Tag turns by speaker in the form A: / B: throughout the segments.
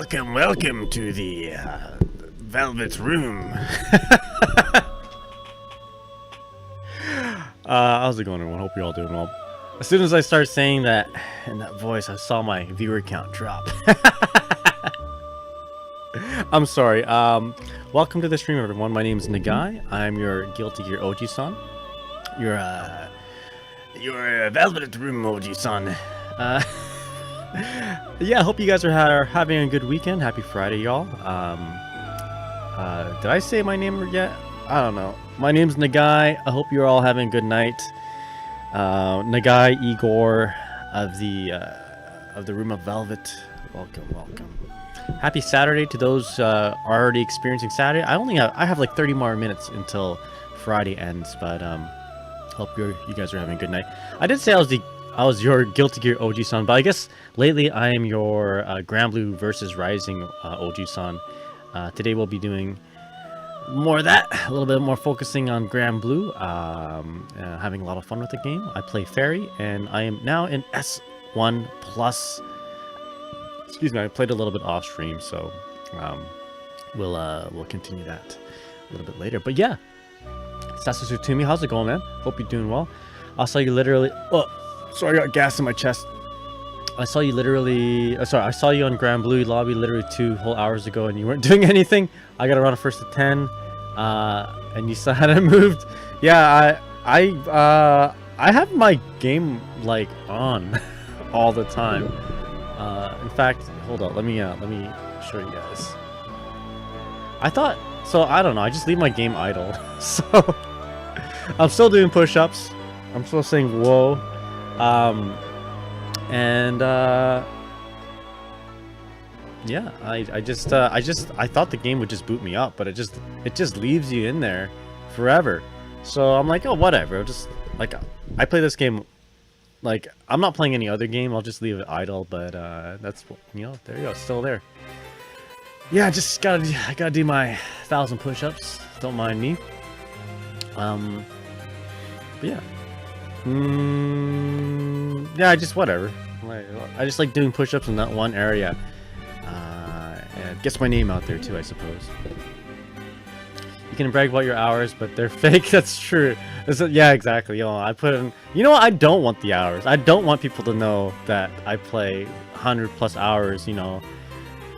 A: Welcome, welcome to the Velvet Room. How's it going, everyone? Hope you're all doing well. As soon as I start saying that in that voice, I saw my viewer count drop. I'm sorry. Welcome to the stream, everyone. My name is Nagai. I'm your Guilty Gear OG-san. Your Velvet Room OG-san. Yeah, I hope you guys are having a good weekend. Happy Friday, y'all. Did I say my name yet? I don't know. My name's Nagai. I hope you're all having a good night. Nagai Igor of the Room of Velvet. Welcome, welcome. Happy Saturday to those already experiencing Saturday. I have like 30 more minutes until Friday ends, but hope you guys are having a good night. I did say I was your Guilty Gear OG-san, but I guess lately I am your Grand Blue versus Rising OG-san. Today we'll be doing more of that, a little bit more focusing on Grand Blue, having a lot of fun with the game. I play Ferry, and I am now in S1 Plus. Excuse me, I played a little bit off stream, so we'll continue that a little bit later. But yeah, Sasusu Toomey, how's it going, man? Hope you're doing well. I saw you literally. Oh, sorry, I got gas in my chest. I saw you literally. Sorry, I saw you on Grand Blue lobby literally 2 whole hours ago, and you weren't doing anything. I got around first to 10, and you still hadn't moved. Yeah, I have my game like on all the time. In fact, hold on. Let me show you guys. I thought so. I don't know. I just leave my game idle. So I'm still doing push-ups. I'm still saying whoa. Yeah, I thought the game would just boot me up, but it just leaves you in there forever. So I'm like, oh, whatever. I'll just, like, I play this game, like, I'm not playing any other game. I'll just leave it idle, but that's, you know, there you go, it's still there. Yeah, I gotta do my 1,000 push-ups. Don't mind me. But yeah. Yeah, just whatever. I just like doing push-ups in that one area. And it gets my name out there too, I suppose. You can brag about your hours, but they're fake. That's true. Yeah, exactly. You know, I put in. You know what? I don't want the hours. I don't want people to know that I play 100+ hours. You know,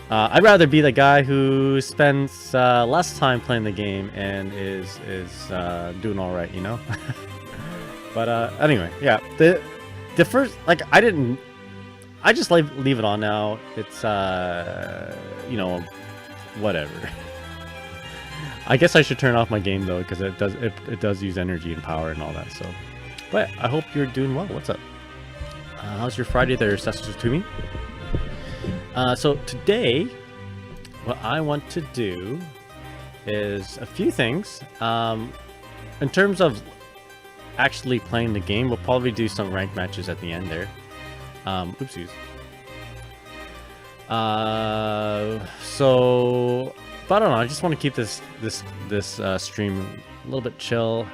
A: I'd rather be the guy who spends less time playing the game and is doing all right. You know. But anyway, yeah. The first, like, I just leave it on now. It's you know, whatever. I guess I should turn off my game though, because it does use energy and power and all that. So, but I hope you're doing well. What's up? How's your Friday there, Sasuke Toomey? So today, what I want to do is a few things. In terms of actually playing the game, we'll probably do some ranked matches at the end there. Oopsies. So, but I don't know. I just want to keep this stream a little bit chill.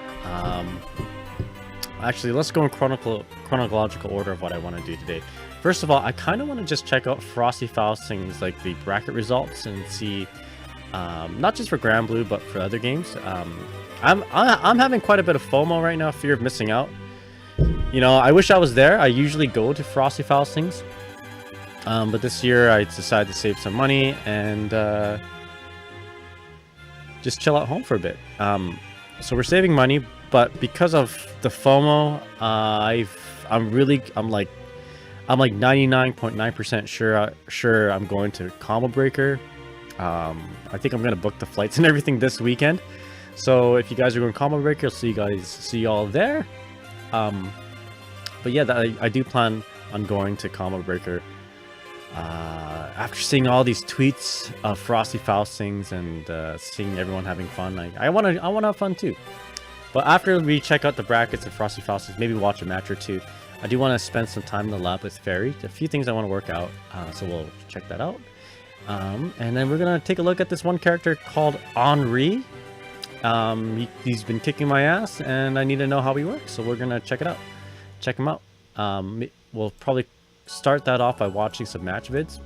A: Actually, let's go in chronological order of what I want to do today. First of all, I kind of want to just check out Frosty Fausting's, like, the bracket results and see, not just for Grand Blue but for other games. I'm having quite a bit of FOMO right now, fear of missing out. You know, I wish I was there. I usually go to Frosty Faustings, but this year I decided to save some money and just chill at home for a bit. So we're saving money, but because of the FOMO, I'm like 99.9% sure I'm going to Combo Breaker. I think I'm gonna book the flights and everything this weekend. So if you guys are going Combo Breaker, I'll see y'all there. But yeah, I do plan on going to Combo Breaker. After seeing all these tweets of Frosty Faustings and seeing everyone having fun, I want to have fun too. But after we check out the brackets of Frosty Faustings, maybe watch a match or two, I do want to spend some time in the lab with Ferry. A few things I want to work out, so we'll check that out. And then we're gonna take a look at this one character called Anre. He's been kicking my ass, and I need to know how he works, so we're gonna check it out. Check him out. We'll probably start that off by watching some match vids.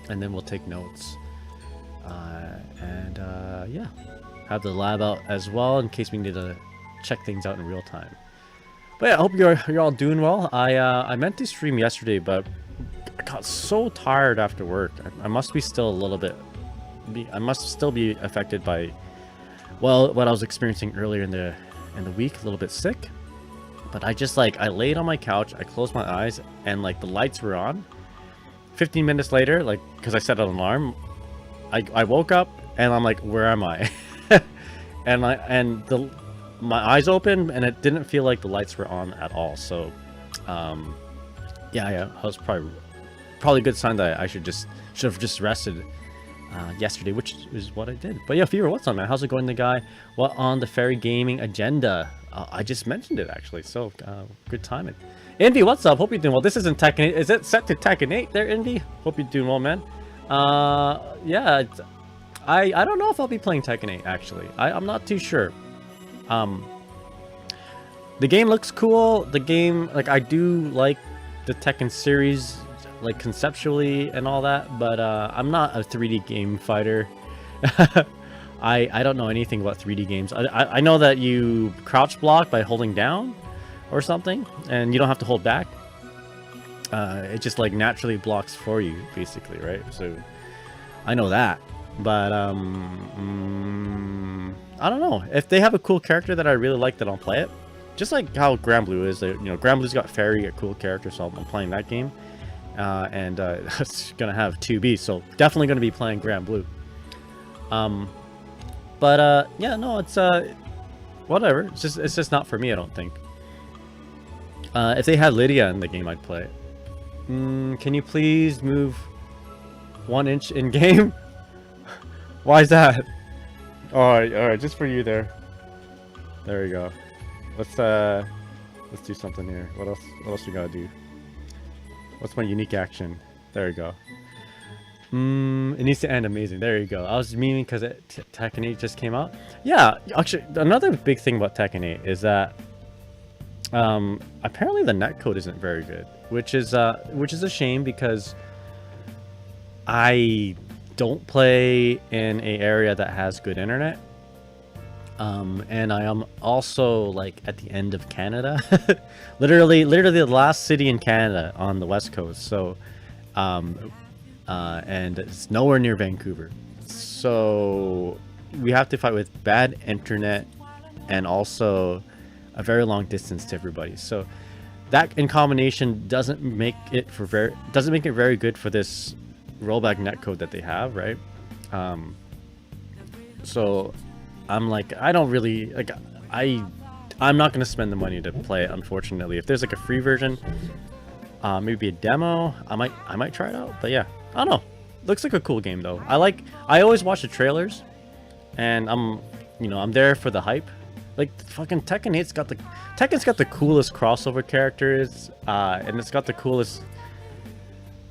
A: and then we'll take notes. Yeah, have the lab out as well in case we need to check things out in real time. But yeah, I hope you're all doing well. I meant to stream yesterday, but I got so tired after work. I must be still a little bit. I must still be affected by, well, what I was experiencing earlier in the week. A little bit sick, but I just like I laid on my couch. I closed my eyes, and like the lights were on. 15 minutes later, like because I set an alarm, I woke up and I'm like, where am I? My eyes opened and it didn't feel like the lights were on at all. So, yeah, I was probably a good sign that I should have just rested yesterday, which is what I did. But yeah, Fever, what's up, man? How's it going, the guy? What on the Ferry gaming agenda? I just mentioned it actually. So good timing. Envy, what's up? Hope you're doing well. This isn't Tekken 8. Is it set to Tekken 8 there, Envy? Hope you're doing well, man. Yeah, I don't know if I'll be playing Tekken 8 actually. I'm not too sure. The game looks cool. The game, like, I do like the Tekken series, like conceptually and all that, but I'm not a 3D game fighter. I don't know anything about 3D games. I know that you crouch block by holding down or something, and you don't have to hold back. It just like naturally blocks for you, basically, right? So I know that, but I don't know if they have a cool character that I really like, that I'll play it. Just like how Granblue is, you know, Granblue's got Ferry, a cool character, so I'm playing that game. It's gonna have 2B, so definitely gonna be playing Granblue. Yeah, no, it's whatever. It's just not for me, I don't think. If they had Lydia in the game, I'd play it. Can you please move 1 inch in game? Why is that? All right, just for you there. There we go. Let's do something here. What else we gotta do? What's my unique action? There we go. It needs to end amazing. There you go. I was meaning because Tekken 8 just came out. Yeah, actually, another big thing about Tekken 8 is that apparently the netcode isn't very good, which is a shame because I don't play in an area that has good internet. And I am also like at the end of Canada, literally the last city in Canada on the west coast. So, and it's nowhere near Vancouver. So we have to fight with bad internet and also a very long distance to everybody. So that in combination doesn't make it very good for this rollback netcode that they have, right? So I'm like, I don't really like, I'm not gonna spend the money to play it, unfortunately. If there's like a free version, maybe a demo, I might try it out. But yeah, I don't know. Looks like a cool game though. I always watch the trailers, and I'm there for the hype. Like fucking Tekken's got the coolest crossover characters, and it's got the coolest.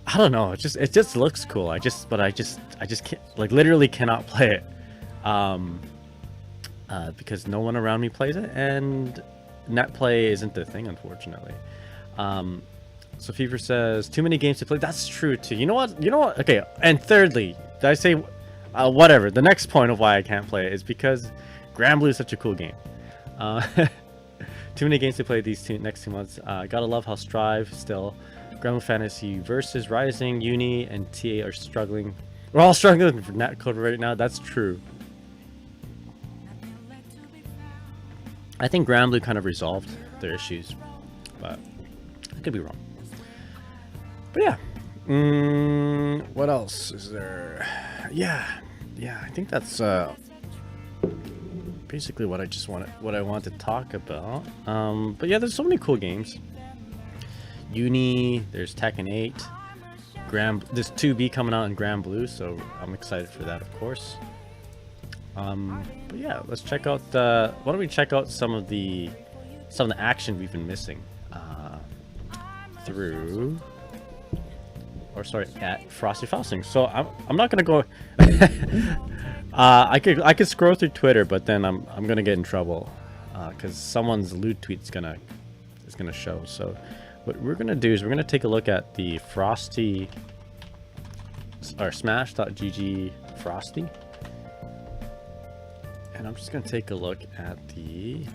A: I don't know. It just looks cool. I just can't, like, literally cannot play it. Because no one around me plays it, and net play isn't the thing, unfortunately. So Fever says too many games to play. That's true too. You know what? Okay. And thirdly, did I say whatever? The next point of why I can't play it is because Granblue is such a cool game. Too many games to play these next 2 months. Gotta love how Strive still. Granblue Fantasy versus Rising, Uni, and TA are struggling. We're all struggling for netcode right now. That's true. I think Granblue kind of resolved their issues, but I could be wrong. But yeah, what else is there? Yeah, I think that's basically what I want to talk about. But yeah, there's so many cool games. Uni, there's Tekken 8, there's 2B coming out in Granblue, so I'm excited for that, of course. But yeah, let's check out why don't we check out some of the action we've been missing at Frosty Fausting. So I'm not gonna go. I could scroll through Twitter, but then I'm gonna get in trouble because someone's lewd tweet is gonna show. So what we're gonna do is we're gonna take a look at the Frosty or smash.gg Frosty. And I'm just gonna take a look at the,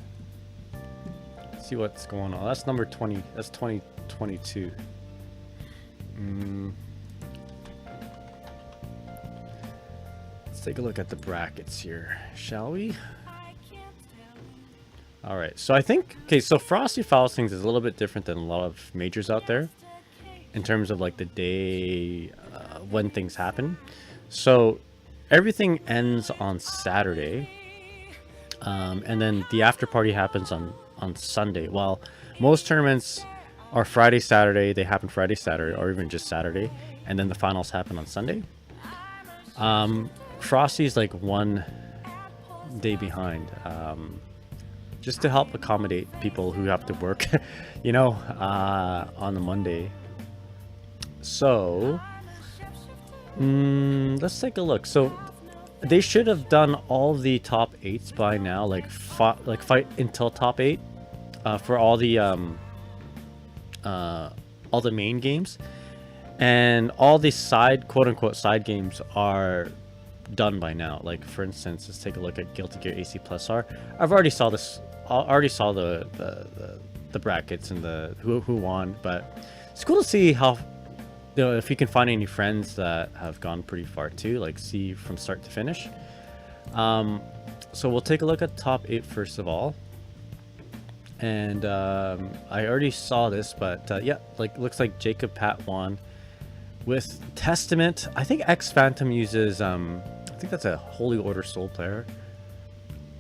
A: see what's going on. That's number 20. That's 2022. Let's take a look at the brackets here, shall we? All right. So I think, okay, so Frosty Fouls Things is a little bit different than a lot of majors out there in terms of like the day when things happen. So everything ends on Saturday. And then the after party happens on Sunday. While most tournaments are Friday, Saturday, they happen Friday, Saturday, or even just Saturday, and then the finals happen on Sunday. Frosty's like one day behind, just to help accommodate people who have to work, you know, on the Monday. So let's take a look. So they should have done all the top 8s by now, like fight until top 8 for all the main games, and all the side, quote-unquote side games are done by now. Like for instance, let's take a look at Guilty Gear AC Plus R. I've already saw this. I already saw the brackets and the who won, but it's cool to see how, you know, if you can find any friends that have gone pretty far too, like see from start to finish. So we'll take a look at top 8 first of all. And I already saw this, but yeah, like looks like Jacob Pat won with Testament. I think X Phantom uses I think that's a Holy Order Soul player.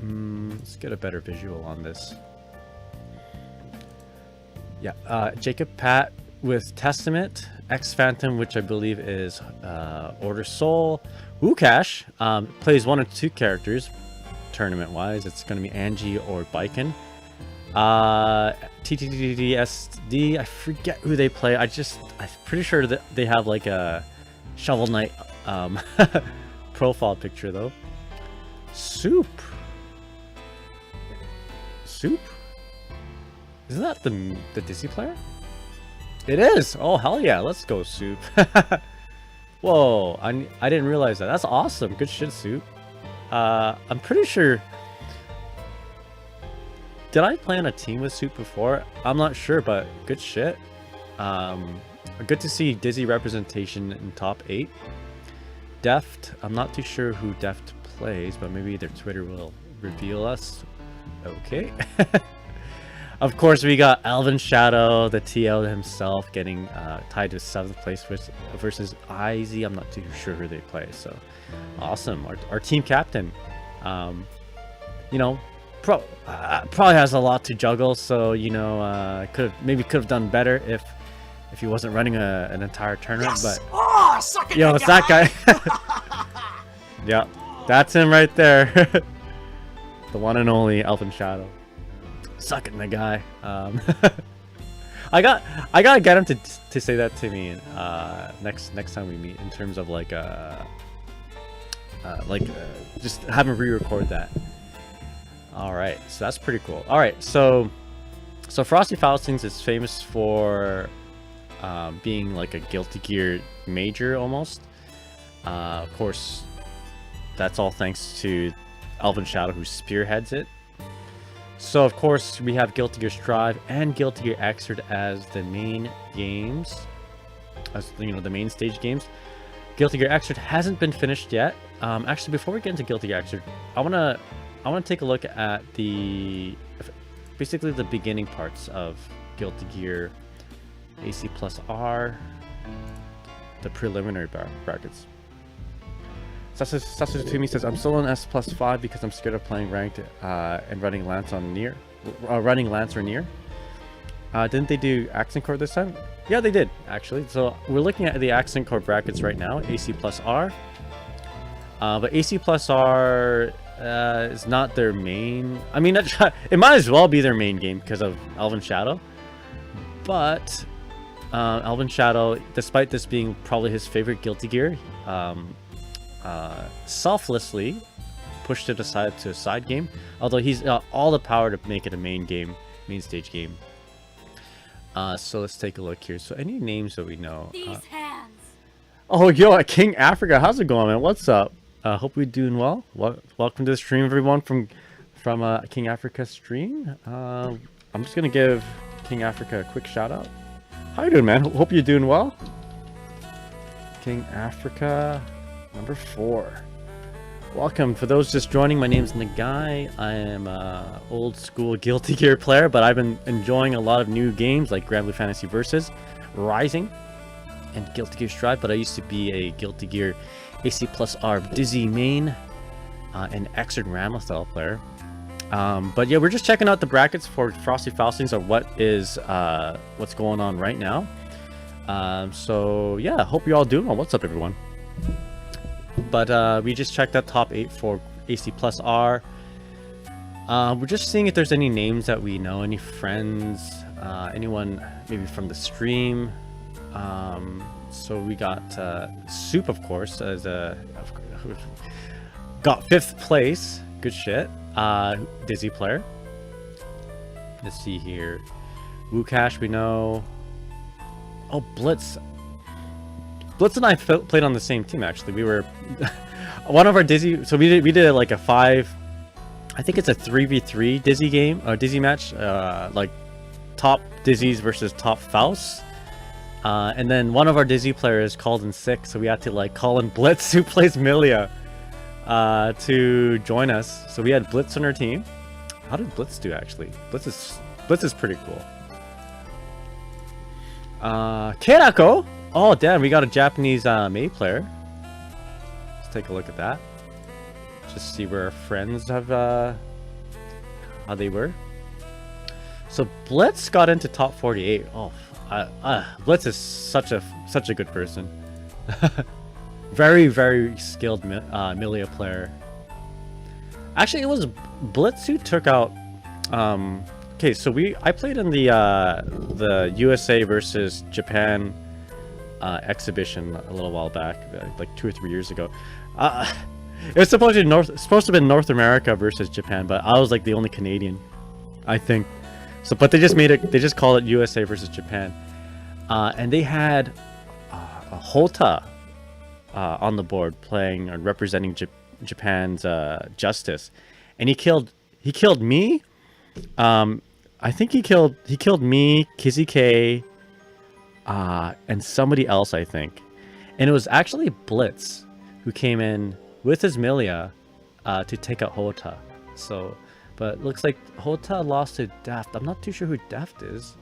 A: Let's get a better visual on this. Yeah, Jacob Pat with Testament, X Phantom, which I believe is Order Soul. Wukash plays 1 or 2 characters tournament wise. It's going to be Angie or Baiken. TTDSD, I forget who they play. I'm pretty sure that they have like a Shovel Knight profile picture though. Soup. Isn't that the Disney player? It is. Oh hell yeah, let's go Soup. Whoa, I didn't realize that. That's awesome. Good shit, Soup. I'm pretty sure. Did I play on a team with Soup before? I'm not sure, but good shit. Good to see Dizzy representation in top 8. Deft, I'm not too sure who Deft plays, but maybe their Twitter will reveal us. Okay. Of course, we got Alvin Shadow, the TL himself, getting tied to 7th place versus IZ. I'm not too sure who they play, so awesome. Our team captain, you know, probably has a lot to juggle, so you know, could have done better if he wasn't running an entire tournament. Yes! But oh, suck it, yo, it's that guy. Yeah, that's him right there. The one and only Alvin Shadow. Suck it, my guy. I gotta get him to say that to me next time we meet, in terms of like just have him re-record that. All right, so that's pretty cool. All right, so Frosty Fouls Things is famous for being like a Guilty Gear major almost. Of course, that's all thanks to Alvin Shadow, who spearheads it. So of course we have Guilty Gear Strive and Guilty Gear Xrd as the main games, as you know, the main stage games. Guilty Gear Xrd hasn't been finished yet. Actually, before we get into Guilty Gear Xrd, I wanna take a look at basically the beginning parts of Guilty Gear AC Plus R, the preliminary brackets. Sasutumi says, I'm still in S plus 5 because I'm scared of playing ranked and running Lance or Near. Didn't they do Accent Core this time? Yeah, they did, actually. So we're looking at the Accent Core brackets right now, AC plus R. But AC plus R is not their main. I mean, it might as well be their main game because of Alvin Shadow. But Alvin Shadow, despite this being probably his favorite Guilty Gear, selflessly pushed it aside to a side game, although he's got all the power to make it a main stage game. So let's take a look here. So any names that we know?
B: These hands.
A: Oh, yo, King Africa, how's it going, man? What's up? Hope you're doing well. Welcome to the stream, everyone, from King Africa stream. I'm just gonna give King Africa a quick shout out. How you doing, man? Hope you're doing well. King Africa, number 4. Welcome. For those just joining, my name's Nagai. I am a old school Guilty Gear player, but I've been enjoying a lot of new games like Grand Blue Fantasy Versus, Rising, and Guilty Gear Strive. But I used to be a Guilty Gear AC+R Dizzy main and Exert Ramlethal player. But yeah, we're just checking out the brackets for Frosty Faustings or what's going on right now. So yeah, hope you're all doing well. What's up, everyone? But we just checked that top 8 for AC+R. We're just seeing if there's any names that we know, any friends, anyone maybe from the stream. So we got Soup, of course, as got 5th place. Good shit. Dizzy player. Let's see here. Wukash, we know. Oh, Blitz. Blitz and I played on the same team, actually. We were one of our Dizzy. So we did like a 5. I think it's a 3v3 Dizzy game or Dizzy match. Like top Dizzies versus top Fausts. And then one of our Dizzy players called in sick, so we had to like call in Blitz, who plays Milia, to join us. So we had Blitz on our team. How did Blitz do, actually? Blitz is pretty cool. Kerako. Oh damn, we got a Japanese Mei player. Let's take a look at that. Just see where our friends have how they were. So Blitz got into top 48. Oh, Blitz is such a good person. Very, very skilled Milia player. Actually, it was Blitz who took out. Okay, so I played in the USA versus Japan exhibition a little while back, like 2 or 3 years ago. It was supposed to have been North America versus Japan, but I was like the only Canadian, I think. So, but they just made it. They just called it USA versus Japan, and they had a Hota on the board playing or representing Japan's Justice, and he killed me. I think he killed me, Kizzy K, and somebody else, I think. And it was actually Blitz who came in with his Milia to take out Hota. So, but it looks like Hota lost to Daft. I'm not too sure who Daft is.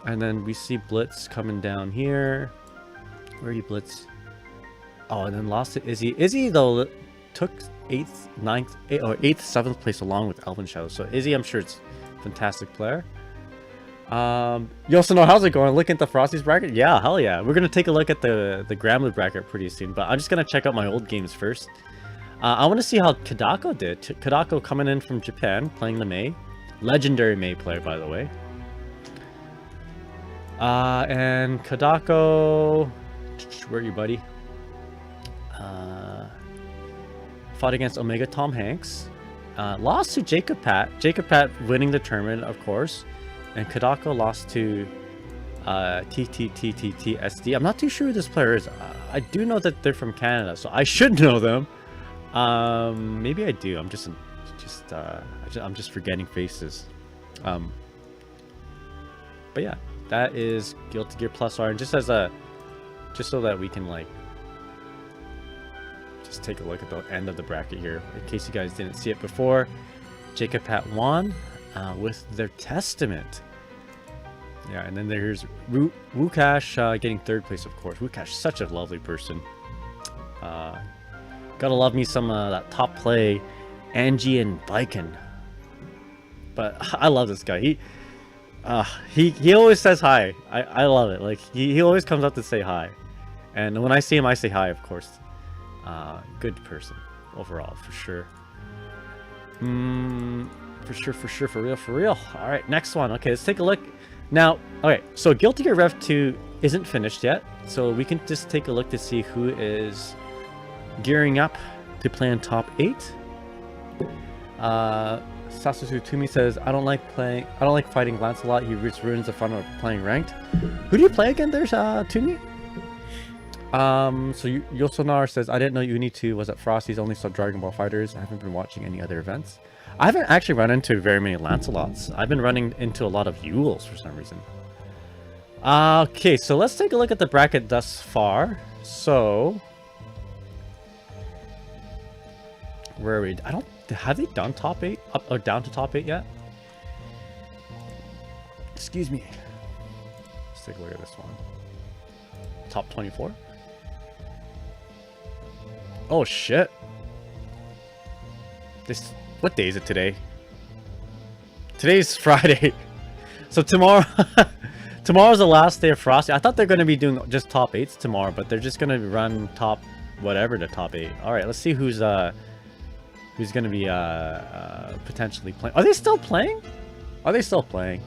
A: And then we see Blitz coming down here. Where are you, Blitz? Oh, and then lost to Izzy. Izzy, though, took 8th, 9th, 8th, 7th place along with Elven Shadow. So Izzy, I'm sure it's a fantastic player. Yo, so no, how's it going? Looking at the Frosty's bracket? Yeah, hell yeah. We're gonna take a look at the Grambley bracket pretty soon, but I'm just gonna check out my old games first. I want to see how Kadako did. Kadako coming in from Japan, playing the Mei. Legendary Mei player, by the way. And Kadako... Where are you, buddy? Fought against Omega Tom Hanks. Lost to Jacob Pat. Jacob Pat winning the tournament, of course. And Kadako lost to TTTTTSD. I'm not too sure who this player is. I do know that they're from Canada, so I should know them. Maybe I do. I'm just forgetting faces. But yeah, that is Guilty Gear Plus R, and just so that we can like just take a look at the end of the bracket here, in case you guys didn't see it before. Jacob Pat won with their Testament. Yeah, and then there's Wukash getting 3rd place, of course. Wukash, such a lovely person. Gotta love me some that top play, Angie and Viken. But I love this guy. He always says hi. I love it. Like he always comes up to say hi, and when I see him, I say hi, of course. Good person overall, for sure. For real. All right, next one. Okay, let's take a look. Now, okay, so Guilty Gear Rev 2 isn't finished yet, so we can just take a look to see who is gearing up to play in top 8. Sasusu Toomey says, I don't like fighting Lancelot. He just ruins the fun of playing ranked. Who do you play again there, Toomey? So Yosonar says, I didn't know Uni 2 was at Frosty's, only saw Dragon Ball Fighters. I haven't been watching any other events. I haven't actually run into very many Lancelots. I've been running into a lot of Yules for some reason. Okay, so let's take a look at the bracket thus far. So, where are we? Have they done top 8? Up or down to top 8 yet? Excuse me. Let's take a look at this one. Top 24? Oh shit. What day is it today? Today's Friday. So tomorrow's the last day of Frosty. I thought they're going to be doing just top 8s tomorrow, but they're just going to run top whatever to top 8. All right, let's see who's going to be potentially playing. Are they still playing? Are they still playing?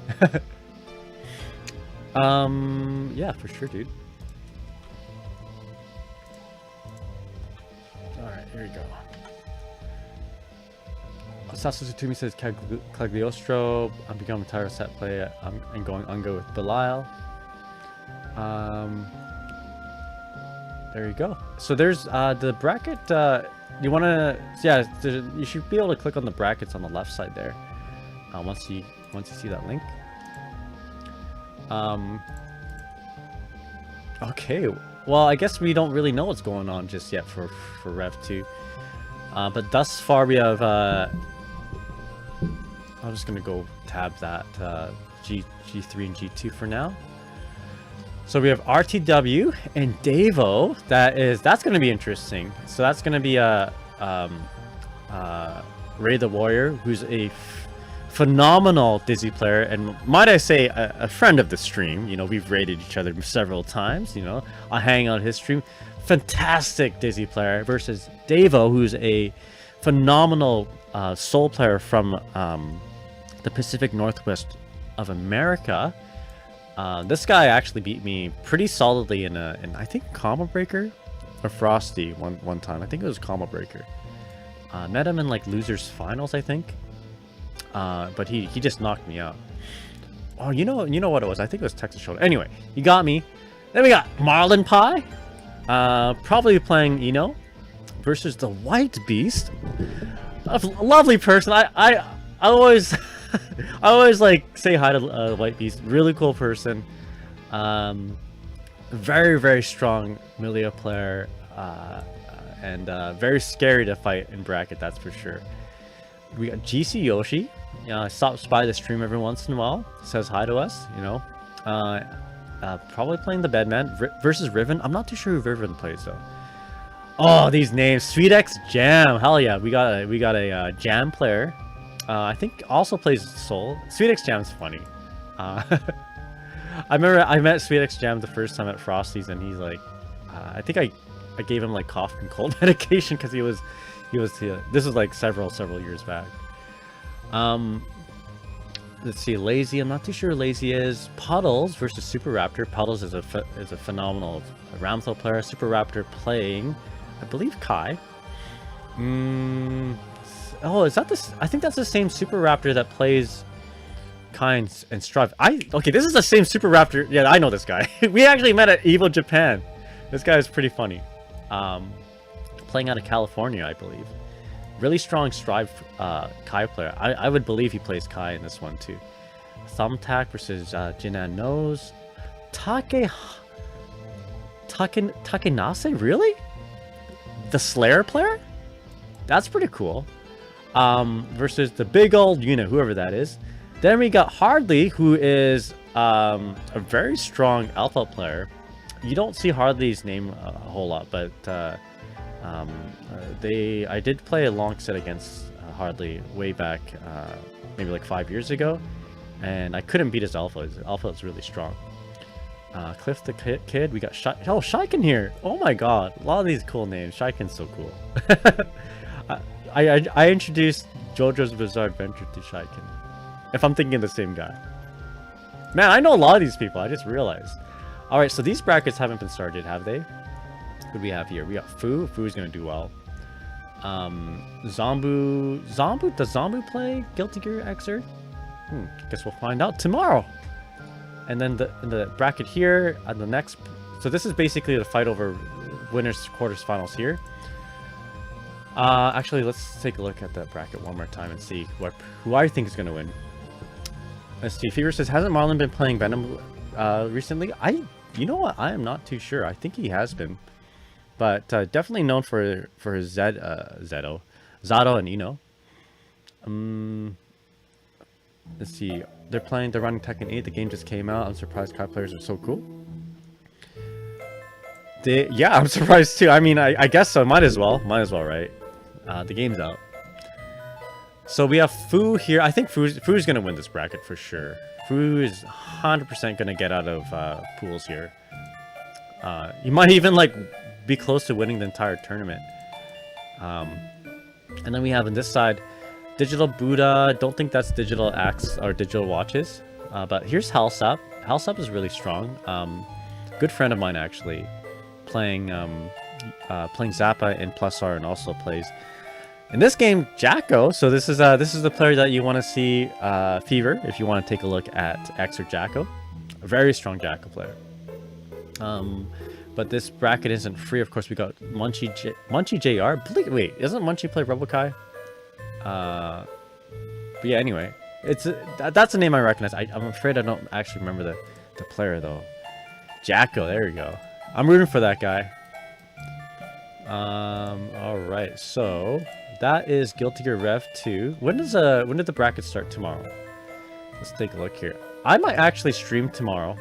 A: Yeah, for sure, dude. All right, here we go. Sasutumi says Cagliostro. I'm becoming tired of set play. I'm going Ungo with Belial. There you go. So there's the bracket. You want to? Yeah, you should be able to click on the brackets on the left side there. Once you see that link. Okay. Well, I guess we don't really know what's going on just yet for Rev 2. But thus far we have. I'm just gonna go tab that G3 and G2 for now. So we have RTW and Davo. That's gonna be interesting. So that's gonna be Ray the Warrior, who's a phenomenal Dizzy player, and might I say a friend of the stream. You know, we've raided each other several times. You know, I hang out his stream. Fantastic Dizzy player versus Davo, who's a phenomenal soul player from the Pacific Northwest of America. This guy actually beat me pretty solidly in I think Combo Breaker or Frosty one time. I think it was Combo Breaker. Met him in like losers finals, I think. But he just knocked me out. Oh, you know what it was? I think it was Texas Shoulder. Anyway, he got me. Then we got Marlin Pie. Probably playing Eno versus the White Beast. A lovely person. I always I always like say hi to White Beast. Really cool person. Very, very strong Melia player. And very scary to fight in bracket, that's for sure. We got GC Yoshi. Stops by the stream every once in a while. Says hi to us, you know. Probably playing the Bedman versus Riven. I'm not too sure who Riven plays though. Oh, these names. Sweet X Jam. Hell yeah, we got a Jam player. I think also plays Soul. Sweet X Jam's funny. I remember I met Sweet X Jam the first time at Frosty's, and he's like, I think I gave him like cough and cold medication because he was this was like several years back. Let's see, Lazy. I'm not too sure who Lazy is. Puddles versus Super Raptor. Puddles is a phenomenal Ramthel player. Super Raptor playing, I believe, Kai. Oh, is that this? I think that's the same Super Raptor that plays Kai and Strive. Okay, this is the same Super Raptor. Yeah, I know this guy. We actually met at Evo Japan. This guy is pretty funny. Playing out of California, I believe. Really strong Strive Kai player. I would believe he plays Kai in this one too. Thumbtack versus Jinan Nose. Takenase? Really? The Slayer player? That's pretty cool. Versus the big old whoever that is. Then we got Hardly, who is a very strong alpha player. You don't see Hardly's name a whole lot, but I did play a long set against Hardly way back, maybe like 5 years ago, and I couldn't beat his alpha. His alpha is really strong. Cliff the Kid, we got Shaiken here. Oh my god, a lot of these cool names. Shaiken's so cool. I introduced JoJo's Bizarre Adventure to Shaiken. If I'm thinking of the same guy. Man, I know a lot of these people, I just realized. Alright, so these brackets haven't been started, have they? What do we have here? We got Fu. Fu's gonna do well. Zombu. Does Zombu play Guilty Gear Xer? Guess we'll find out tomorrow. And then the bracket here, and the next... So this is basically the fight over winners quarters-finals here. Actually, let's take a look at that bracket one more time and see who I think is going to win. Let's see. Fever says, hasn't Marlon been playing Venom recently? You know what? I am not too sure. I think he has been, but definitely known for his Zato and Ino. Let's see. They're running Tekken 8. The game just came out. I'm surprised Kai players are so cool. Yeah, I'm surprised too. I mean, I guess so. Might as well, right? The game's out. So we have Fu here. I think Fu's gonna win this bracket for sure. Fu is 100% gonna get out of pools here. He might even like be close to winning the entire tournament. And then we have on this side, Digital Buddha. Don't think that's Digital Axe or Digital Watches. But here's Halsap. Halsap is really strong. Good friend of mine actually, playing Zappa in Plus R and also plays in this game Jacko. So this is the player that you want to see Fever if you want to take a look at X or Jacko. A very strong Jacko player. But this bracket isn't free. Of course, we got Munchie JR. Wait, isn't Munchie play Rebel Kai? But yeah, anyway, that's a name I recognize. I'm afraid I don't actually remember the player though. Jacko, there we go. I'm rooting for that guy. All right, so that is Guilty Gear Rev 2. When did the bracket start tomorrow? Let's take a look here. I might actually stream tomorrow.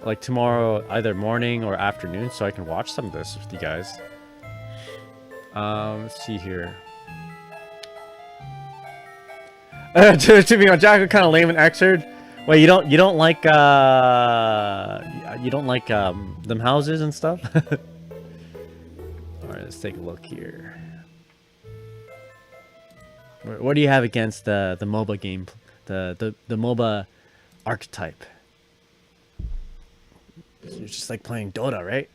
A: Like tomorrow, either morning or afternoon, so I can watch some of this with you guys. Let's see here. To be on Jacko, kind of lame and Xrd. Wait, you don't like them houses and stuff? All right, let's take a look here. What do you have against the MOBA game, the MOBA archetype? It's just like playing Dota, right?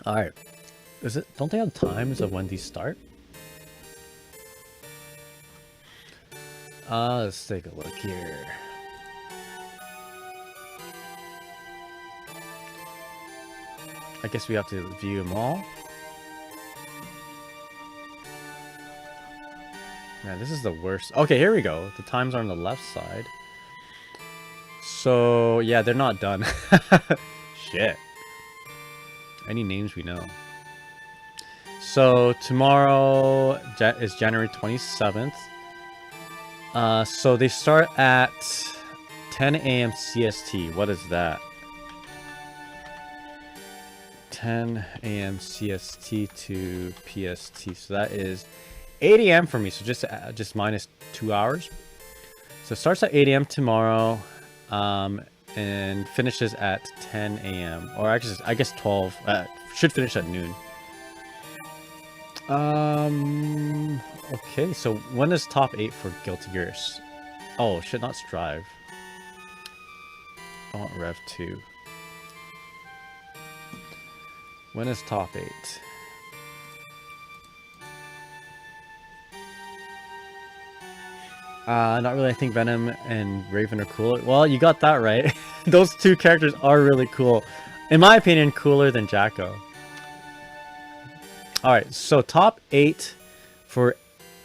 A: All right. Don't they have times of when these start? Let's take a look here. I guess we have to view them all. Man, this is the worst. Okay, here we go. The times are on the left side. So, yeah, they're not done. Shit. Any names we know. So, tomorrow is January 27th. So they start at 10 a.m. CST. What is that? 10 a.m. CST to PST. So that is 8 a.m. for me. So just minus 2 hours. So it starts at 8 a.m. tomorrow, and finishes at 10 a.m. Or I guess 12. Should finish at noon. Okay, so when is top 8 for Guilty Gears? Oh, should not Strive. I want Rev 2. When is top 8? Not really. I think Venom and Raven are cooler. Well, you got that right. Those two characters are really cool. In my opinion, cooler than Jacko. Alright, so top 8 for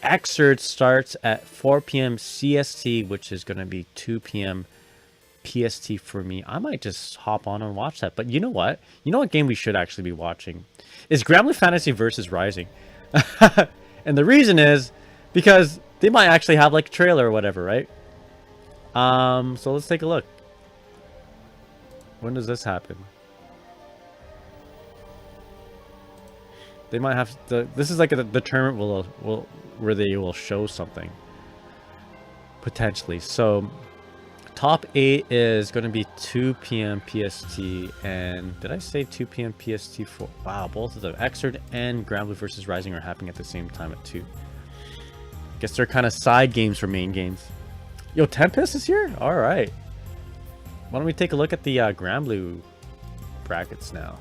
A: Xrd starts at 4 p.m. CST, which is going to be 2 p.m. PST for me. I might just hop on and watch that. But you know what? You know what game we should actually be watching? Is Granblue Fantasy versus Rising. And the reason is because they might actually have like a trailer or whatever, right? So let's take a look. When does this happen? They might have to, this is like the tournament where they will show something potentially. So top 8 is going to be 2 p.m. PST, and did I say 2 p.m. PST for? Wow, both of them, Xrd and Granblue versus Rising, are happening at the same time at 2. Guess they're kind of side games for main games. Yo, Tempest is here. All right. Why don't we take a look at the Granblue brackets now?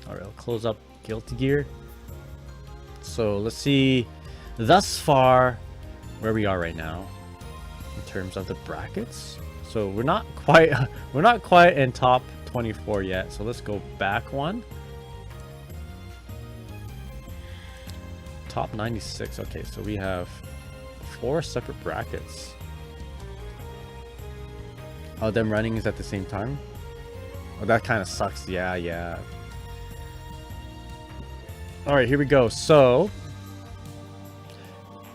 A: All right, I'll close up Guilty Gear. So let's see thus far where we are right now in terms of the brackets. So we're not quite we're not quite in top 24 yet. So let's go back one. Top 96. Okay, so we have 4 separate brackets. Oh, them running is at the same time? Oh, that kind of sucks. Yeah, yeah. Alright, here we go. So,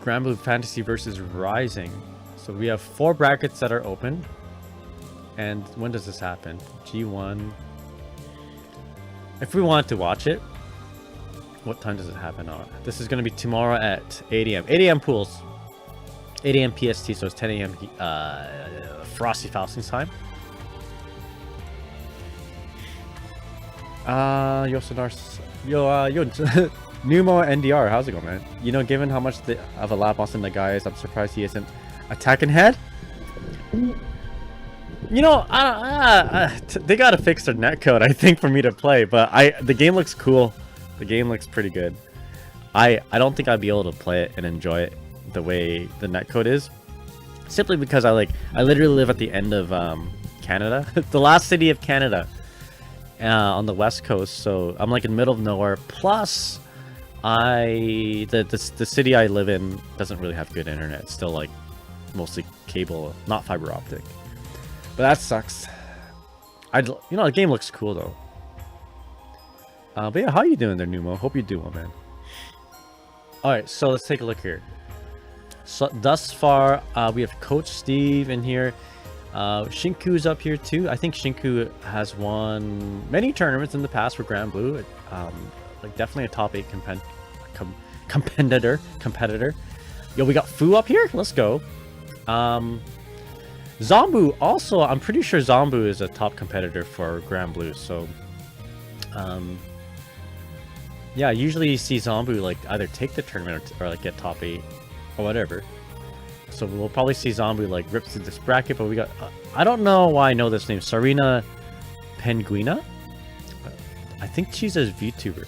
A: Grand Blue Fantasy versus Rising. So we have 4 brackets that are open. And when does this happen? G1. If we want to watch it, what time does it happen on? This is going to be tomorrow at 8 a.m. 8 a.m. pools. 8 a.m. PST, so it's 10 a.m. Frosty Faustings time. Yo, Numo NDR, how's it going, man? You know, given how much of a lap Austin the guy is, I'm surprised he isn't attacking head. You know, they gotta fix their netcode, I think, for me to play. But the game looks cool. The game looks pretty good. I don't think I'd be able to play it and enjoy it the way the netcode is, simply because I literally live at the end of Canada, the last city of Canada, on the west coast. So I'm like in the middle of nowhere. Plus, the city I live in doesn't really have good internet. It's still like mostly cable, not fiber optic. But that sucks. You know, the game looks cool though. But yeah, how you doing there, Numo? Hope you do well, man. Alright, so let's take a look here. So thus far, we have Coach Steve in here. Shinku's up here too. I think Shinku has won many tournaments in the past for Grand Blue. Like definitely a top 8 competitor. Yo, we got Fu up here. Let's go. Zombu also, I'm pretty sure Zombu is a top competitor for Grand Blue. So, yeah, usually you see Zombu like either take the tournament or like get top 8 or whatever. So we'll probably see Zombu like rip through this bracket. But we got, I don't know why I know this name, Sarina Penguina. I think she's a VTuber.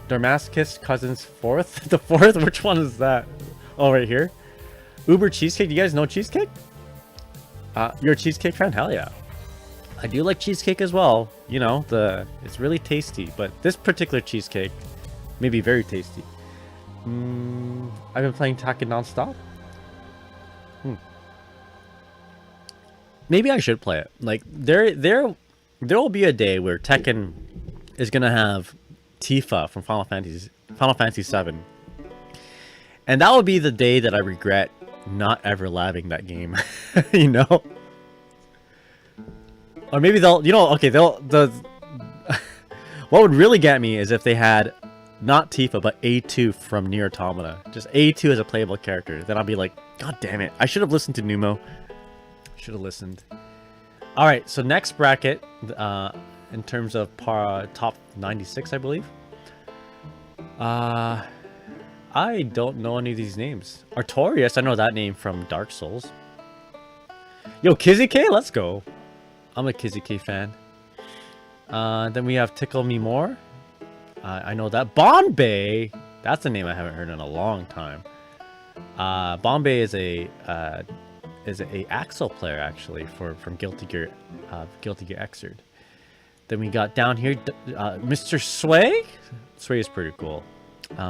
A: Damascus Cousins 4th. The 4th? Which one is that? Oh, right here. Uber Cheesecake. Do you guys know Cheesecake? You're a Cheesecake fan? Hell yeah. I do like cheesecake as well. You know, it's really tasty. But this particular cheesecake may be very tasty. I've been playing Tekken non-stop. Maybe I should play it. Like, there will be a day where Tekken is gonna have Tifa from Final Fantasy 7. And that would be the day that I regret not ever labbing that game. You know? Or maybe they'll, you know, okay, what would really get me is if they had not Tifa, but A2 from Nier Automata. Just A2 as a playable character. Then I'll be like, God damn it. I should have listened to Numo. Should have listened. Alright, so next bracket, in terms of top 96, I believe. I don't know any of these names. Artorias, I know that name from Dark Souls. Yo, Kizzy K, let's go. I'm a Kizzy K fan. Then we have Tickle Me More. I know that. Bombay! That's a name I haven't heard in a long time. Bombay is a Axel player, actually, from Guilty Gear Xrd. Then we got down here, Mr. Sway. Sway is pretty cool.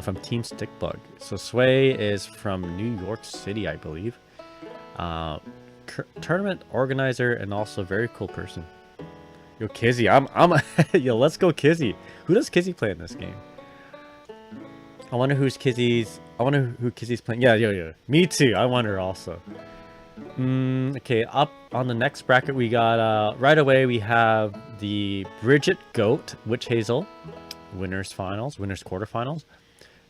A: From Team Stickbug. So Sway is from New York City, I believe. Tournament organizer and also a very cool person. Yo, Kizzy, yo, let's go Kizzy. Who does Kizzy play in this game? I wonder who Kizzy's playing. Yeah. Me too. I wonder also. Okay, up on the next bracket we got right away we have the Bridget Goat Witch Hazel winners quarterfinals.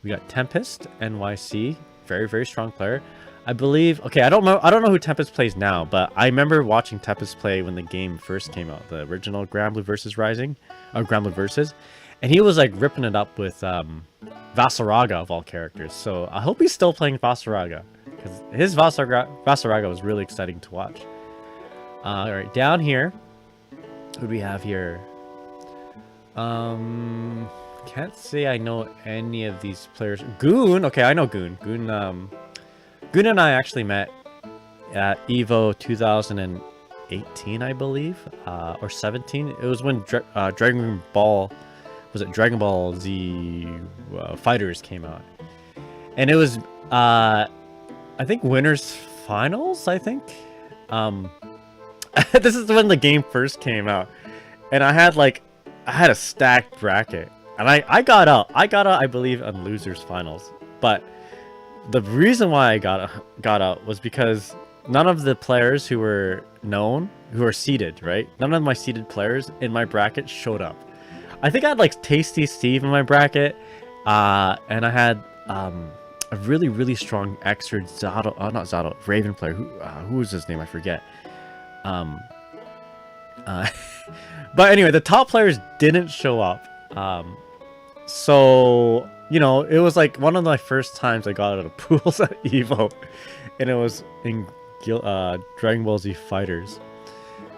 A: We got Tempest NYC, very, very strong player. I believe, okay, I don't know who Tempest plays now, but I remember watching Tempest play when the game first came out, the original Grand Blue versus Rising, or Grand Blue versus, and he was like ripping it up with Vasaraga of all characters. So I hope he's still playing Vasaraga, because his Vasaraga was really exciting to watch. All right, down here, who do we have here? Can't say I know any of these players. Goon, okay, I know Goon. Goon and I actually met at Evo 2018, I believe, or 17. It was when Dragon Ball Z Fighters came out, and it was I think winners finals. I think this is when the game first came out, and I had a stacked bracket, and I got out. I believe on losers finals, but the reason why I got out was because none of the players who were seeded, right? None of my seeded players in my bracket showed up. I think I had like Tasty Steve in my bracket, and I had a really strong Xrd Zato, not Zato, Raven player. Who was his name? I forget. But anyway, the top players didn't show up. So you know, it was like one of my first times I got out of pools at Evo, and it was in Dragon Ball Z Fighters.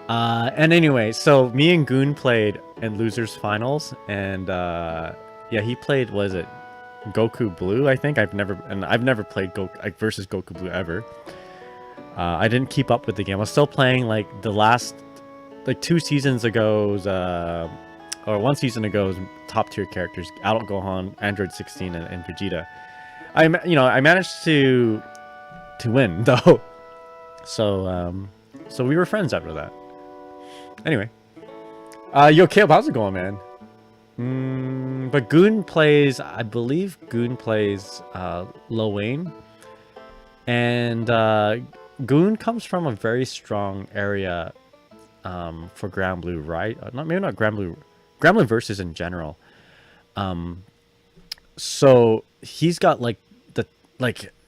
A: And anyway, so me and Goon played in losers finals, and yeah, he played, was it Goku Blue? I think I've never played versus Goku Blue ever. I didn't keep up with the game. I was still playing like the last 2 seasons ago's or 1 season ago's top tier characters: Adult Gohan, Android 16, and Vegeta. I managed to win though. So we were friends after that. Anyway, yo Caleb, how's it going, man? But Goon plays, I believe Goon plays Lil Wayne, and Goon comes from a very strong area for Grand Blue, right? Maybe not Grand Blue. Grand Blue versus in general. So he's got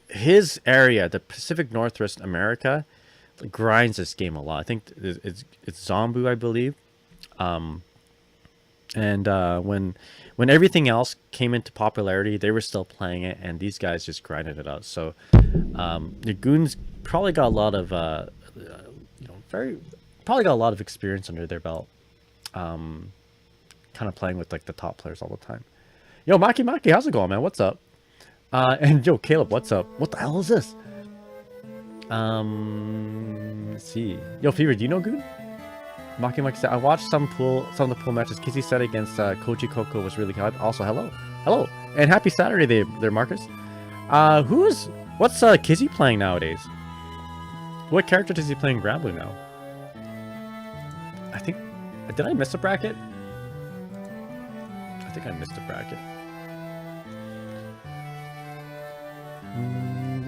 A: his area, the Pacific Northwest America, grinds this game a lot. I think it's Zombu, I believe. And when everything else came into popularity, they were still playing it, and these guys just grinded it out. So the Goons probably got a lot of probably got a lot of experience under their belt. Kind of playing with like the top players all the time. Yo, Maki, how's it going, man? What's up? And yo, Caleb, what's up? What the hell is this? Let's see. Yo, Fever, do you know Goon? Maki said, I watched some of the pool matches Kizzy said against Koji Coco was really good. Also, hello, and happy Saturday there, Marcus. What's Kizzy playing nowadays? What character does he play in Grand Blue now? I think, did I miss a bracket? I think I missed a bracket.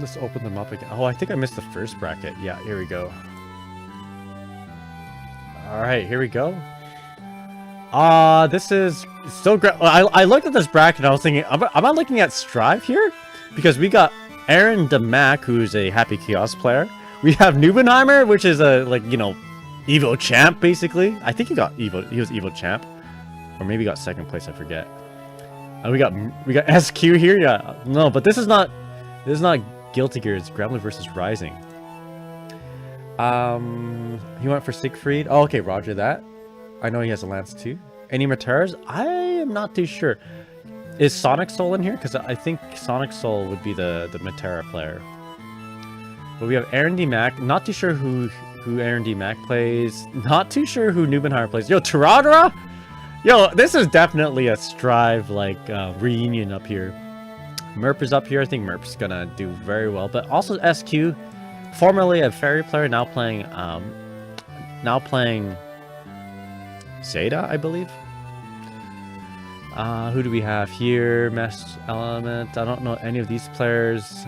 A: Let's open them up again. Oh, I think I missed the first bracket. Yeah, here we go. All right, here we go. This is so great. I looked at this bracket and I was thinking, am I looking at Strive here? Because we got Aaron DeMac, who's a Happy Chaos player. We have Nubenheimer, which is a Evo champ basically. I think he got Evo. He was Evo champ, or maybe got second place. I forget. We got SQ here. Yeah, no, but this is not Guilty Gear. It's Grand Blue versus Rising. He went for Siegfried. Oh, okay, roger that. I know he has a lance too. Any Materas? I am not too sure. Is Sonic Soul in here? Because I think Sonic Soul would be the Matera player. But we have Aaron D. Mac. Not too sure who Aaron D. Mac plays. Not too sure who Nubenheimer plays. Yo, Taradra? Yo, this is definitely a Strive reunion up here. Merp is up here. I think Merp's gonna do very well. But also SQ, formerly a Ferry player, now playing Zeta, I believe. Who do we have here? Mesh Element. I don't know any of these players.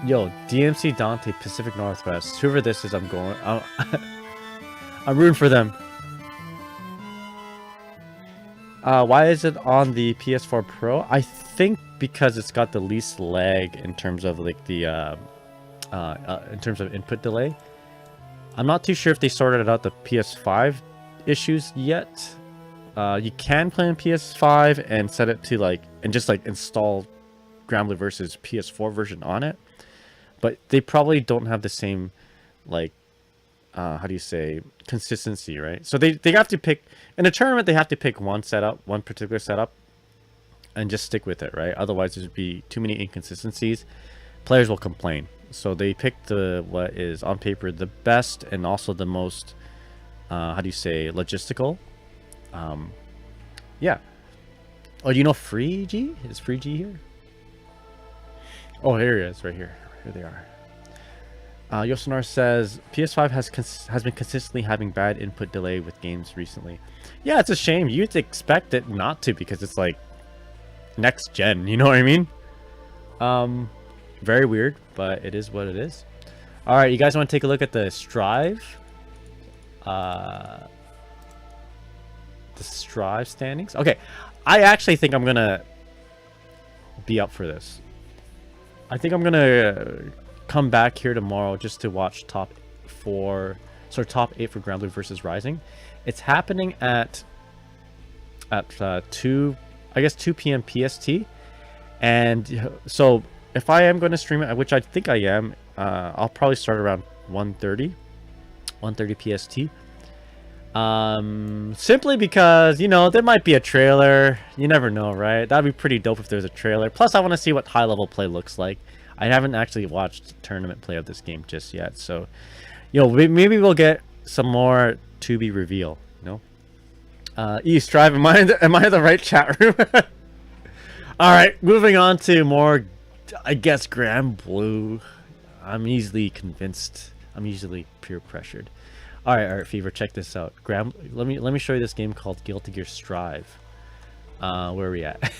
A: Yo, DMC Dante, Pacific Northwest. Whoever this is, I'm going. I'm rooting for them. Why is it on the PS4 Pro? I think because it's got the least lag in terms of in terms of input delay. I'm not too sure if they sorted out the PS5 issues yet. You can play on PS5 and set it to and just install Grand Blue versus PS4 version on it, but they probably don't have the same how do you say, consistency, right? So they have to pick in a tournament. They have to pick one particular setup, and just stick with it, right? Otherwise, there'd be too many inconsistencies. Players will complain. So they picked what is on paper the best and also the most, how do you say, logistical. Yeah. Oh, do you know Free G? Is Free G here? Oh, here he is, right here. Here they are. Yosonar says PS5 has been consistently having bad input delay with games recently. Yeah, it's a shame. You'd expect it not to because it's like next gen. You know what I mean? Very weird, but it is what it is. All right, you guys want to take a look at the Strive? The Strive standings. Okay, I actually think I'm gonna be up for this. I think I'm gonna come back here tomorrow just to watch top 8 for Grand Blue versus Rising. It's happening at 2 p.m. PST, and so if I am going to stream it, which I think I am, I'll probably start around 1:30 PST. Simply because, you know, there might be a trailer. You never know, right? That'd be pretty dope if there's a trailer. Plus, I want to see what high level play looks like. I haven't actually watched tournament play of this game just yet, so, you know, maybe we'll get some more to be revealed. You know, Strive, am I in the right chat room? All right, moving on to more, I guess, Grand Blue. I'm easily convinced. I'm easily peer pressured. All right, Fever, check this out. Let me show you this game called Guilty Gear Strive. Where are we at?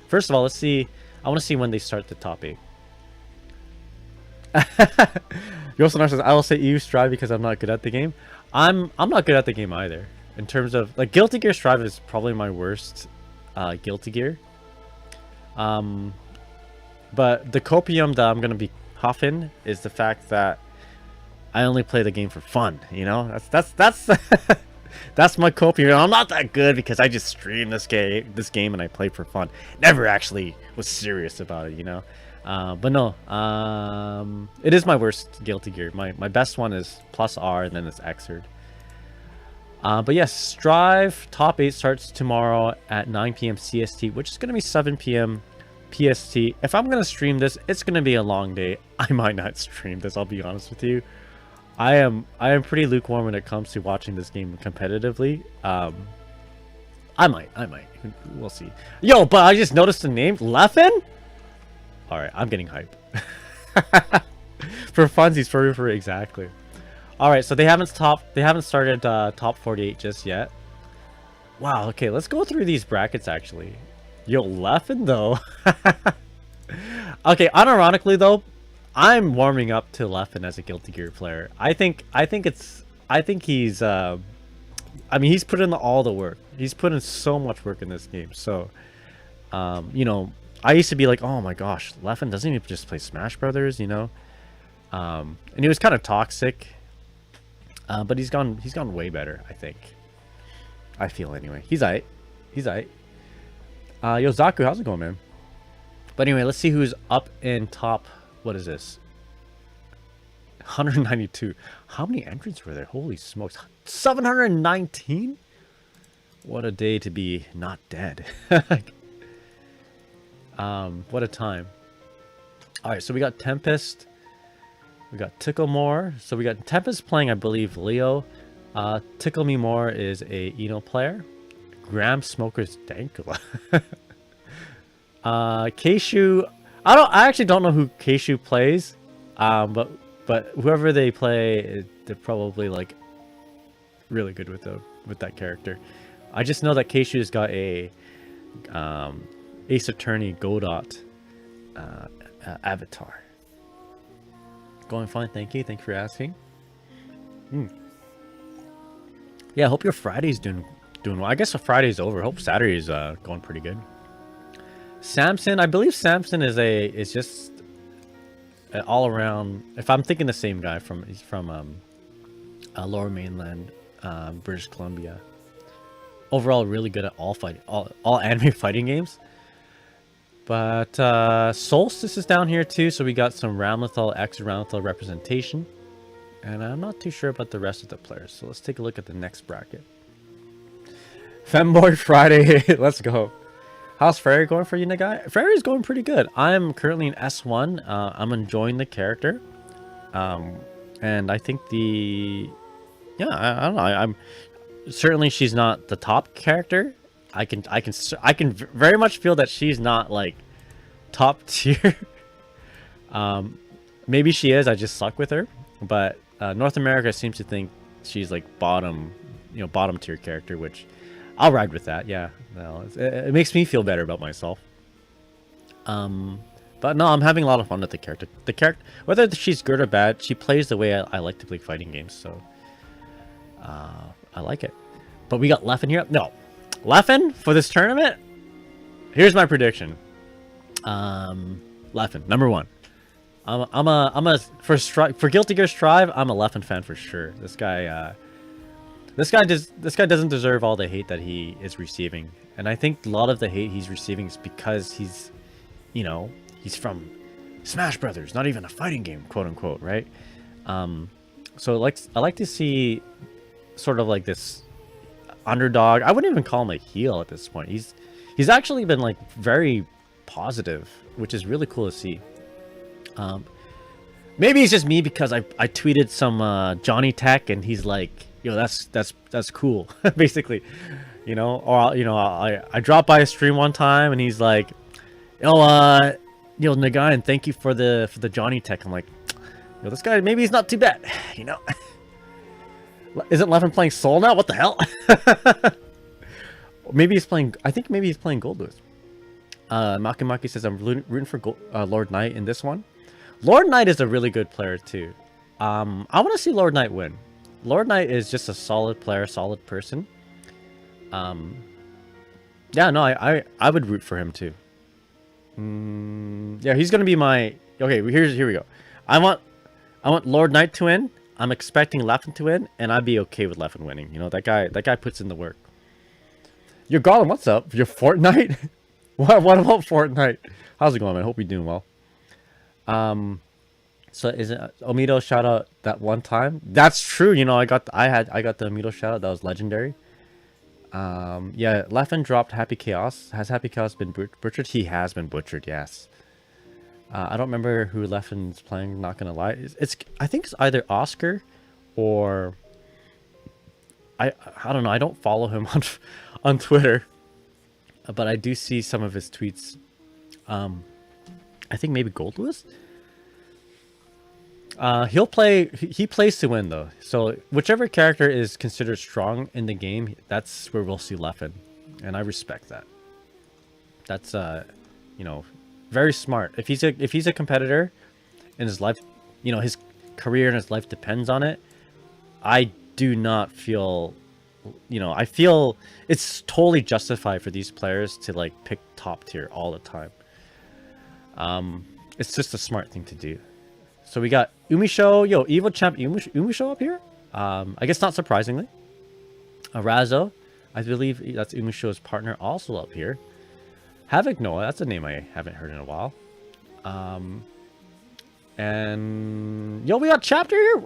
A: First of all, let's see. I want to see when they start the top 8. Yosonar says, I will say EU Strive because I'm not good at the game. I'm not good at the game either. In terms of, like, Guilty Gear Strive is probably my worst Guilty Gear. But the copium that I'm gonna be huffing is the fact that I only play the game for fun. You know, that's that's my copium. I'm not that good because I just stream this game and I play for fun. Never actually was serious about it, you know. But no, it is my worst Guilty Gear. My best one is plus R, and then it's Xrd. But yes, Strive top 8 starts tomorrow at 9 p.m. CST, which is going to be 7 p.m. PST. If I'm going to stream this, it's going to be a long day. I might not stream this, I'll be honest with you. I am pretty lukewarm when it comes to watching this game competitively. I might. We'll see. Yo, but I just noticed the name, Leffen? Alright, I'm getting hype. For funsies, for exactly. Alright, so they haven't started top 48 just yet. Wow, okay, let's go through these brackets actually. Yo, Leffen though. Okay, unironically though, I'm warming up to Leffen as a Guilty Gear player. I think he's I mean, he's put in all the work. He's put in so much work in this game. So you know, I used to be like, oh my gosh, Leffen doesn't even just play Smash Brothers, you know? And he was kind of toxic. But he's gone way better, I think. I feel anyway. He's aight. Yo, Zaku, how's it going, man? But anyway, let's see who's up in top. What is this? 192. How many entrants were there? Holy smokes. 719? What a day to be not dead. What a time. Alright, so we got Tempest. We got Tickle More. So we got Tempest playing, I believe, Leo. Tickle Me More is a Eno player. Graham Smoker's Dankula. Keishu. I actually don't know who Keishu plays. But whoever they play, they're probably like really good with that character. I just know that Keishu's got a Ace Attorney Godot avatar. Going fine, thank you. Thank you for asking. Yeah, I hope your Friday's doing well. I guess Friday's over. I hope Saturday's going pretty good. Samson, I believe Samson is just an all around. If I'm thinking the same guy he's from Lower Mainland, British Columbia. Overall, really good at all anime fighting games. But Solstice is down here too, so we got some Ramlethal, ex-Ramlethal representation. And I'm not too sure about the rest of the players, so let's take a look at the next bracket. Femboy Friday, let's go. How's Ferry going for you, Nagai? Ferry's going pretty good. I'm currently in S1. I'm enjoying the character. And I think yeah, I don't know. I'm certainly she's not the top character. I can very much feel that she's not like top tier. Maybe she is. I just suck with her. But North America seems to think she's like bottom tier character, which I'll ride with that. Yeah, no, it makes me feel better about myself. But no, I'm having a lot of fun with the character. The character, whether she's good or bad, she plays the way I like to play fighting games. So I like it. But we got Leffen here. No, Leffen for this tournament. Here's my prediction. Leffen, number 1. For Guilty Gear Strive, I'm a Leffen fan for sure. This guy doesn't deserve all the hate that he is receiving, and I think a lot of the hate he's receiving is because he's from Smash Brothers, not even a fighting game, quote unquote, right? So I like to see sort of like this underdog. I wouldn't even call him a heel at this point. He's actually been like very positive, which is really cool to see. Maybe it's just me because I tweeted some Johnny Tech and he's like, yo, that's cool, basically, or I dropped by a stream one time and he's like, Nagai, and thank you for the Johnny Tech. I'm like, this guy, maybe he's not too bad, Isn't Leffen playing Soul now? What the hell? Maybe he's playing. I think maybe he's playing Gold Lewis. Makimaki says I'm rooting for Lord Knight in this one. Lord Knight is a really good player too. I want to see Lord Knight win. Lord Knight is just a solid player, solid person. Yeah, no, I would root for him too. Yeah, he's gonna be my. Okay, here we go. I want Lord Knight to win. I'm expecting Leffen to win, and I'd be okay with Leffen winning. That guy puts in the work. Yo, Gollum, what's up? Your Fortnite? What about Fortnite? How's it going, man? Hope you're doing well. So is it Omido shout out that one time? That's true. I got the Omido shout out. That was legendary. Yeah, Leffen dropped Happy Chaos. Has Happy Chaos been butchered? He has been butchered. Yes. I don't remember who Leffen's playing. Not gonna lie. I think it's either Oscar or I don't know. I don't follow him on Twitter, but I do see some of his tweets. I think maybe Gold Lewis. He plays to win though. So whichever character is considered strong in the game, that's where we'll see Leffen, and I respect that. That's very smart. If he's a competitor and his life, his career and his life depends on it, I do not feel, I feel it's totally justified for these players to like pick top tier all the time. It's just a smart thing to do. So we got Umisho, Evo Champ Umisho up here. I guess not surprisingly. Razo, I believe that's Umisho's partner, also up here. Havoc Noah, that's a name I haven't heard in a while. And we got Chapter here.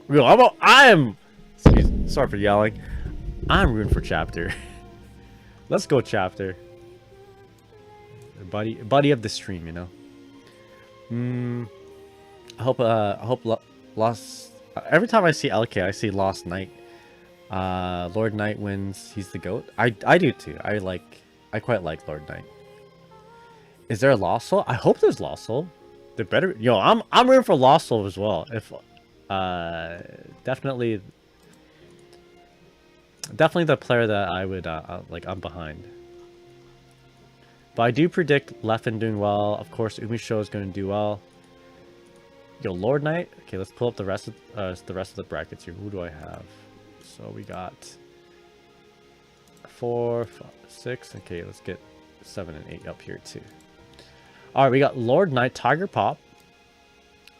A: Sorry for yelling. I'm rooting for Chapter. Let's go, Chapter. Buddy of the stream, I hope Lost. Every time I see LK, I see Lost Knight. Lord Knight wins. He's the GOAT. I do too. I quite like Lord Knight. Is there a Lost Soul? I hope there's Lost Soul. There better. I'm rooting for Lost Soul as well. If definitely the player that I would I'm behind. But I do predict Leffen doing well. Of course, Umisho is going to do well. Lord Knight. Okay, let's pull up the rest of the brackets here. Who do I have? So we got 4, 5, 6. Okay, let's get 7 and 8 up here too. All right, we got Lord Knight, Tiger Pop.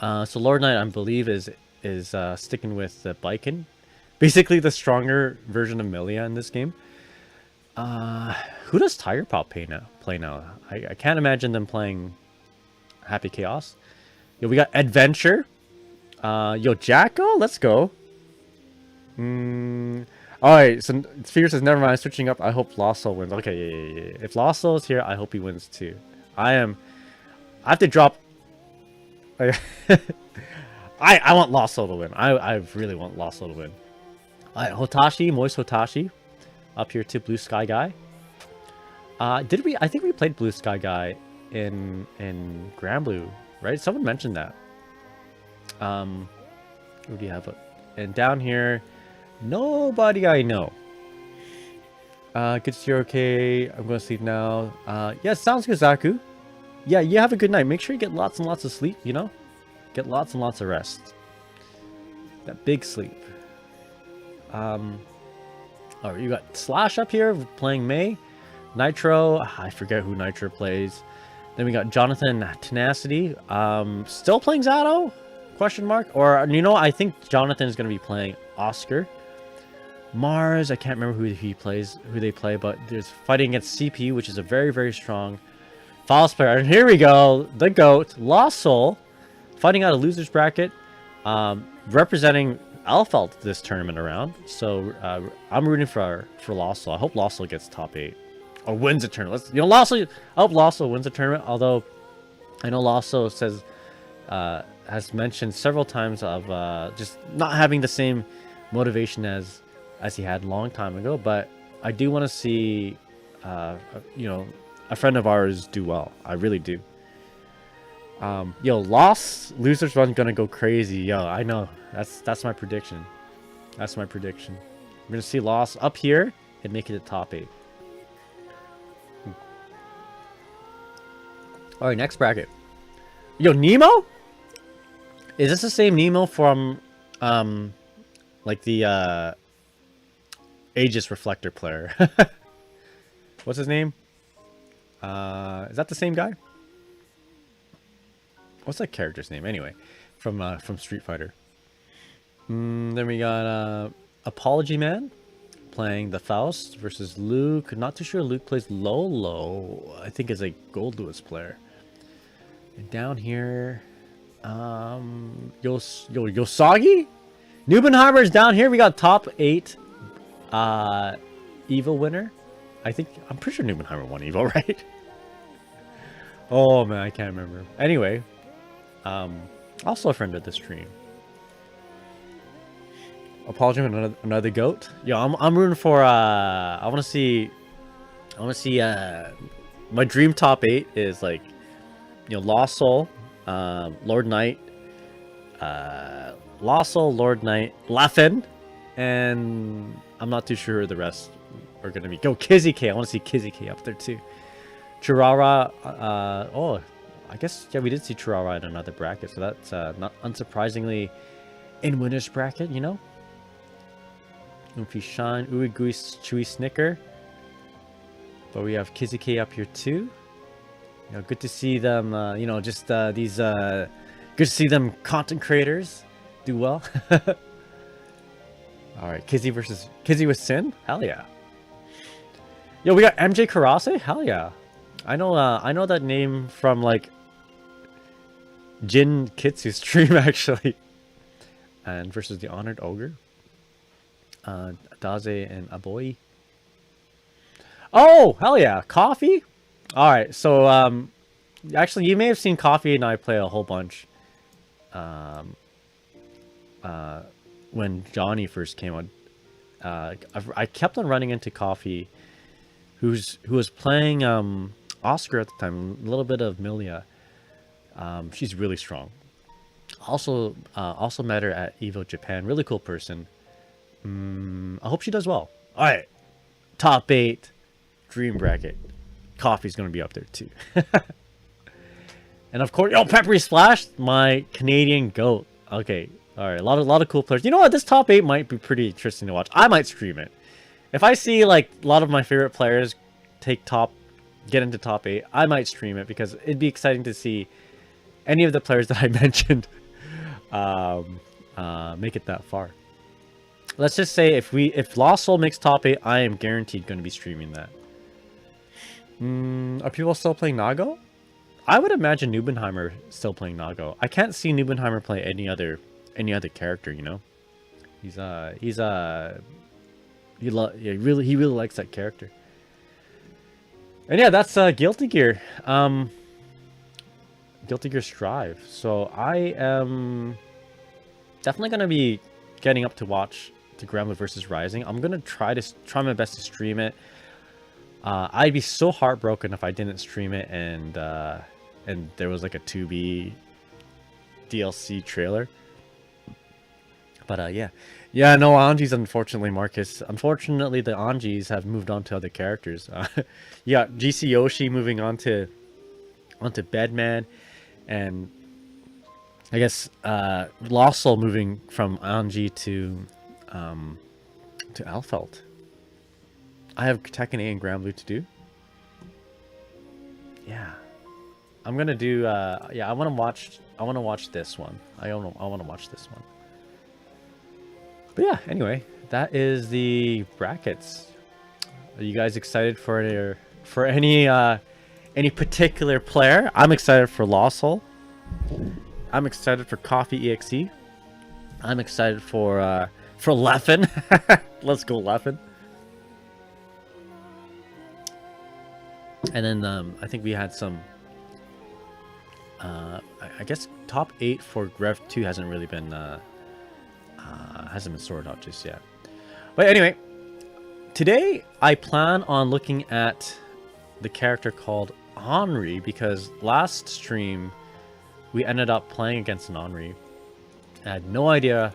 A: So Lord Knight, I believe, is sticking with the Baiken, basically the stronger version of Milia in this game. Who does Tiger Pop play now? I can't imagine them playing Happy Chaos. We got Adventure. Jacko, let's go. I Alright, so Sphere says, never mind, switching up. I hope Lasso wins. Okay, yeah. If Lasso is here, I hope he wins too. I have to drop... I want Lasso to win. I really want Lasso to win. Alright, Hotashi, Moist Hotashi. Up here to Blue Sky Guy. Did we... I think we played Blue Sky Guy in Grand Blue, right? Someone mentioned that. Who do you have? And down here... Nobody I know. Good to see you're okay. I'm going to sleep now. Yeah, sounds good, Zaku. Yeah, you have a good night. Make sure you get lots and lots of sleep, you know? Get lots and lots of rest. That big sleep. Alright, you got Slash up here playing May. Nitro. I forget who Nitro plays. Then we got Jonathan Tenacity. Still playing Zato? Question mark? Or, you know, I think Jonathan is going to be playing Oscar. Mars, I can't remember who they play, but there's fighting against CP, which is a very, very strong False player. And here we go, the GOAT, Lost Soul, fighting out a loser's bracket, representing Alfeld this tournament around. So I'm rooting for Lost Soul. I hope Lost Soul gets top 8 or wins a tournament. Lost Soul, I hope Lost Soul wins a tournament. Although I know Lost Soul says has mentioned several times of just not having the same motivation as he had a long time ago, but I do want to see, you know, a friend of ours do well. I really do. Yo, losers run gonna go crazy. Yo, I know. That's my prediction. That's my prediction. We're gonna see Lost up here and make it a top 8. All right, next bracket. Yo, Nemo? Is this the same Nemo from, like the Aegis Reflector player? What's his name? Is that the same guy? What's that character's name anyway? From Street Fighter. Then we got Apology Man playing the Faust versus Luke. Not too sure Luke plays Lolo. I think is a Gold Lewis player. And down here, Yosagi? Nubenheimer's down here. We got top 8 Evo winner. I'm pretty sure Nubenheimer won Evo, right? Oh man, I can't remember. Anyway, also a friend of the stream. Apology for another GOAT. Yo, I'm rooting for I want to see my dream top 8 is like, you know, Lost Soul, Lord Knight, Lost Soul, Lord Knight, Laffen, and I'm not too sure the rest are gonna be. Go Kizzy K. I want to see Kizzy K up there too. Chirara. Oh, I guess yeah, we did see Chirara in another bracket, so that's not unsurprisingly in winner's bracket, you know. Oomphy Shine, Ooey Gooey Chewy Snicker. But we have Kizzy K up here too. You know, good to see them. You know, just these. Good to see them content creators do well. All right, Kizzy with Sin. Hell yeah. Yo, we got MJ Karase. Hell yeah. I know that name from like Jin Kitsu's stream actually. And versus the Honored Ogre. Daze and Aboy. Oh, hell yeah. Coffee? Alright, so actually you may have seen Coffee and I play a whole bunch when Johnny first came on. I kept on running into Coffee who was playing Oscar at the time, a little bit of Milia. She's really strong. Also met her at Evo Japan. Really cool person. I hope she does well. All right, top 8 dream bracket. Coffee's gonna be up there too. And of course, Peppery Splash, my Canadian GOAT. Okay, all right, a lot of cool players. You know what? This top 8 might be pretty interesting to watch. I might stream it. If I see like a lot of my favorite players get into top 8, I might stream it because it'd be exciting to see any of the players that I mentioned make it that far. Let's just say if Lost Soul makes top 8, I am guaranteed going to be streaming that. Are people still playing Nago? I would imagine Nubenheimer still playing Nago. I can't see Nubenheimer play any other character, you know. He's he really likes that character. And yeah, that's Guilty Gear. Guilty Gear Strive. So I am definitely gonna be getting up to watch the Granblue vs Rising. I'm gonna try my best to stream it. I'd be so heartbroken if I didn't stream it and there was like a 2B DLC trailer. But yeah, no Anjis, unfortunately, Marcus. Unfortunately, the Anjis have moved on to other characters. Yeah, GC Yoshi moving on to Bedman, and I guess Lost Soul moving from Anji to Alfeld. I have Tekken 8 and Granblue to do. Yeah, I'm gonna do. Yeah, I want to watch this one. I want to watch this one. But yeah, anyway, that is the brackets. Are you guys excited for any particular player? I'm excited for Lost Soul. I'm excited for Coffee EXE. I'm excited for Leffen. Let's go Leffen. And then I think we had some. I guess top 8 for Rev 2 hasn't really been sorted out just yet. But anyway, today I plan on looking at the character called Anre, because last stream we ended up playing against an Anre. I had no idea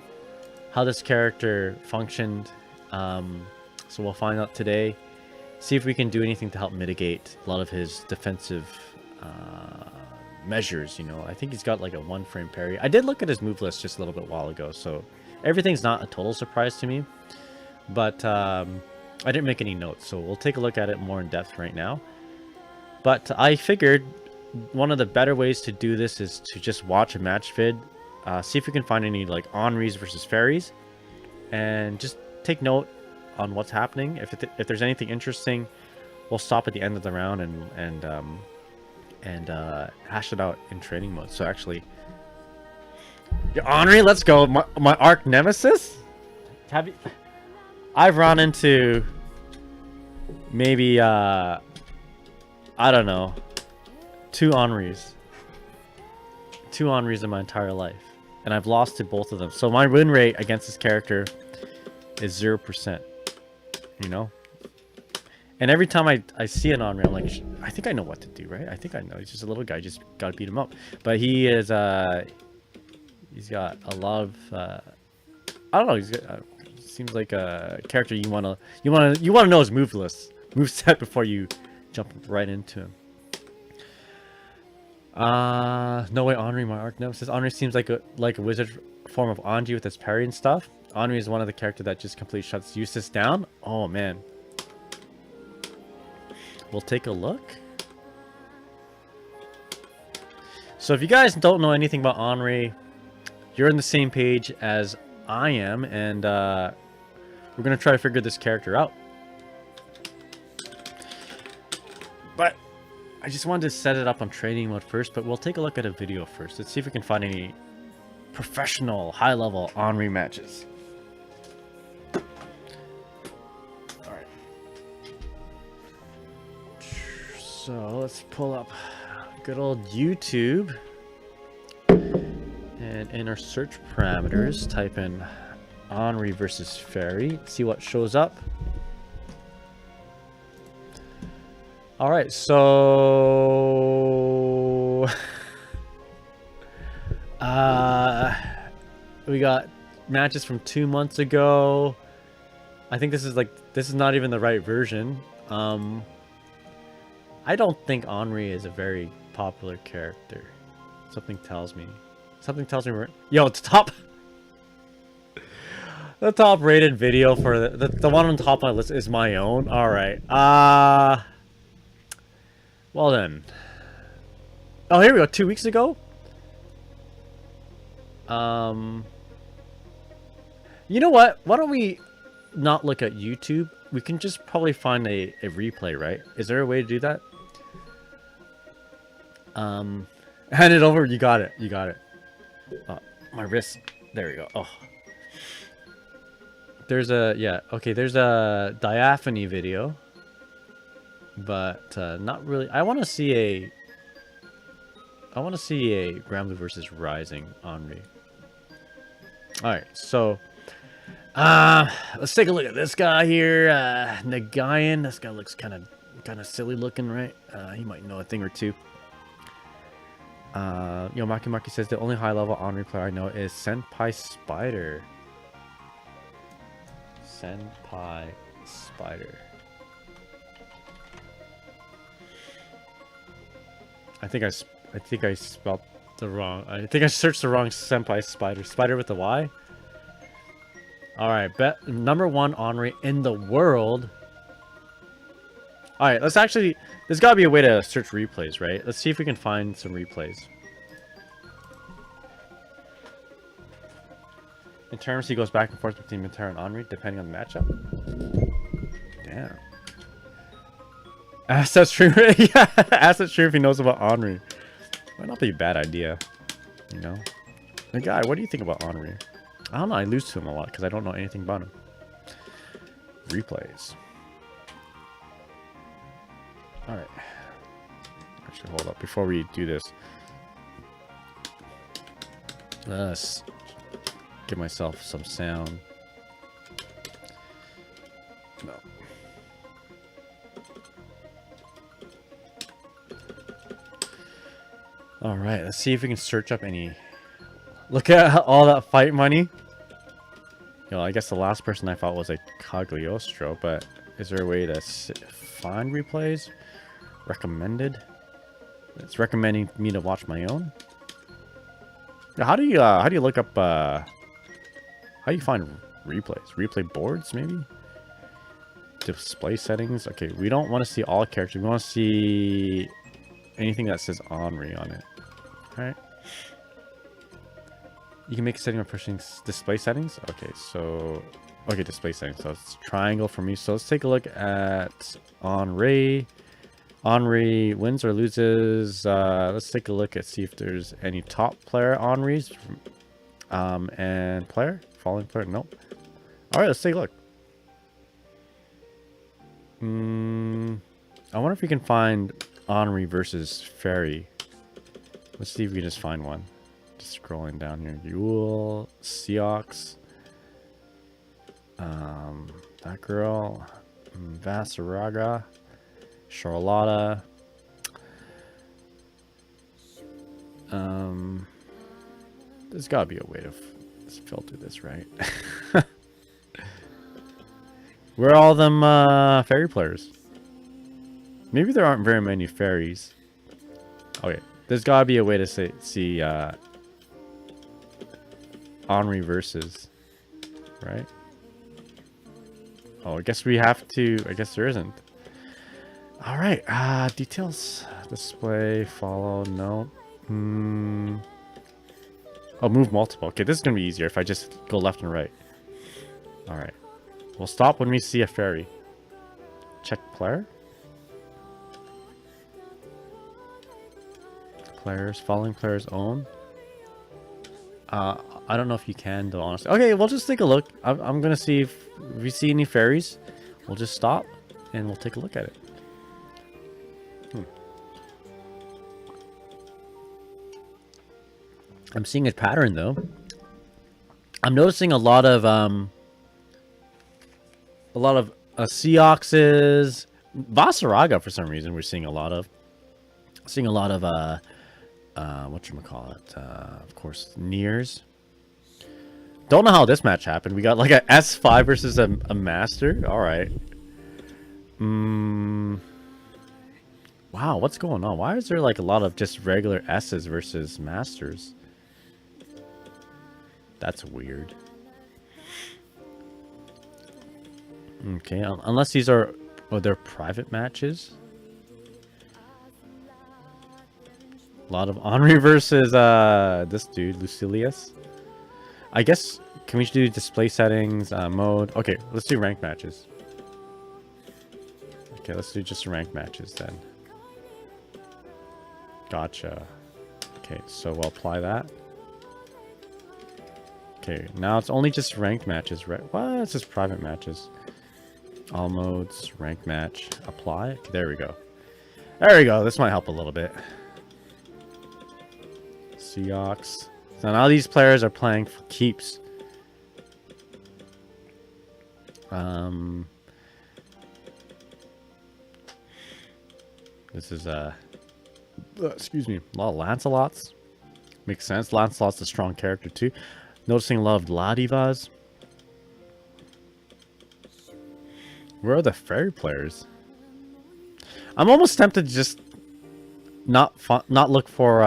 A: how this character functioned, so we'll find out today. See if we can do anything to help mitigate a lot of his defensive measures. You know, I think he's got like a 1-frame parry. I did look at his move list just a little bit while ago, so everything's not a total surprise to me. But I didn't make any notes, so we'll take a look at it more in depth right now. But I figured one of the better ways to do this is to just watch a match vid, see if we can find any like Anres versus Ferries, and just take note on what's happening. If there's anything interesting, we'll stop at the end of the round and hash it out in training mode. So actually, yeah, Anre, let's go. My arch nemesis. I've run into maybe I don't know, 2 Anres in my entire life, and I've lost to both of them. So my win rate against this character is 0%. You know, and every time I see an Anre, I'm like, I think I know what to do, right? I think I know. He's just a little guy, just gotta beat him up. But he is he's got a lot of I don't know. He's got, seems like a character you wanna know his move set before you jump right into him. No way, Anre, my arch nemesis. Anre seems like a wizard form of Anji with its parry and stuff. Anre is one of the characters that just completely shuts Eustace down. Oh man. We'll take a look. So if you guys don't know anything about Anre, you're on the same page as I am, and we're gonna try to figure this character out. But I just wanted to set it up on training mode first, but we'll take a look at a video first. Let's see if we can find any professional, high-level Anre matches. Alright. So let's pull up good old YouTube. And in our search parameters, type in Anre versus Ferry. See what shows up. Alright, so we got matches from 2 months ago. I think this is not even the right version. I don't think Anre is a very popular character. Something tells me we're... Yo, the top rated video for the one on top of my list is my own. Alright. Well then. Oh, here we go. 2 weeks ago? You know what? Why don't we not look at YouTube? We can just probably find a replay, right? Is there a way to do that? Hand it over. You got it. You got it. My wrist. There we go. Oh. There's a there's a Diaphony video, but not really. I want to see a Granblue versus Rising Anre. All right, so let's take a look at this guy here, Nagayan. This guy looks kind of silly looking, right? He might know a thing or two. Maki says the only high level Anre player I know is Senpai Spider. Senpai Spider. I think I spelled the wrong. I think I searched the wrong Senpai Spider. Spider with the Y. All right, bet number 1 Anre in the world. All right, let's actually. There's got to be a way to search replays, right? Let's see if we can find some replays. In terms, he goes back and forth between Matera and Anre, depending on the matchup. Damn. Ask that stream. Yeah, ask that stream if he knows about Anre. Might not be a bad idea, you know. Hey, guy, what do you think about Anre? I don't know. I lose to him a lot because I don't know anything about him. Replays. All right. Actually, hold up before we do this. Let's give myself some sound. No. All right, let's see if we can search up any. Look at all that fight money. You know, I guess the last person I fought was a Cagliostro, but is there a way to find replays? Recommended? It's recommending me to watch my own. How do you look up how do you find replays? Replay boards, maybe? Display settings. Okay, we don't want to see all characters. We want to see anything that says Anre on it. Alright. You can make a setting by pushing display settings. Okay, so display settings. So it's triangle for me. So let's take a look at Anre. Anre wins or loses. Let's take a look at see if there's any top player Anres. And player? Falling player? Nope. Alright, let's take a look. I wonder if we can find Anre versus Ferry. Let's see if we can just find one. Just scrolling down here. Yule, Seox. That girl. Vasaraga. Charlotta. There's gotta be a way to filter this, right? Where are all them Ferry players? Maybe there aren't very many Ferries. Okay, there's gotta be a way to see Anre versus, right? Oh, I guess we have to. I guess there isn't. All right. Details. Display. Follow. No. Oh, move multiple. Okay, this is gonna be easier if I just go left and right. All right. We'll stop when we see a Ferry. Check player. Players. Following players own. I don't know if you can though, honestly. Okay, we'll just take a look. I'm gonna see if we see any Ferries. We'll just stop and we'll take a look at it. I'm seeing a pattern though. I'm noticing a lot of Seoxes, Vasaraga for some reason. We're seeing a lot of whatchamacallit, of course, Nears. Don't know how this match happened. We got like a S5 versus a Master. All right. Wow, what's going on? Why is there like a lot of just regular S's versus Masters? That's weird. Okay, unless these are... Oh, they're private matches? A lot of Anre versus this dude, Lucilius. I guess, can we do display settings, mode? Okay, let's do ranked matches. Okay, let's do just ranked matches then. Gotcha. Okay, so we'll apply that. Okay, now it's only just ranked matches, right? What? It's just private matches. All modes, ranked match, apply. Okay, there we go. There we go. This might help a little bit. Seahawks. So now these players are playing for keeps. This is excuse me, a lot of Lancelots. Makes sense. Lancelot's a strong character too. Noticing a lot of Ladivas. Where are the Ferry players? I'm almost tempted to just not look for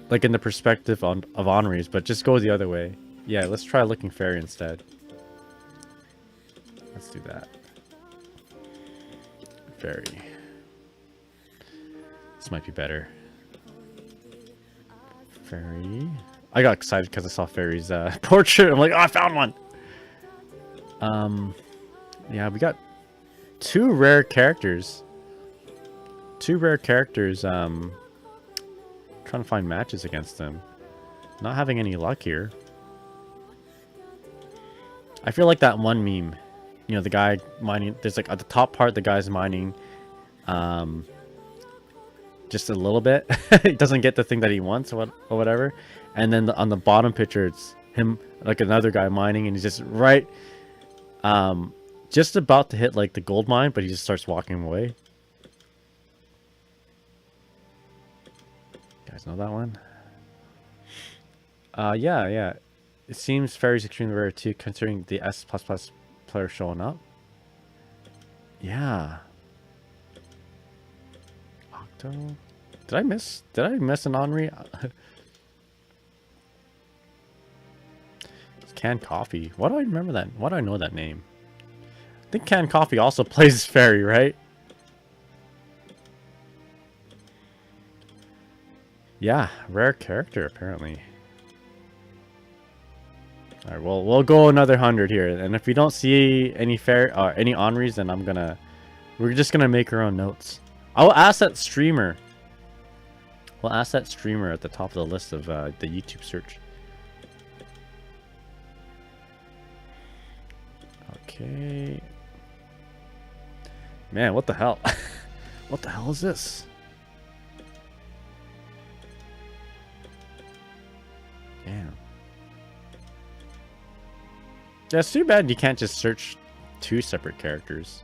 A: like in the perspective of Anre's, but just go the other way. Yeah, let's try looking Ferry instead. Let's do that. Ferry. This might be better. Ferry. I got excited because I saw Ferry's portrait. I'm like, oh, I found one. Yeah, we got two rare characters. Trying to find matches against them. Not having any luck here. I feel like that one meme. You know, the guy mining. There's like at the top part, the guy's mining. Just a little bit. He doesn't get the thing that he wants or whatever. And then on the bottom picture, it's him, like another guy mining, and he's just right, just about to hit like the gold mine, but he just starts walking away. You guys know that one? Yeah. It seems Ferry's extremely rare too, considering the S++ player showing up. Yeah. Octo. Did I miss an Anre? Canned Coffee. Why do I remember that? Why do I know that name? I think Canned Coffee also plays Ferry, right? Yeah, rare character apparently. All right, well, we'll go another 100 here, and if we don't see any any Anres, then we're just gonna make our own notes. I'll ask that streamer. We'll ask that streamer at the top of the list of the YouTube search. Okay. Man, what the hell? What the hell is this? Damn. Yeah, it's too bad you can't just search two separate characters.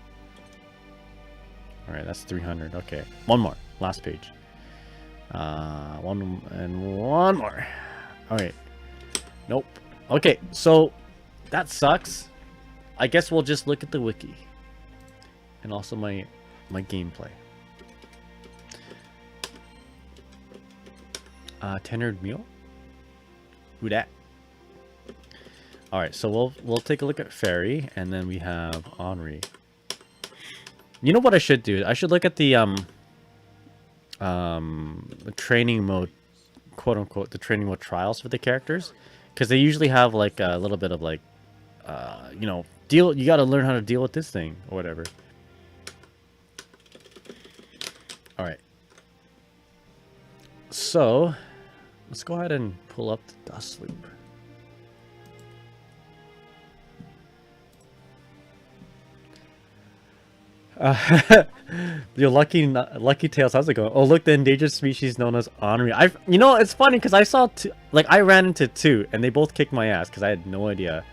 A: Alright, that's 300. Okay. One more. Last page. One more. Alright. Nope. Okay, so that sucks. I guess we'll just look at the wiki. And also my gameplay. Tenured meal? Who dat? Alright, so we'll take a look at Ferry, and then we have Anre. You know what I should do? I should look at the training mode, quote unquote, the training mode trials for the characters, because they usually have like a little bit of like, you know, you got to learn how to deal with this thing or whatever. All right. So let's go ahead and pull up the dust loop. Your lucky tails, how's it going? Oh, look, the endangered species known as Anre. You know, it's funny because I saw two, like I ran into two, and they both kicked my ass because I had no idea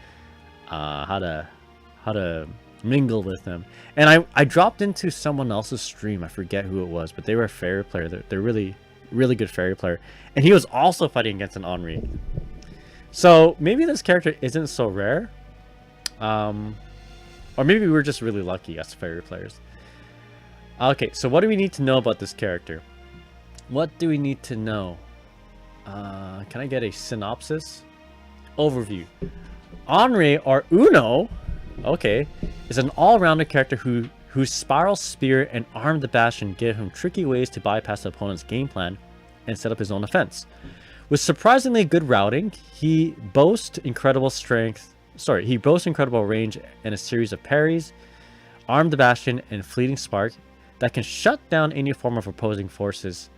A: how to mingle with them. And I dropped into someone else's stream. I forget who it was, but they were a Ferry player. They're really good Ferry player, and he was also fighting against an Anre. So maybe this character isn't so rare. Or maybe we're just really lucky as Ferry players. Okay, so what do we need to know about this character? What do we need to know? Can I get a synopsis? Overview. Anre, or Uno, okay, is an all-rounder character whose Spiral Spear and Arm the Bastion give him tricky ways to bypass the opponent's game plan and set up his own offense. With surprisingly good routing, he boasts incredible range and a series of parries, Arm the Bastion, and Fleeting Spark that can shut down any form of opposing forces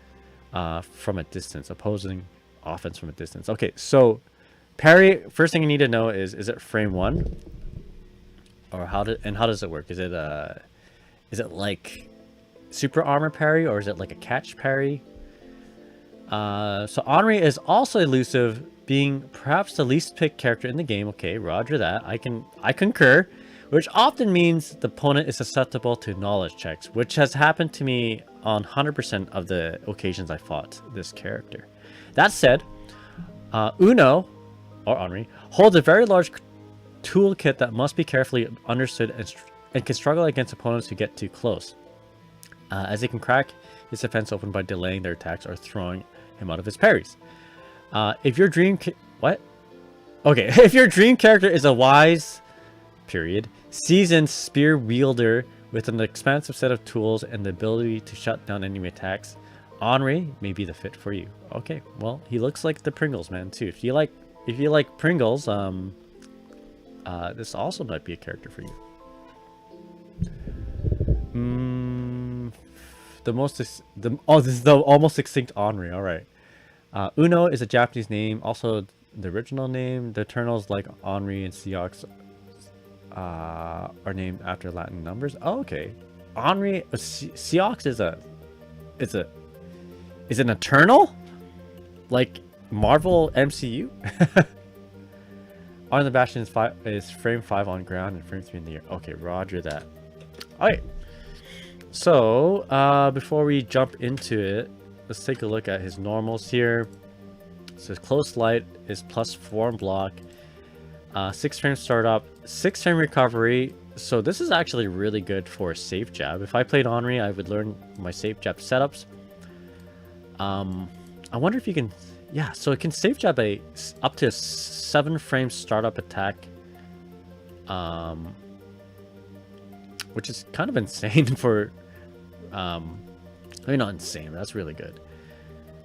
A: from a distance, opposing offense from a distance. Okay, so Parry, first thing you need to know is it frame 1? Or how does it work? Is it like super armor parry, or is it like a catch parry? So Anre is also elusive, being perhaps the least picked character in the game. Okay, roger that. I concur. Which often means the opponent is susceptible to knowledge checks, which has happened to me on 100% of the occasions I fought this character. That said, Uno, or Anre, holds a very large toolkit that must be carefully understood and can struggle against opponents who get too close, as they can crack his defense open by delaying their attacks or throwing him out of his parries. If your dream if your dream character is a wise, seasoned spear wielder with an expansive set of tools and the ability to shut down enemy attacks, Anre may be the fit for you. Okay, well, he looks like the Pringles man too. If you like Pringles, this also might be a character for you. This is the almost extinct Anre. All right. Uno is a Japanese name, also the original name. The Eternals, like Anre and Seox, are named after Latin numbers. Oh, okay. Anre, Seox is an Eternal, like Marvel MCU. On the Bastion is frame 5 on ground and frame 3 in the air. Okay, roger that. Alright. So, before we jump into it, let's take a look at his normals here. So his close light is +4 on block. 6 frame startup, 6 frame recovery. So this is actually really good for safe jab. If I played Anre, I would learn my safe jab setups. I wonder if you can... Yeah, so it can safe jab up to a 7 frame startup attack. Which is kind of insane for... I mean, not insane, but that's really good.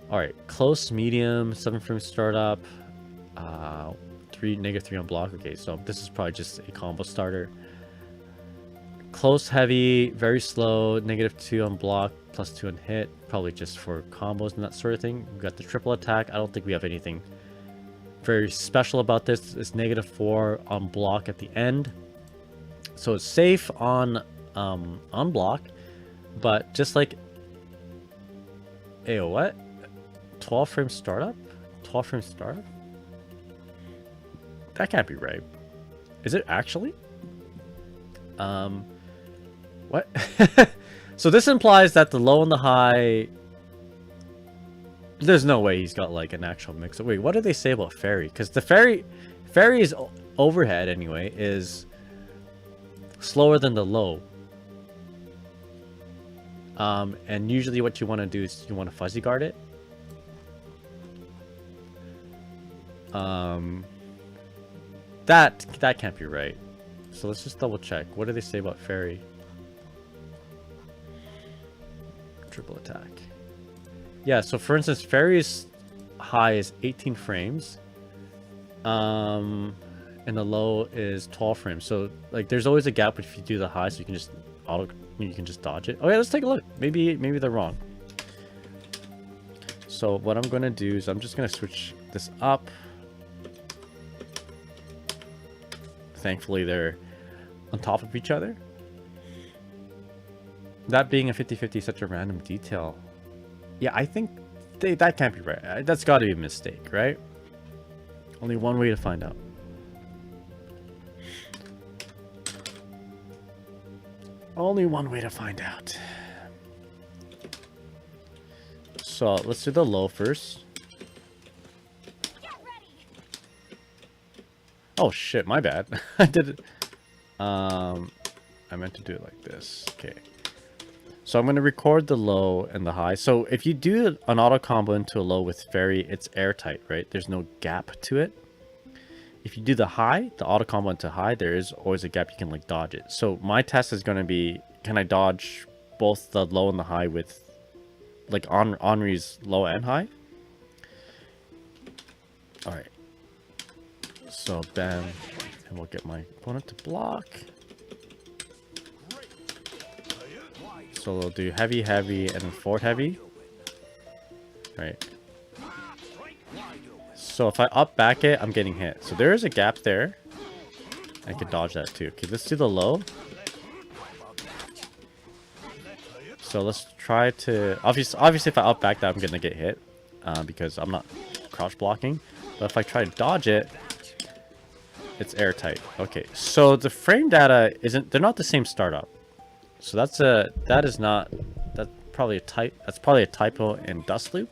A: Alright, close, medium, 7 frame startup. -3 on block. Okay, so this is probably just a combo starter. Close, heavy, very slow, -2 on block, +2 on hit. Probably just for combos and that sort of thing. We've got the triple attack. I don't think we have anything very special about this. It's -4 on block at the end. So it's safe on block, but just like... Ayo, what? 12 frame startup? 12 frame startup? That can't be right. Is it actually? What? So this implies that the low and the high... There's no way he's got like an actual mix. Wait, what do they say about Ferry? Because the Ferry's overhead anyway is slower than the low. And usually what you want to do is you want to fuzzy guard it. That can't be right. So let's just double check. What do they say about Ferry? Triple attack. Yeah, so for instance, Ferry's high is 18 frames. And the low is 12 frames. So like there's always a gap if you do the high, so you can just dodge it. Oh yeah, let's take a look. Maybe they're wrong. So what I'm gonna do is I'm just gonna switch this up. Thankfully they're on top of each other. That being a 50-50 such a random detail. Yeah, I think that can't be right. That's got to be a mistake, right? Only one way to find out. Only one way to find out. So let's do the low first. Oh shit, my bad. I did it. I meant to do it like this. Okay. So I'm going to record the low and the high. So if you do an auto combo into a low with Ferry, it's airtight, right? There's no gap to it. If you do the high, the auto combo into high, there is always a gap. You can like dodge it. So my test is going to be, can I dodge both the low and the high with like Anre's low and high? All right. So bam, and we'll get my opponent to block. So we'll do heavy, heavy, and then forward heavy. Right. So if I up back it, I'm getting hit. So there is a gap there. I could dodge that too. Okay, let's do the low. So let's try to... Obviously if I up back that, I'm going to get hit. Because I'm not crouch blocking. But if I try to dodge it, it's airtight. Okay, so the frame data isn't... They're not the same startup. So that's a... That is not... That's probably a typo in Dust Loop.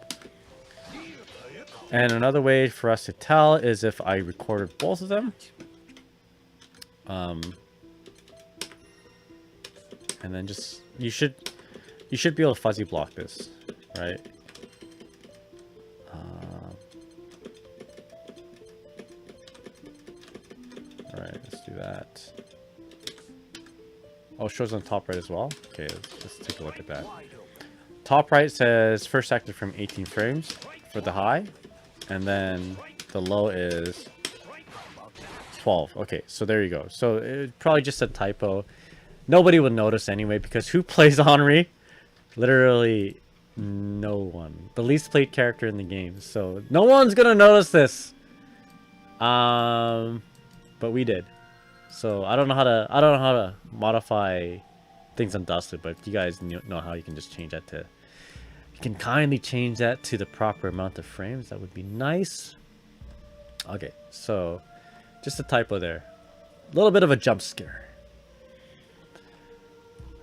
A: And another way for us to tell is if I recorded both of them. And then just... You should be able to fuzzy block this, right? Alright, let's do that. Oh, it shows on top right as well? Okay, let's take a look at that. Top right says first active frame 18 frames for the high. And then the low is 12. Okay, so there you go. So it's probably just a typo. Nobody would notice anyway, because who plays Anre? Literally no one. The least played character in the game. So no one's gonna notice this. But we did. So I don't know how to modify things on Dust Loop, but if you guys know how, you can just change that to... You can kindly change that to the proper amount of frames. That would be nice. Okay, so just a typo there. A little bit of a jump scare.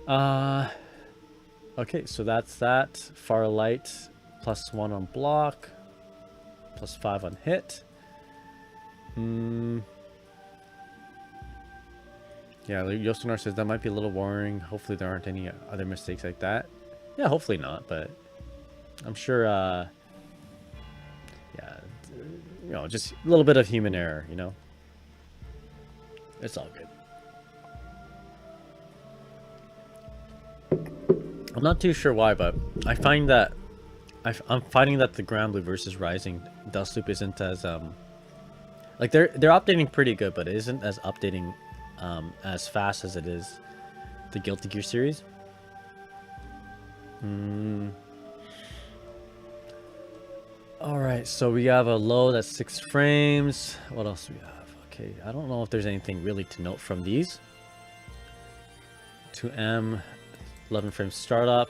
A: Okay, so that's that. Far light, +1 on block, +5 on hit. Yeah, Yosunar says that might be a little worrying. Hopefully there aren't any other mistakes like that. Yeah, hopefully not, but I'm sure, yeah, you know, just a little bit of human error, you know? It's all good. I'm not too sure why, but I find that I'm finding that the Ground Blue versus Rising Dust Loop isn't as like they're updating pretty good, but it isn't as updating as fast as it is the Guilty Gear series. Alright, so we have a low that's 6 frames. What else do we have? Okay, I don't know if there's anything really to note from these. 2M, 11 frames startup.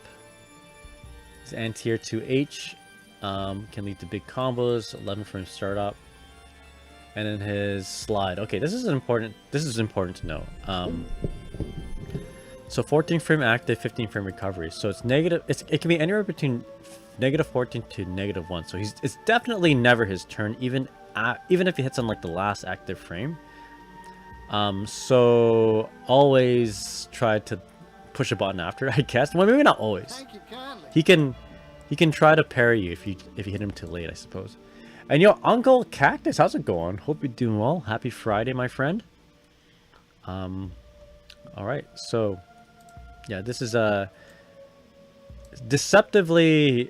A: His anti-tier 2H can lead to big combos, 11 frames startup. And then his slide. Okay, this is important to know. So 14 frame active, 15 frame recovery. So it's negative. It can be anywhere between -14 to -1. So it's definitely never his turn, even if he hits on like the last active frame. So always try to push a button after, I guess. Well, maybe not always. He can try to parry you if you hit him too late, I suppose. And yo, Uncle Cactus, how's it going? Hope you're doing well. Happy Friday, my friend. All right, so yeah, this is a deceptively.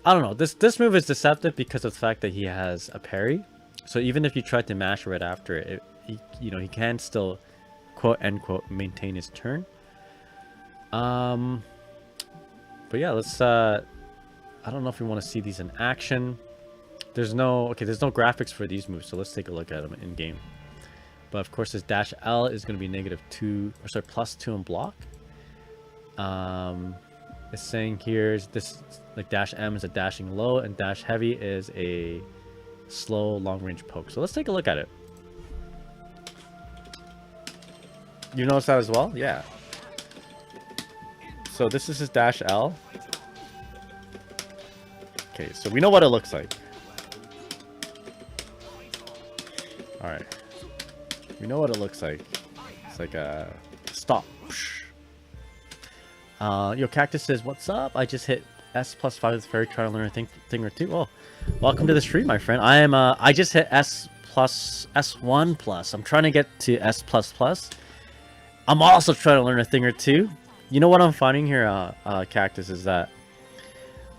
A: I don't know. This move is deceptive because of the fact that he has a parry. So even if you try to mash right after it, he can still, quote unquote, maintain his turn. But yeah, let's. I don't know if we want to see these in action. There's no graphics for these moves, so let's take a look at them in game. But of course, this dash L is going to be +2 on block. It's saying here is this like dash M is a dashing low, and dash heavy is a slow long range poke. So let's take a look at it. You notice that as well? Yeah. So this is his dash L. Okay, so we know what it looks like. Alright. We know what it looks like. It's like a stop. Yo, Cactus says, what's up? I just hit S+5 with Ferry, trying to learn a thing or two. Oh, welcome to the stream, my friend. I just hit S1+. I'm trying to get to S++. I'm also trying to learn a thing or two. You know what I'm finding here, Cactus, is that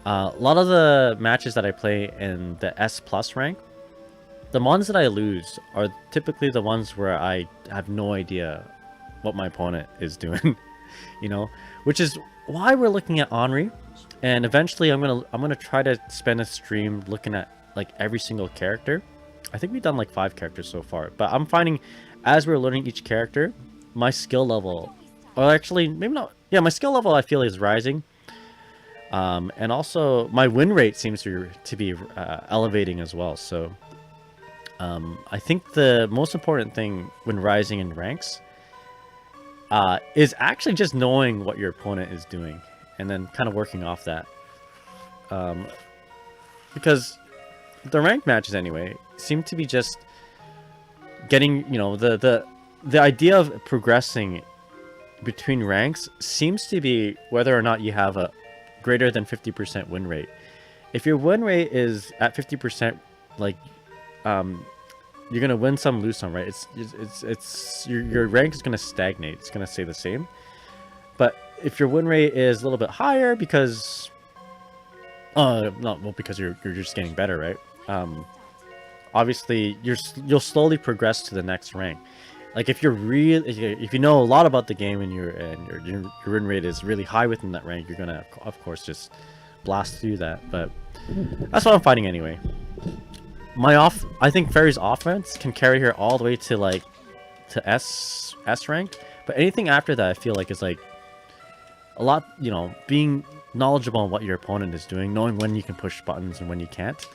A: a lot of the matches that I play in the S+ rank, the ones that I lose are typically the ones where I have no idea what my opponent is doing, you know, which is why we're looking at Anre, and eventually I'm gonna try to spend a stream looking at like every single character. I think we've done like 5 characters so far, but I'm finding as we're learning each character, my skill level, or actually maybe not, yeah, my skill level I feel is rising. And also my win rate seems to be elevating as well. So I think the most important thing when rising in ranks is actually just knowing what your opponent is doing and then kind of working off that. Because the ranked matches anyway seem to be just getting, you know, the idea of progressing between ranks seems to be whether or not you have a greater than 50% win rate. If your win rate is at 50%, like you're gonna win some, lose some, right? It's your rank is gonna stagnate. It's gonna stay the same. But if your win rate is a little bit higher because not well, because you're just getting better, right? Obviously you'll slowly progress to the next rank. Like if you know a lot about the game and your win rate is really high within that rank, you're gonna of course just blast through that. But that's what I'm fighting anyway. I think Ferry's offense can carry her all the way to like to S rank, but anything after that I feel like is like a lot, you know, being knowledgeable on what your opponent is doing, knowing when you can push buttons and when you can't.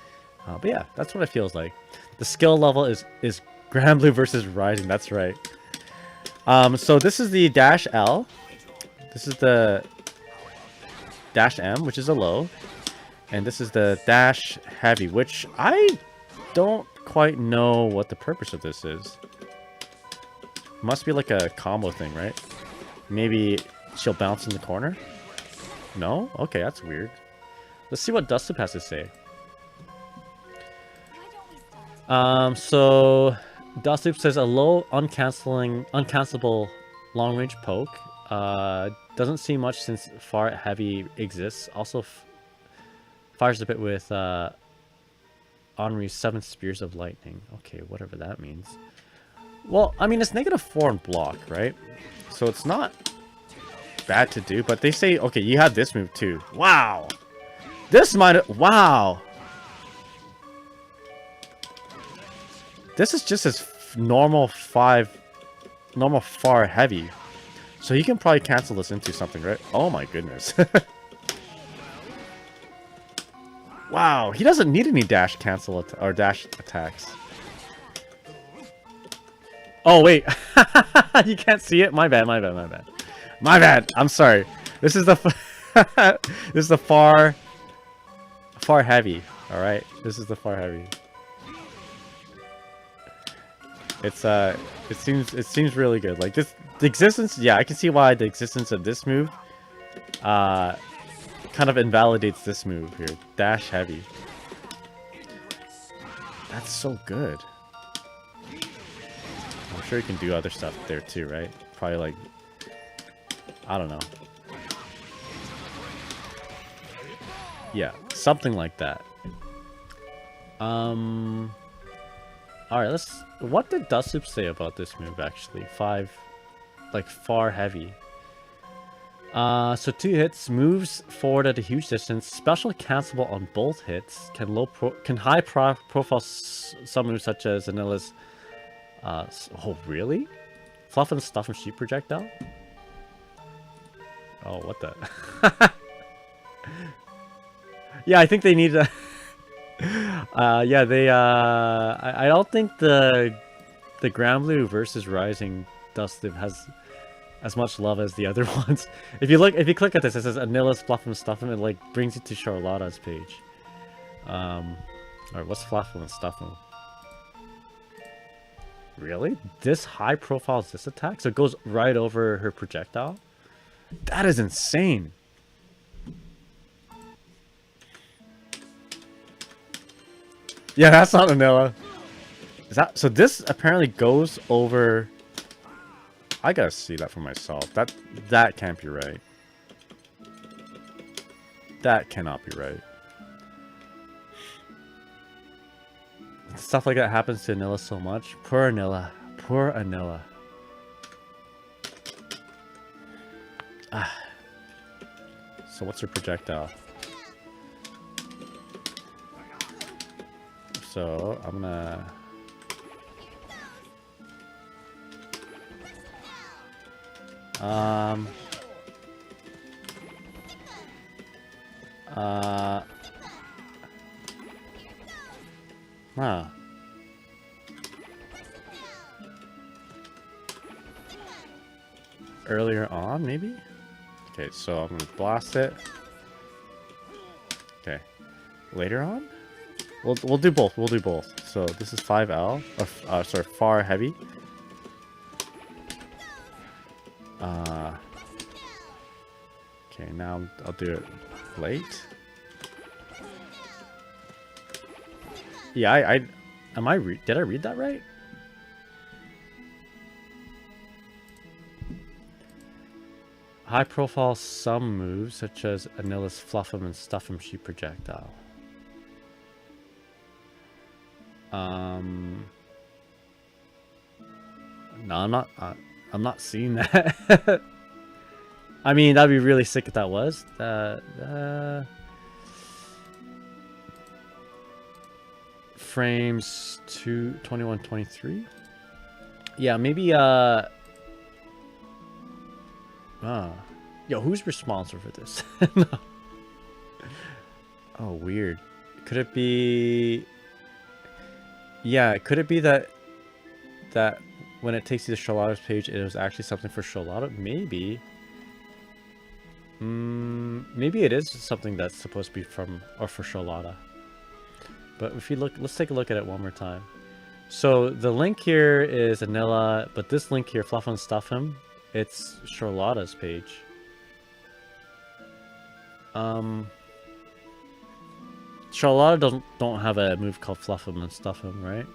A: But yeah, that's what it feels like. The skill level is Grand Blue versus Rising. That's right. So this is the dash L. This is the dash M, which is a low, and this is the dash heavy, which I don't quite know what the purpose of this is. Must be like a combo thing, right? Maybe she'll bounce in the corner. No? Okay, that's weird. Let's see what Dustloop has to say. So Dustloop says a low uncancelable long range poke. Doesn't see much since far heavy exists. Also fires a bit with Anre's 7 Spears of Lightning. Okay, whatever that means. Well, I mean, it's -4 in block, right? So it's not bad to do, but they say, okay, you have this move too. Wow! This might... Wow! This is just as normal far heavy. So you can probably cancel this into something, right? Oh my goodness. Wow, he doesn't need any dash cancel or dash attacks. Oh wait, you can't see it. My bad. My bad. I'm sorry. This is the this is the far heavy. All right, this is the far heavy. It's it seems really good. Like this, the existence. Yeah, I can see why the existence of this move kind of invalidates this move here. Dash heavy. That's so good. I'm sure you can do other stuff there too, right? Probably like, I don't know. Yeah, something like that. Alright, what did Dustloop say about this move actually? 5, like far heavy. So 2 hits, moves forward at a huge distance, special cancelable on both hits, can high profile some moves such as Anilla's oh really? Fluff and Stuff and Sheep projectile? Oh, what the? Yeah, I think they need to yeah, they I don't think the Grand Blue versus Rising Dustloop has as much love as the other ones. If you click at this, it says Anilla's Fluff and Stuff, and it like brings you to Charlotta's page. Alright, what's Fluff and Stuff? Really? This high profile is this attack? So it goes right over her projectile? That is insane. Yeah, that's not Anilla. Is that so? This apparently goes over. I gotta see that for myself. That can't be right. That cannot be right. Stuff like that happens to Anilla so much. Poor Anilla. Poor Anilla. Ah. So what's her projectile? So I'm gonna. Huh. Earlier on, maybe? Okay, so I'm gonna blast it. Okay. Later on? We'll do both. We'll do both. So this is 5L. Sorry, far heavy. Okay, now I'll do it late. Yeah, did I read that right? High profile some moves, such as Anila's Fluff 'em and Stuff 'em She projectile. No, I'm not seeing that. I mean, that'd be really sick if that was. Frames 21, 23. Yeah, maybe yo, who's responsible for this? No. Oh, weird. Could it be? Yeah, could it be that when it takes you to Charlotta's page, it was actually something for Charlotta? Maybe. Maybe it is something that's supposed to be from or for Charlotta. But if you look, let's take a look at it one more time. So the link here is Anila, but this link here, Fluff and Stuff Him, it's Charlotta's page. Charlotta don't have a move called Fluff Him and Stuff Him, right?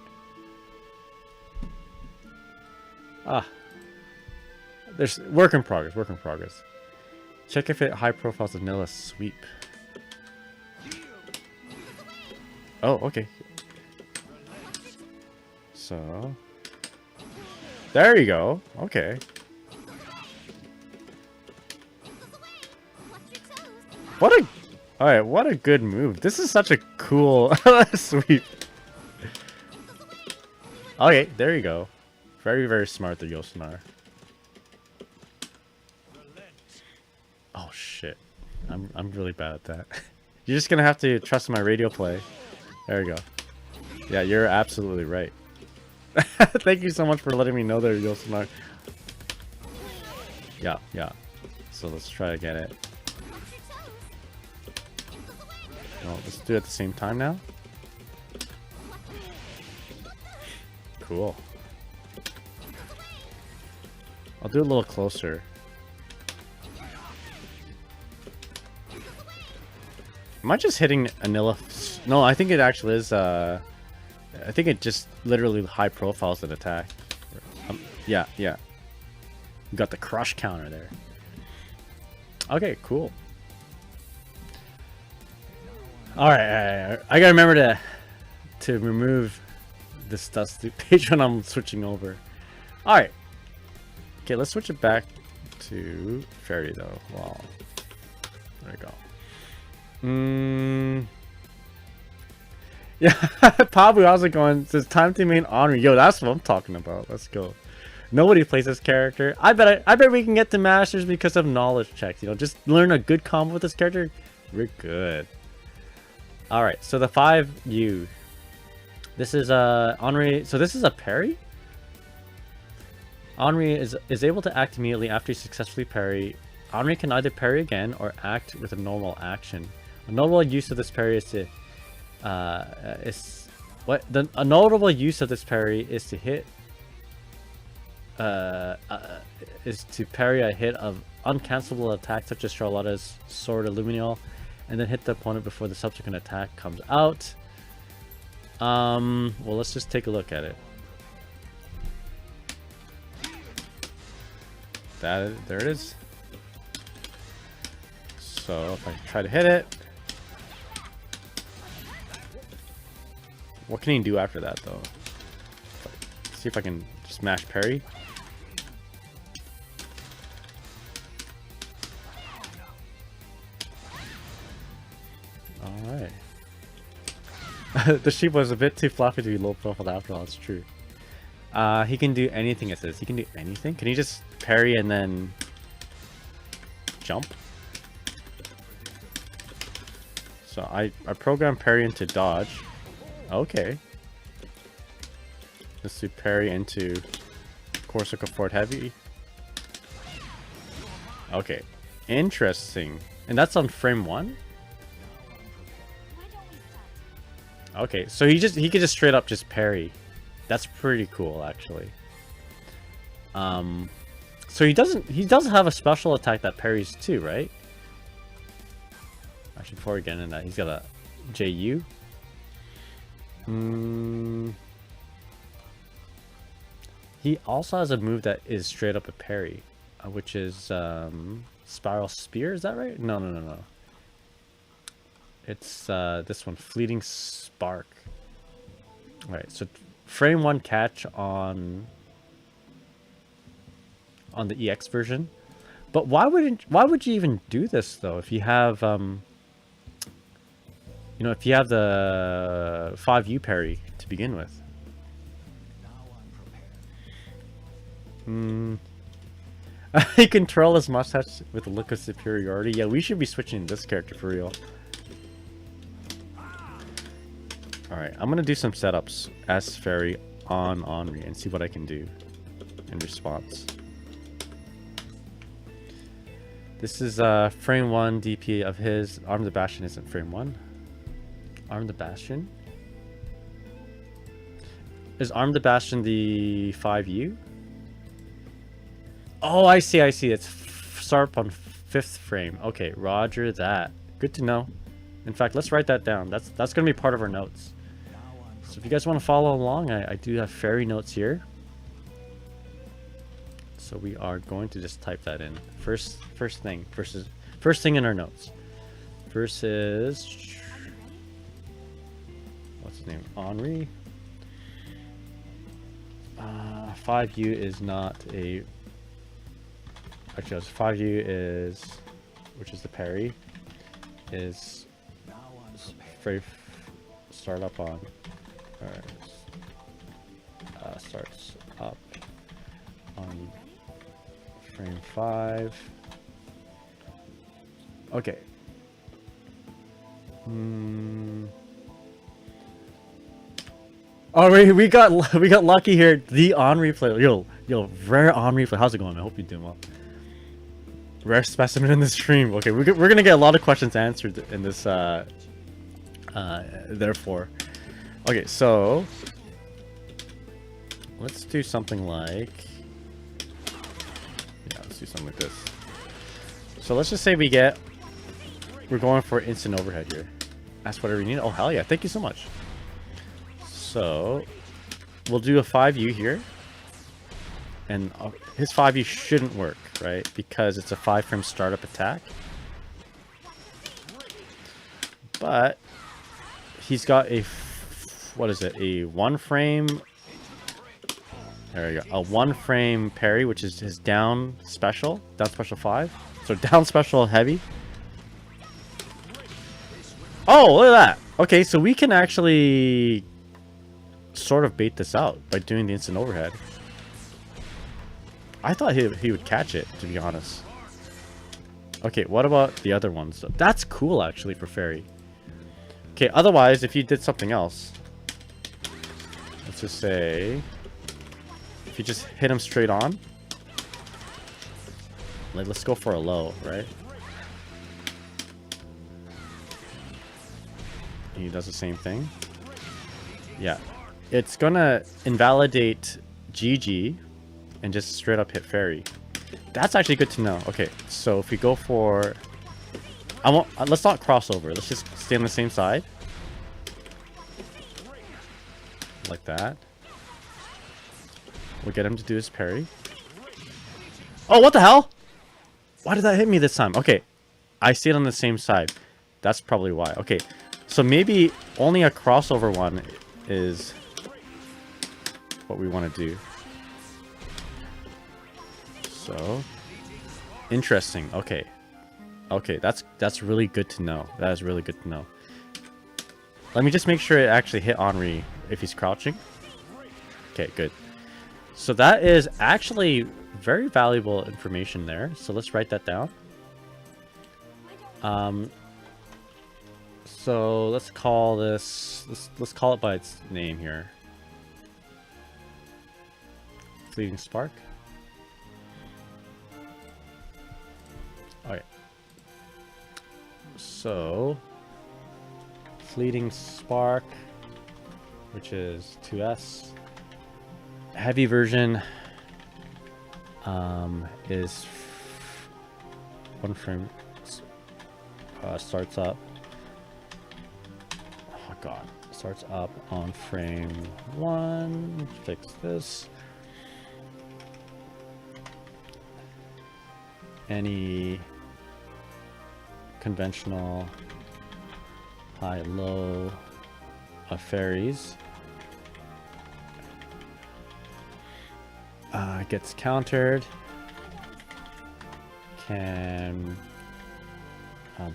A: Ah, there's work in progress. Work in progress. Check if it high profiles Anila's sweep. Oh, okay. So there you go. Okay. Alright, what a good move. This is such a cool sweep. Okay, there you go. Very, very smart, the Yosunar. Oh shit. I'm really bad at that. You're just gonna have to trust my radio play. There you go. Yeah, you're absolutely right. Thank you so much for letting me know there, Yosunar. Yeah, yeah. So let's try to get it. Well, let's do it at the same time now. Cool. I'll do it a little closer. Am I just hitting Anila? No, I think it actually is. I think it just literally high profiles an attack. Yeah, yeah. You got the crush counter there. Okay, cool. All right. I gotta remember to remove this dusty page when I'm switching over. All right. Okay, let's switch it back to Ferry though. Wow. There we go. Yeah, Pabu, how's it going? It says time to main Anre. Yo, that's what I'm talking about. Let's go. Nobody plays this character. I bet we can get to masters because of knowledge checks. You know, just learn a good combo with this character. We're good. All right, so the 5U. This is Anre. So this is a parry. Anre is able to act immediately after you successfully parry. Anre can either parry again or act with a normal action. A notable use of this parry is to a notable use of this parry is to hit is to parry a hit of uncancelable attack such as Charlotta's Sword Illuminal, and then hit the opponent before the subsequent attack comes out. Well, let's just take a look at it. There it is. So if I try to hit it, what can he do after that though? See if I can just mash parry. Alright. The sheep was a bit too fluffy to be low profile after all, it's true. He can do anything, it says. He can do anything? Can he just parry and then jump? So I programmed parry into dodge. Okay. Let's do parry into Corsica forward heavy. Okay. Interesting. And that's on frame 1? Okay, so he could just straight up just parry. That's pretty cool, actually. So he does have a special attack that parries too, right? Actually, before we get into that, he's got a JU. He also has a move that is straight up a parry, which is Spiral Spear. Is that right? No. It's this one, Fleeting Spark. All right, so frame 1 catch on the EX version. But why would you even do this though if you have you know, if you have the 5U parry to begin with? He can twirl his mustache with a look of superiority. Yeah, we should be switching this character for real. Alright, I'm gonna do some setups as Ferry on Anre and see what I can do in response. This is frame 1 DP of his. Arm the Bastion isn't frame 1. Arm the Bastion? Is Arm the Bastion the 5U? Oh, I see. It's start on 5th frame. Okay, roger that. Good to know. In fact, let's write that down. That's going to be part of our notes. So if you guys want to follow along, I do have Ferry notes here. So we are going to just type that in. First thing in our notes. Versus what's his name? Anre. 5U is not a. Actually, 5U is, which is the parry, is very start up on. Starts up on frame 5. Okay. Oh, we got lucky here. The Anre player. Yo, rare Anre player. How's it going? I hope you're doing well. Rare specimen in the stream. Okay, we're gonna get a lot of questions answered in this. Therefore, okay. So let's do something like. Yeah, let's do something like this. So let's just say we're going for instant overhead here. Ask whatever you need. Oh hell yeah! Thank you so much. So we'll do a 5U here, and his 5U shouldn't work, right? Because it's a 5-frame startup attack. But he's got a what is it? A 1-frame. There we go. A 1-frame parry, which is his down special 5. So down special heavy. Oh, look at that. Okay, so we can actually sort of bait this out by doing the instant overhead. I thought he would catch it, to be honest. Okay, what about the other ones? So that's cool, actually, for Ferry. Okay, otherwise, if you did something else, let's just say, if you just hit him straight on, like, let's go for a low, right? And he does the same thing. Yeah. It's gonna invalidate GG and just straight up hit Ferry. That's actually good to know. Okay, so if we go for... let's not cross over. Let's just stay on the same side. Like that. We'll get him to do his parry. Oh, what the hell? Why did that hit me this time? Okay, I see it on the same side. That's probably why. Okay, so maybe only a crossover one is what we want to do. So interesting. Okay, that's really good to know. That is really good to know. Let me just make sure it actually hit Anre if he's crouching. Okay, good. So that is actually very valuable information there. So let's write that down. So let's call this, let's call it by its name here. Fleeting Spark. Alright. So Fleeting Spark, which is 2S. Heavy version is 1 frame. Starts up. Oh god. Starts up on frame 1. Fix this. Any conventional high-low of Ferries gets countered. Can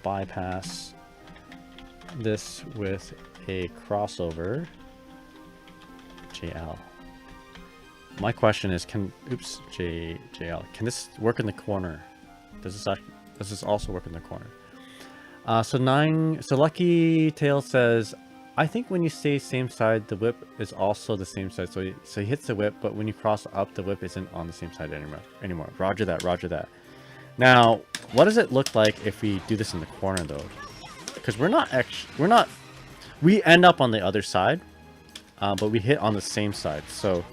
A: bypass this with a crossover JL. My question is, JL, can this work in the corner? Does this also work in the corner? So Lucky Tail says, I think when you stay same side, the whip is also the same side. So he hits the whip, but when you cross up, the whip isn't on the same side anymore. Roger that, roger that. Now, what does it look like if we do this in the corner though? Because we end up on the other side, but we hit on the same side. So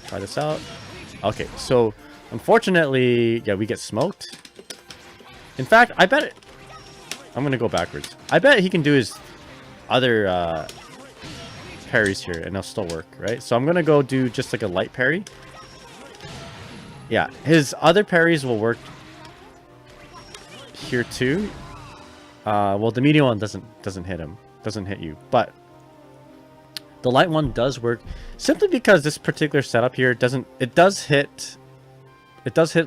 A: try this out. Okay, so unfortunately, yeah, we get smoked. In fact, I bet I'm gonna go backwards. I bet he can do his other parries here and they'll still work, right? So I'm gonna go do just like a light parry. Yeah, his other parries will work here too. Well, the medium one doesn't hit him, doesn't hit you, but the light one does work simply because this particular setup here does hit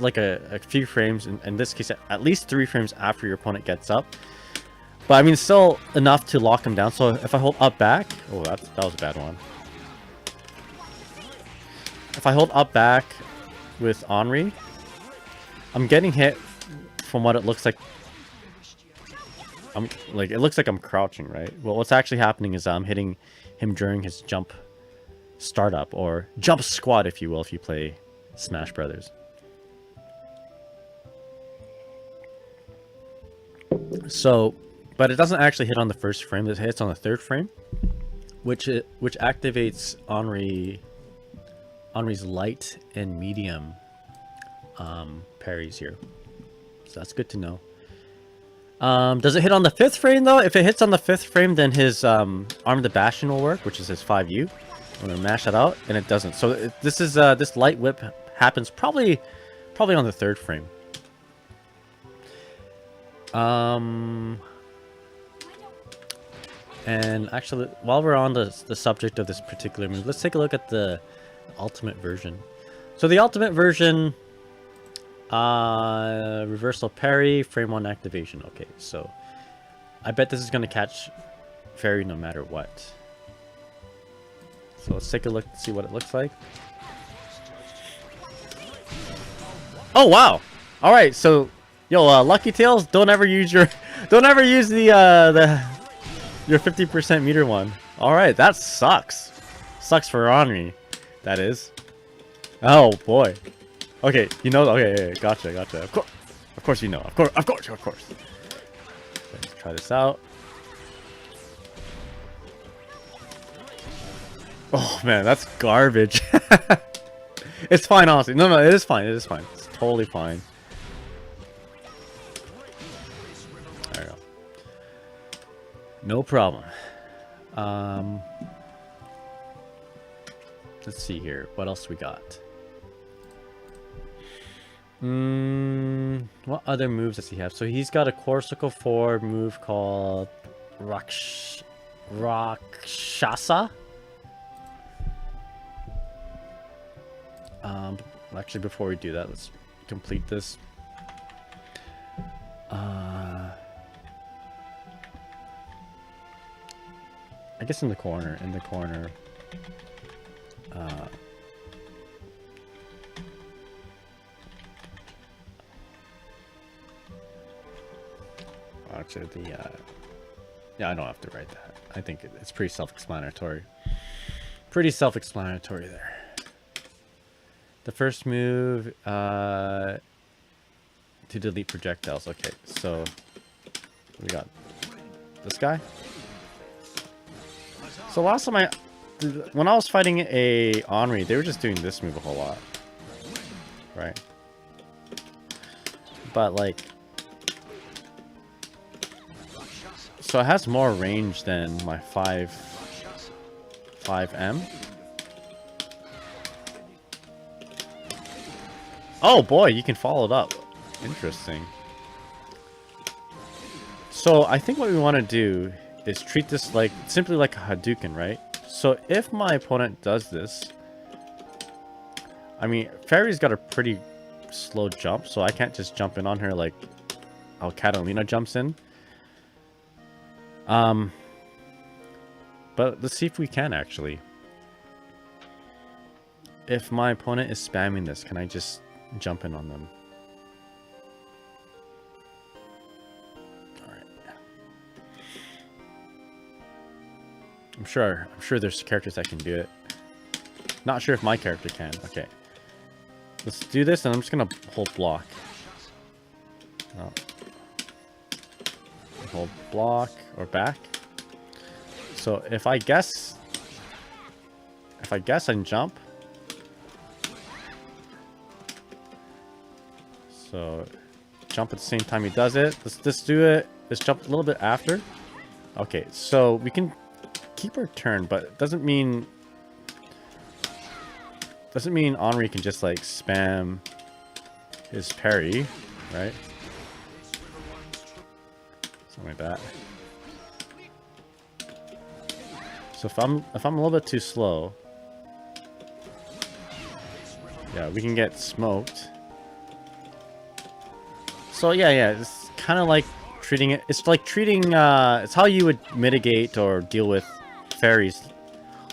A: like a few frames, in this case at least 3 frames after your opponent gets up. But I mean, it's still enough to lock him down. So if I hold up back, oh, that was a bad one. If I hold up back with Anre, I'm getting hit from what it looks like. It looks like I'm crouching, right? Well, what's actually happening is I'm hitting him during his jump startup, or jump squat, if you will, if you play Smash Brothers. So, but it doesn't actually hit on the first frame. It hits on the 3rd frame, which activates Anre's light and medium parries here. So that's good to know. Does it hit on the 5th frame though? If it hits on the 5th frame, then his Arm the Bastion will work, which is his 5U. I'm gonna mash that out, and it doesn't. So this light whip happens probably on the 3rd frame. And actually, while we're on the subject of this particular move, let's take a look at the ultimate version. So the ultimate version, reversal parry, frame 1 activation. Okay, so I bet this is going to catch Ferry no matter what. So let's take a look and see what it looks like. Oh wow! All right, so yo, Lucky Tails, don't ever use your your 50% meter one. All right, that sucks. Sucks for Anre, that is. Oh boy. Okay, you know. Okay, yeah, gotcha. Of course you know. Of course. Let's try this out. Oh man, that's garbage. It's fine, honestly. No, it is fine. It's totally fine. There we go. No problem. Let's see here. What else we got? What other moves does he have? So he's got a Corsical 4 move called Rakshasa. Actually, before we do that, let's complete this. I guess in the corner. In the corner. Actually, yeah, I don't have to write that. I think it's pretty self-explanatory. Pretty self-explanatory there. The first move, to delete projectiles. Okay, so we got this guy. So last time when I was fighting a Anre, they were just doing this move a whole lot, right? But like, so it has more range than my 5M. Oh boy, you can follow it up. Interesting. So I think what we want to do is treat this like simply like a Hadouken, right? So if my opponent does this, I mean, Ferry's got a pretty slow jump, so I can't just jump in on her like how Catalina jumps in. But let's see if we can actually. If my opponent is spamming this, can I just jump in on them? Alright. I'm sure there's characters that can do it. Not sure if my character can. Okay. Let's do this, and I'm just gonna hold block. No. Hold block or back. So if I guess and jump. So jump at the same time he does it. Let's do it. Let's jump a little bit after. Okay, so we can keep our turn, but it doesn't mean Anre can just like spam his parry, right? Something like that. So if I'm a little bit too slow, yeah, we can get smoked. So yeah, it's kind of like treating it. It's like treating. It's how you would mitigate or deal with Ferry's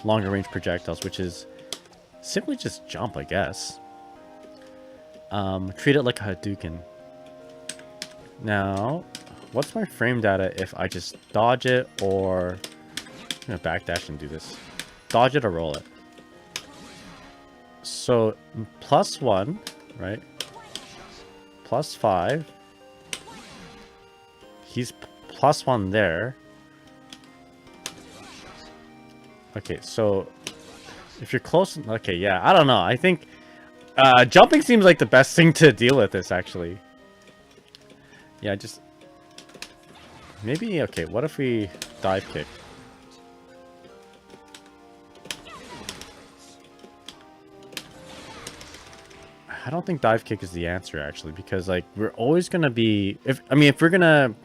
A: longer range projectiles, which is simply just jump, I guess. Treat it like a Hadouken. Now, what's my frame data if I just dodge it or I'm gonna backdash and do this? Dodge it or roll it. So +1, right? +5. He's +1 there. Okay, so if you're close, okay, yeah, I don't know. I think jumping seems like the best thing to deal with this, actually. Yeah, just maybe. Okay, what if we dive kick? I don't think dive kick is the answer, actually, because like we're always gonna be if we're gonna.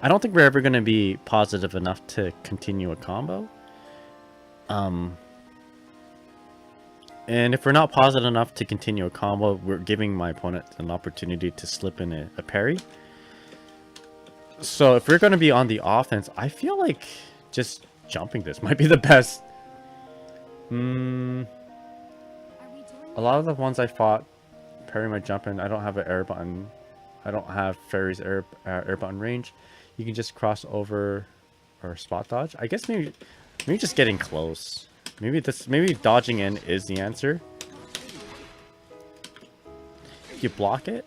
A: I don't think we're ever gonna be positive enough to continue a combo. And if we're not positive enough to continue a combo, we're giving my opponent an opportunity to slip in a parry. So if we're going to be on the offense, I feel like just jumping this might be the best. A lot of the ones I fought, parry my jump in, I don't have an air button. I don't have Ferry's air button range. You can just cross over or spot dodge. I guess maybe just getting close. Maybe dodging in is the answer. If you block it,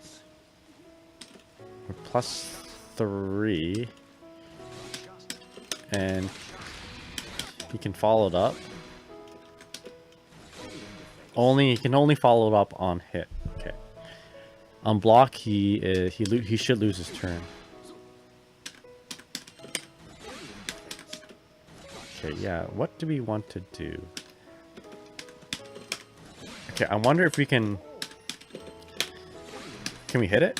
A: we're +3, and you can follow it up. You can only follow it up on hit. Okay. On block, he should lose his turn. Okay, yeah. What do we want to do? Okay, I wonder if we can. Can we hit it?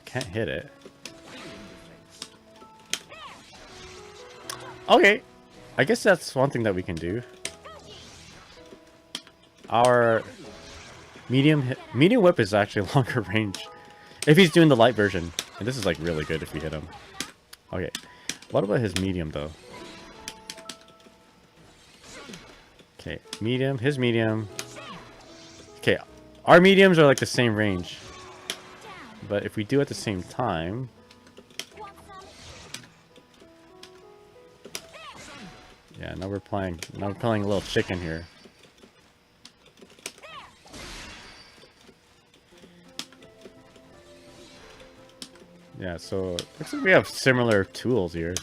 A: Can't hit it. Okay, I guess that's one thing that we can do. Our medium whip is actually longer range if he's doing the light version. And this is like really good if we hit him. Okay. What about his medium though? Okay, medium, his medium. Okay, our mediums are like the same range. But if we do at the same time... Yeah, now we're playing a little chicken here. Yeah, so looks like we have similar tools here.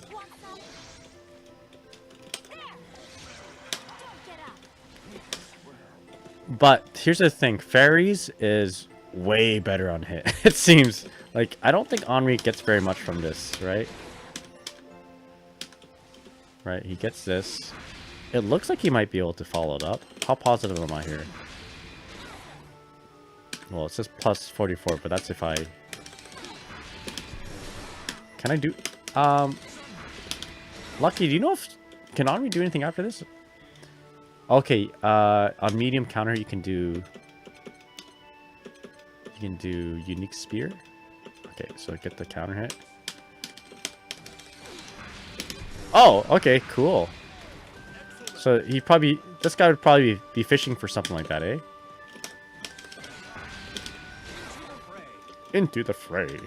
A: But here's the thing, Ferry's is way better on hit. It seems like I don't think Anre gets very much from this, right? Right, he gets this. It looks like he might be able to follow it up. How positive am I here? Well, it says plus 44, but that's if I... Can I do... Lucky, do you know if... Can Anre do anything after this? Okay, on medium counter you can do... You can do unique spear. Okay, so get the counter hit. Oh, okay, cool. So he probably... This guy would probably be fishing for something like that, eh? Into the fray.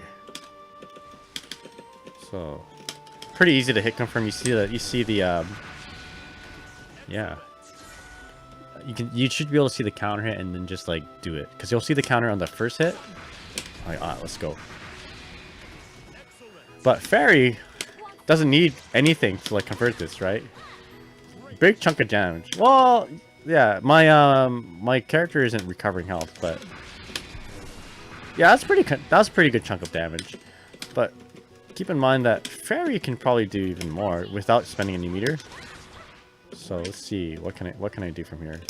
A: So... Pretty easy to hit confirm. You see the... Yeah. You should be able to see the counter hit and then just like do it. Because you'll see the counter on the first hit. Alright, let's go. But Ferry doesn't need anything to like convert this, right? Big chunk of damage. Well, yeah, my character isn't recovering health, but yeah, that's a pretty good chunk of damage. But keep in mind that Ferry can probably do even more without spending any meter. So let's see, what can I do from here?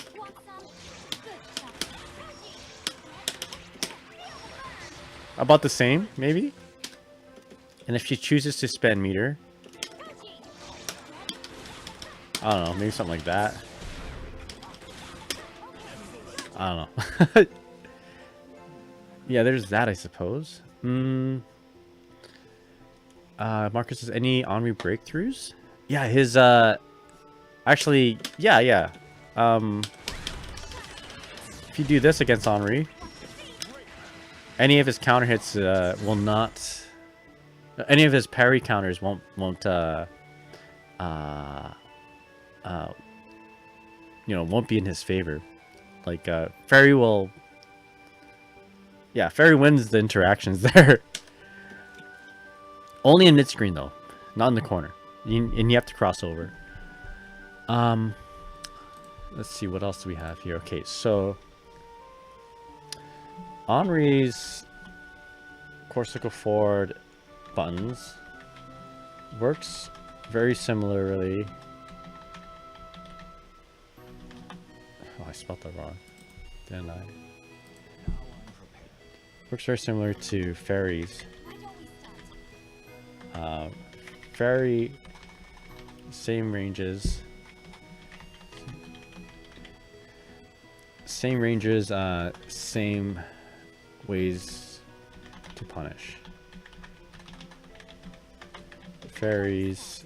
A: About the same, maybe? And if she chooses to spend meter, I don't know, maybe something like that. I don't know. Yeah, there's that, I suppose. Marcus says, any Anre breakthroughs? Yeah, his, actually, yeah. If you do this against Anre, any of his counter hits will not... Any of his parry counters won't be in his favor. Like, Ferry will... Yeah, Ferry wins the interactions there. Only in mid-screen, though. Not in the corner. And you have to cross over. Let's see, what else do we have here? Okay, so... Anre's Corsica forward buttons works very similarly. Oh, I spelled that wrong, didn't I? Works very similar to Ferry's. Ferry, same ranges. Same ranges, same ways to punish. Ferry's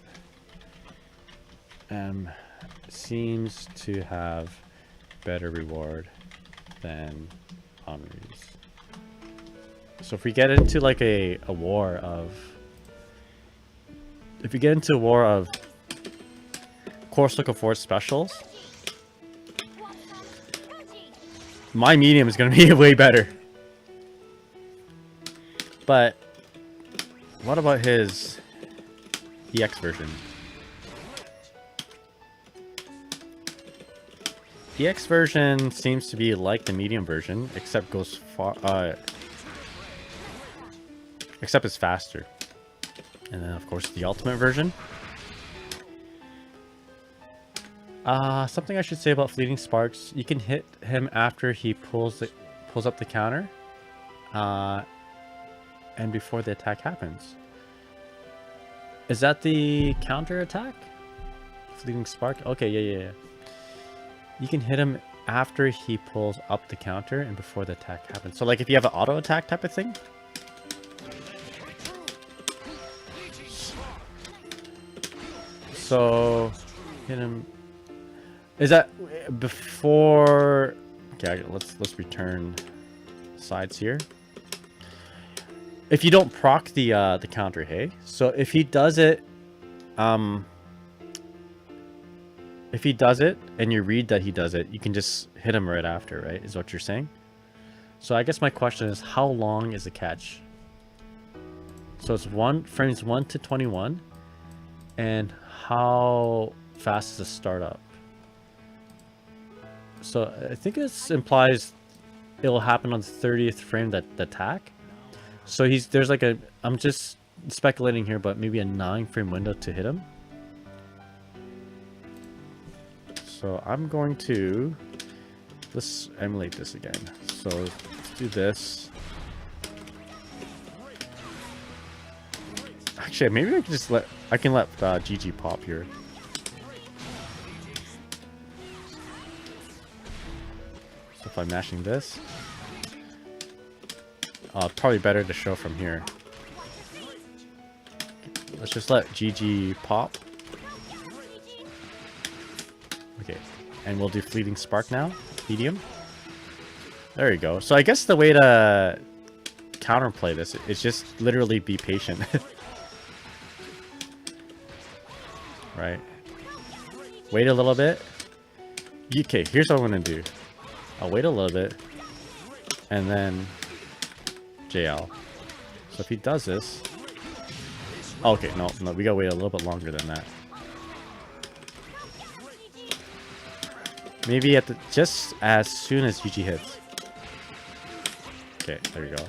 A: seems to have better reward than Anre's. So if we get into like a war of... If we get into a war of Corsica Force specials, my medium is going to be way better. But what about his EX version? EX version seems to be like the medium version, except goes far, except it's faster. And then of course the ultimate version. Something I should say about Fleeting Sparks: you can hit him after he pulls up the counter, and before the attack happens. Is that the counter attack? Fleeting Spark? Okay, yeah. You can hit him after he pulls up the counter and before the attack happens. So like if you have an auto attack type of thing. So hit him. Is that before? Okay, let's return sides here. If you don't proc the counter, hey. So if he does it, if he does it and you read that he does it, you can just hit him right after, right? Is what you're saying? So I guess my question is, how long is the catch? So it's frames 1 to 21, and how fast is the startup? So I think this implies it will happen on the 30th frame, that the attack. So there's like a, I'm just speculating here, but maybe a 9-frame window to hit him. So I'm going to, let's emulate this again. So let's do this. Actually, maybe I can just let GG pop here. So if I'm mashing this, probably better to show from here. Let's just let GG pop. Okay, and we'll do Fleeting Spark now, medium. There you go. So I guess the way to counterplay this is just literally be patient. Right. Wait a little bit. Okay, here's what I'm gonna do. I'll wait a little bit, and then JL. So if he does this, okay, no, we gotta wait a little bit longer than that. Maybe at just as soon as GG hits. Okay, there we go.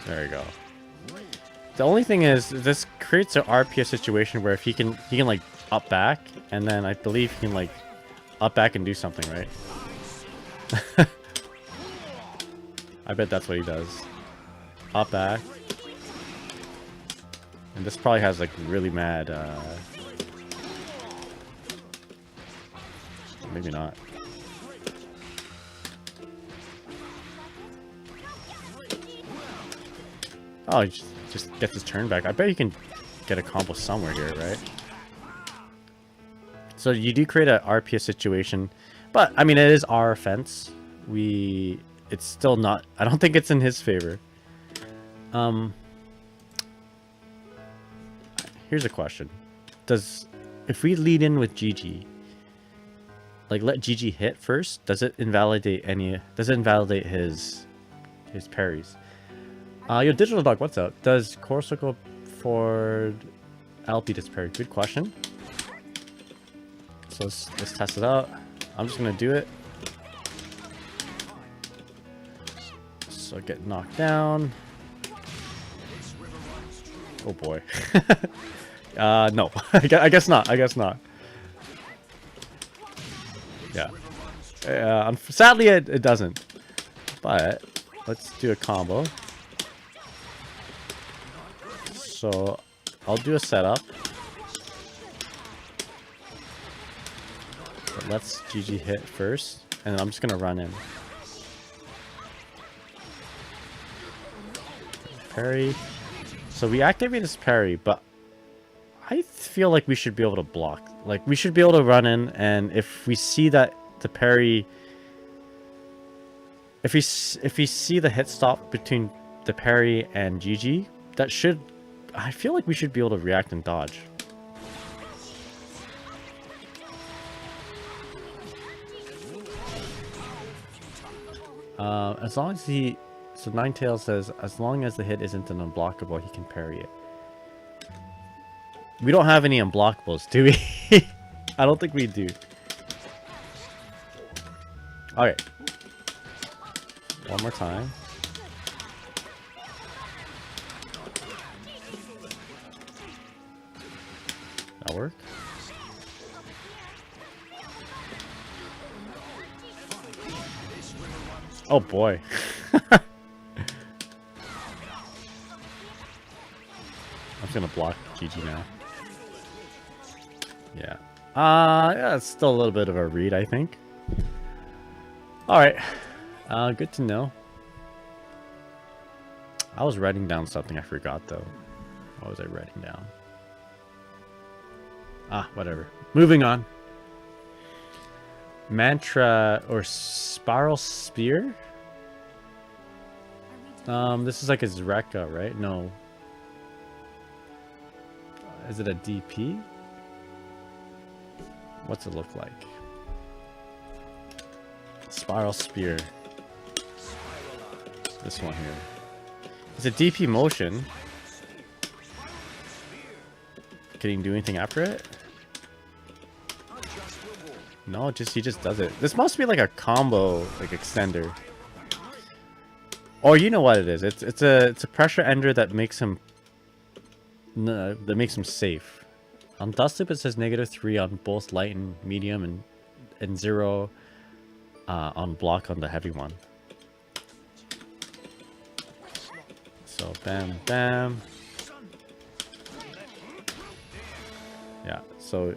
A: There we go. The only thing is, this creates an RPS situation where if he can like up back, and then I believe he can like up back and do something, right? I bet that's what he does. Up back. And this probably has like really mad, maybe not. Oh, he just gets his turn back. I bet you can get a combo somewhere here, right? So you do create a RPS situation, but I mean, it is our offense. It's still not, I don't think it's in his favor. Here's a question. If we lead in with GG, like let GG hit first, does it invalidate his parries? Yo, Digital Dog, what's up? Does Core Circle Ford LP this parry? Good question. So let's test it out. I'm just gonna do it. So get knocked down. Oh boy. No, I guess not. I guess not. Yeah. Sadly, it doesn't. But let's do a combo. So I'll do a setup. But let's GG hit first, and then I'm just gonna run in. Parry. So we activate this parry, but I feel like we should be able to block. Like, we should be able to run in, and if we see that the parry, if we see the hit stop between the parry and GG, that should, I feel like we should be able to react and dodge. As long as so Ninetales says, as long as the hit isn't an unblockable, he can parry it. We don't have any unblockables, do we? I don't think we do. Alright. One more time. That work? Oh boy. I'm just gonna block GG now. Yeah. Yeah, it's still a little bit of a read, I think. Alright. Good to know. I was writing down something I forgot, though. What was I writing down? Ah, whatever. Moving on. Mantra or Spiral Spear? This is like a Zreka, right? No. Is it a DP? What's it look like? Spiral Spear. This one here. It's a DP motion. Can he do anything after it? No, he just does it. This must be like a combo, like extender. Or you know what it is? It's a pressure ender that makes him safe. On Dust Loop it says -3 on both light and medium, and 0 on block on the heavy one. So bam bam. Yeah, so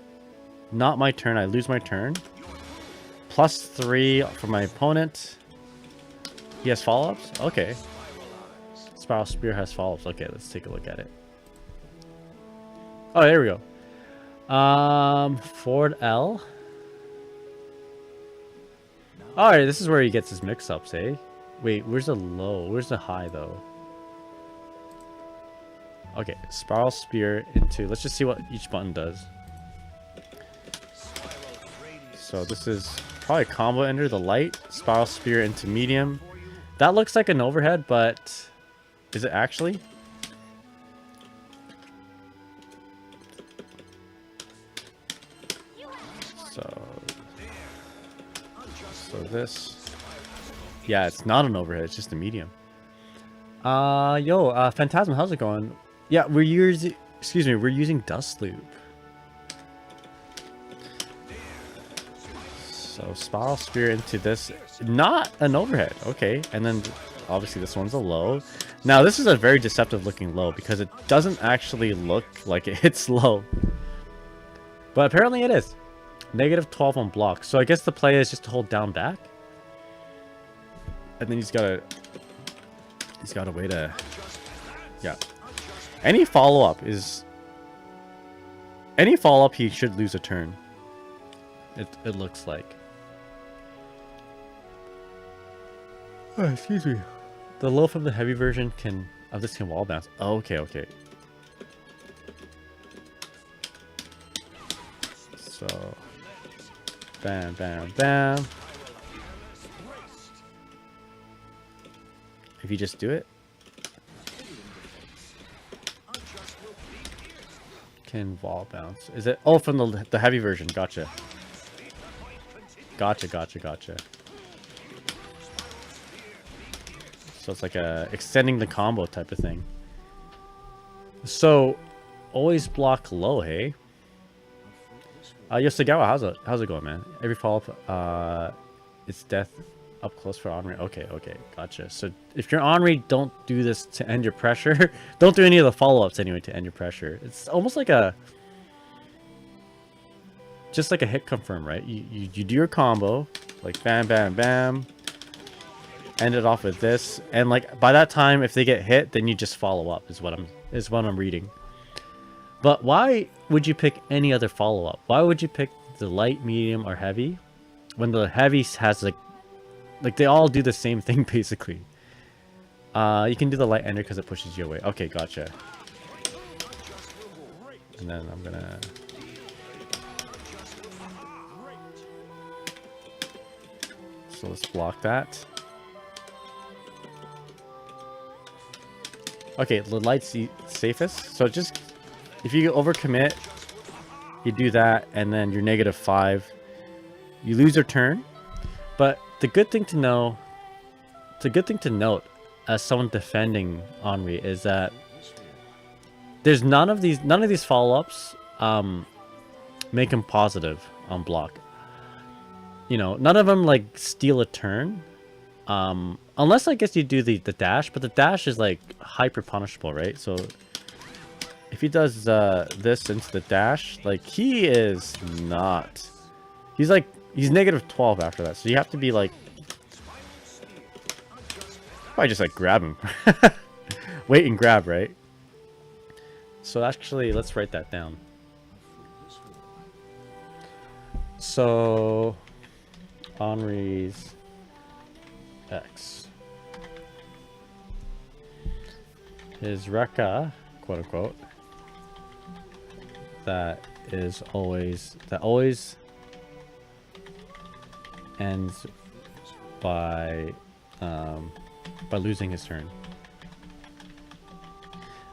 A: not my turn, I lose my turn. +3 for my opponent. He has follow-ups? Okay. Spiral Spear has follow-ups. Okay, let's take a look at it. Oh, there we go. Forward L. Alright, this is where he gets his mix-ups, eh? Wait, where's the low? Where's the high, though? Okay, Spiral Spear into... Let's just see what each button does. So this is probably a combo ender, the light. Spiral Spear into medium. That looks like an overhead, but... Is it actually? So this... Yeah, it's not an overhead, it's just a medium. Phantasm, how's it going? Yeah, we're using Dust Loop. So Spiral Spear into this, not an overhead, okay. And then obviously this one's a low. Now this is a very deceptive looking low because it doesn't actually look like it hits low. But apparently it is. -12 on block. So I guess the play is just to hold down back. And then he's got a way to... Yeah. Any follow-up he should lose a turn. It looks like. Oh, excuse me. The low from the heavy version of this can wall bounce. Oh, okay. So bam bam bam. If you just do it, can wall bounce. Is it? Oh, from the heavy version. Gotcha. So it's like extending the combo type of thing. So always block low, hey? Yosagawa, how's it going, man? Every follow-up, it's death up close for Anre. Okay, gotcha. So if you're Anre, don't do this to end your pressure. Don't do any of the follow-ups anyway to end your pressure. It's almost like just like a hit confirm, right? You do your combo, like bam, bam, bam. End it off with this, and like by that time, if they get hit, then you just follow up. Is what I'm reading. But why would you pick any other follow-up? Why would you pick the light, medium, or heavy when the heavy has like they all do the same thing basically? You can do the light ender because it pushes you away. Okay, gotcha. And then I'm gonna... So let's block that. Okay, the light's safest. So just... If you overcommit, you do that, and then you're -5. You lose your turn. But the good thing to know... The good thing to note as someone defending Anre is that there's none of these follow-ups make him positive on block. You know, none of them like steal a turn. Unless I guess you do the dash, but the dash is like hyper punishable, right? So if he does this into the dash, like he is not... He's -12 after that. So you have to be like... Probably just like grab him. Wait and grab, right? So actually, let's write that down. So, Anre's X. His Rekka, quote unquote, that always ends by losing his turn.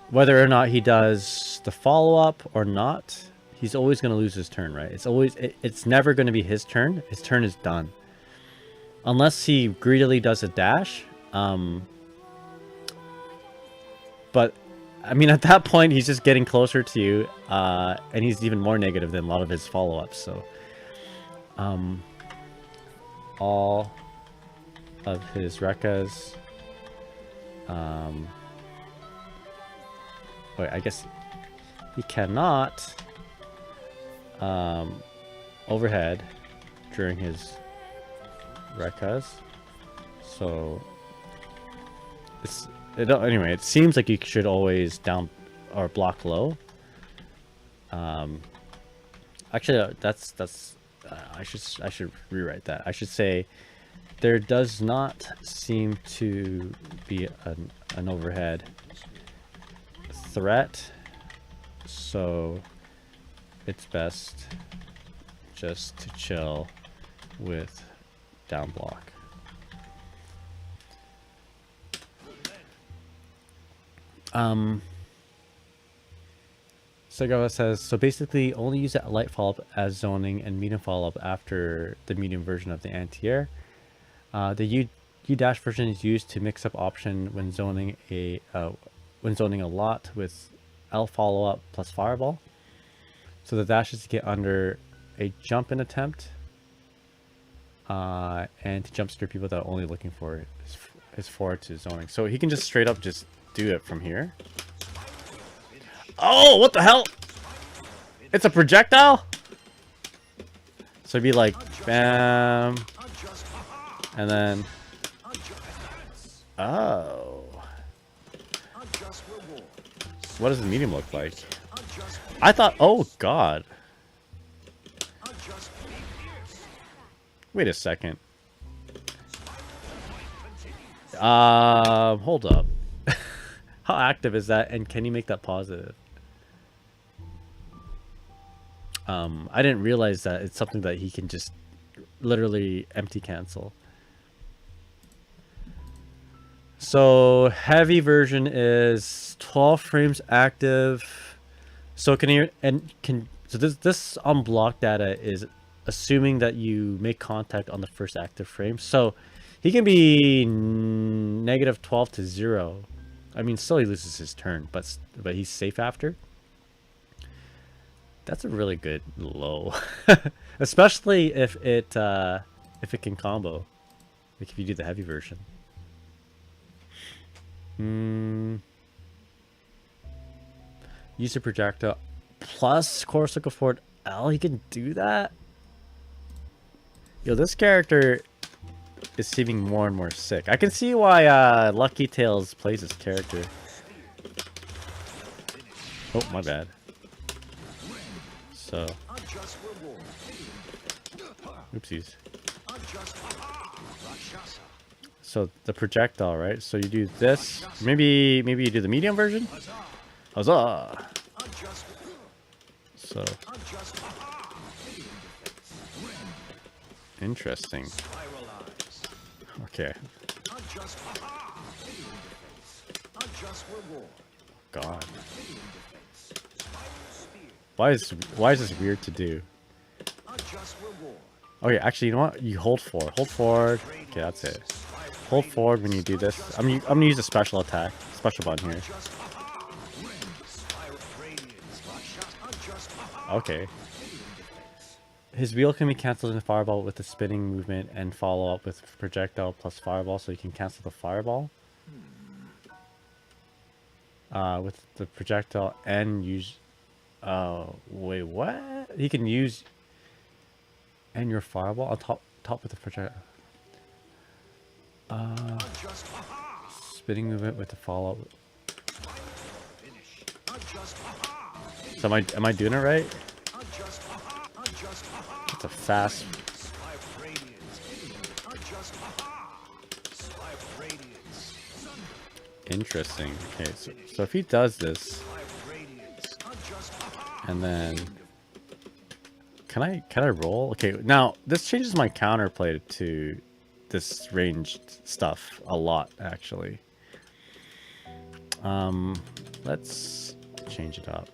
A: Whether or not he does the follow-up or not, he's always going to lose his turn, right? It's never going to be his turn. His turn is done. Unless he greedily does a dash. But, I mean, at that point, he's just getting closer to you. And he's even more negative than a lot of his follow-ups. So, all of his Rekkas. Wait, I guess he cannot overhead during his Rekkas. So anyway, it seems like you should always down or block low. Actually, I should rewrite that. I should say there does not seem to be an overhead threat, so it's best just to chill with down block. Segawa says, so basically only use that light follow-up as zoning and medium follow-up after the medium version of the anti-air. The U-dash version is used to mix up option when zoning a lot with L follow-up plus fireball. So the dash is to get under a jump in attempt, and to jump scare people that are only looking for his forward to zoning. So he can just straight up just do it from here. Oh, what the hell? It's a projectile? So it'd be like, bam. And then, oh. What does the medium look like? I thought, oh god. Wait a second. Hold up. How active is that, and can you make that positive? I didn't realize that it's something that he can just literally empty cancel. So heavy version is 12 frames active. So so this on block data is assuming that you make contact on the first active frame. So he can be negative 12 to 0. I mean, still he loses his turn, but he's safe after. That's a really good low, especially if it can combo, like if you do the heavy version. Use a projectile plus core circle forward L. He can do that. Yo, this character is seeming more and more sick. I can see why Lucky Tails plays this character. Oh, my bad. So, oopsies. So the projectile, right? So you do this. Maybe you do the medium version. Huzzah! So interesting. Okay. God. Why is this weird to do? Okay, actually, you know what? You hold forward. Hold forward. Okay, that's it. Hold forward when you do this. I'm gonna use a special attack, special button here. Okay. His wheel can be cancelled in fireball with the spinning movement and follow up with projectile plus fireball, so you can cancel the fireball. With the projectile and use. Oh wait, what? He can use and your fireball on top with the projectile. Spinning movement with the follow. So am I doing it right? It's a fast. Interesting. Okay, so if he does this, and then can I roll? Okay, now this changes my counterplay to this ranged stuff a lot, actually. Let's change it up.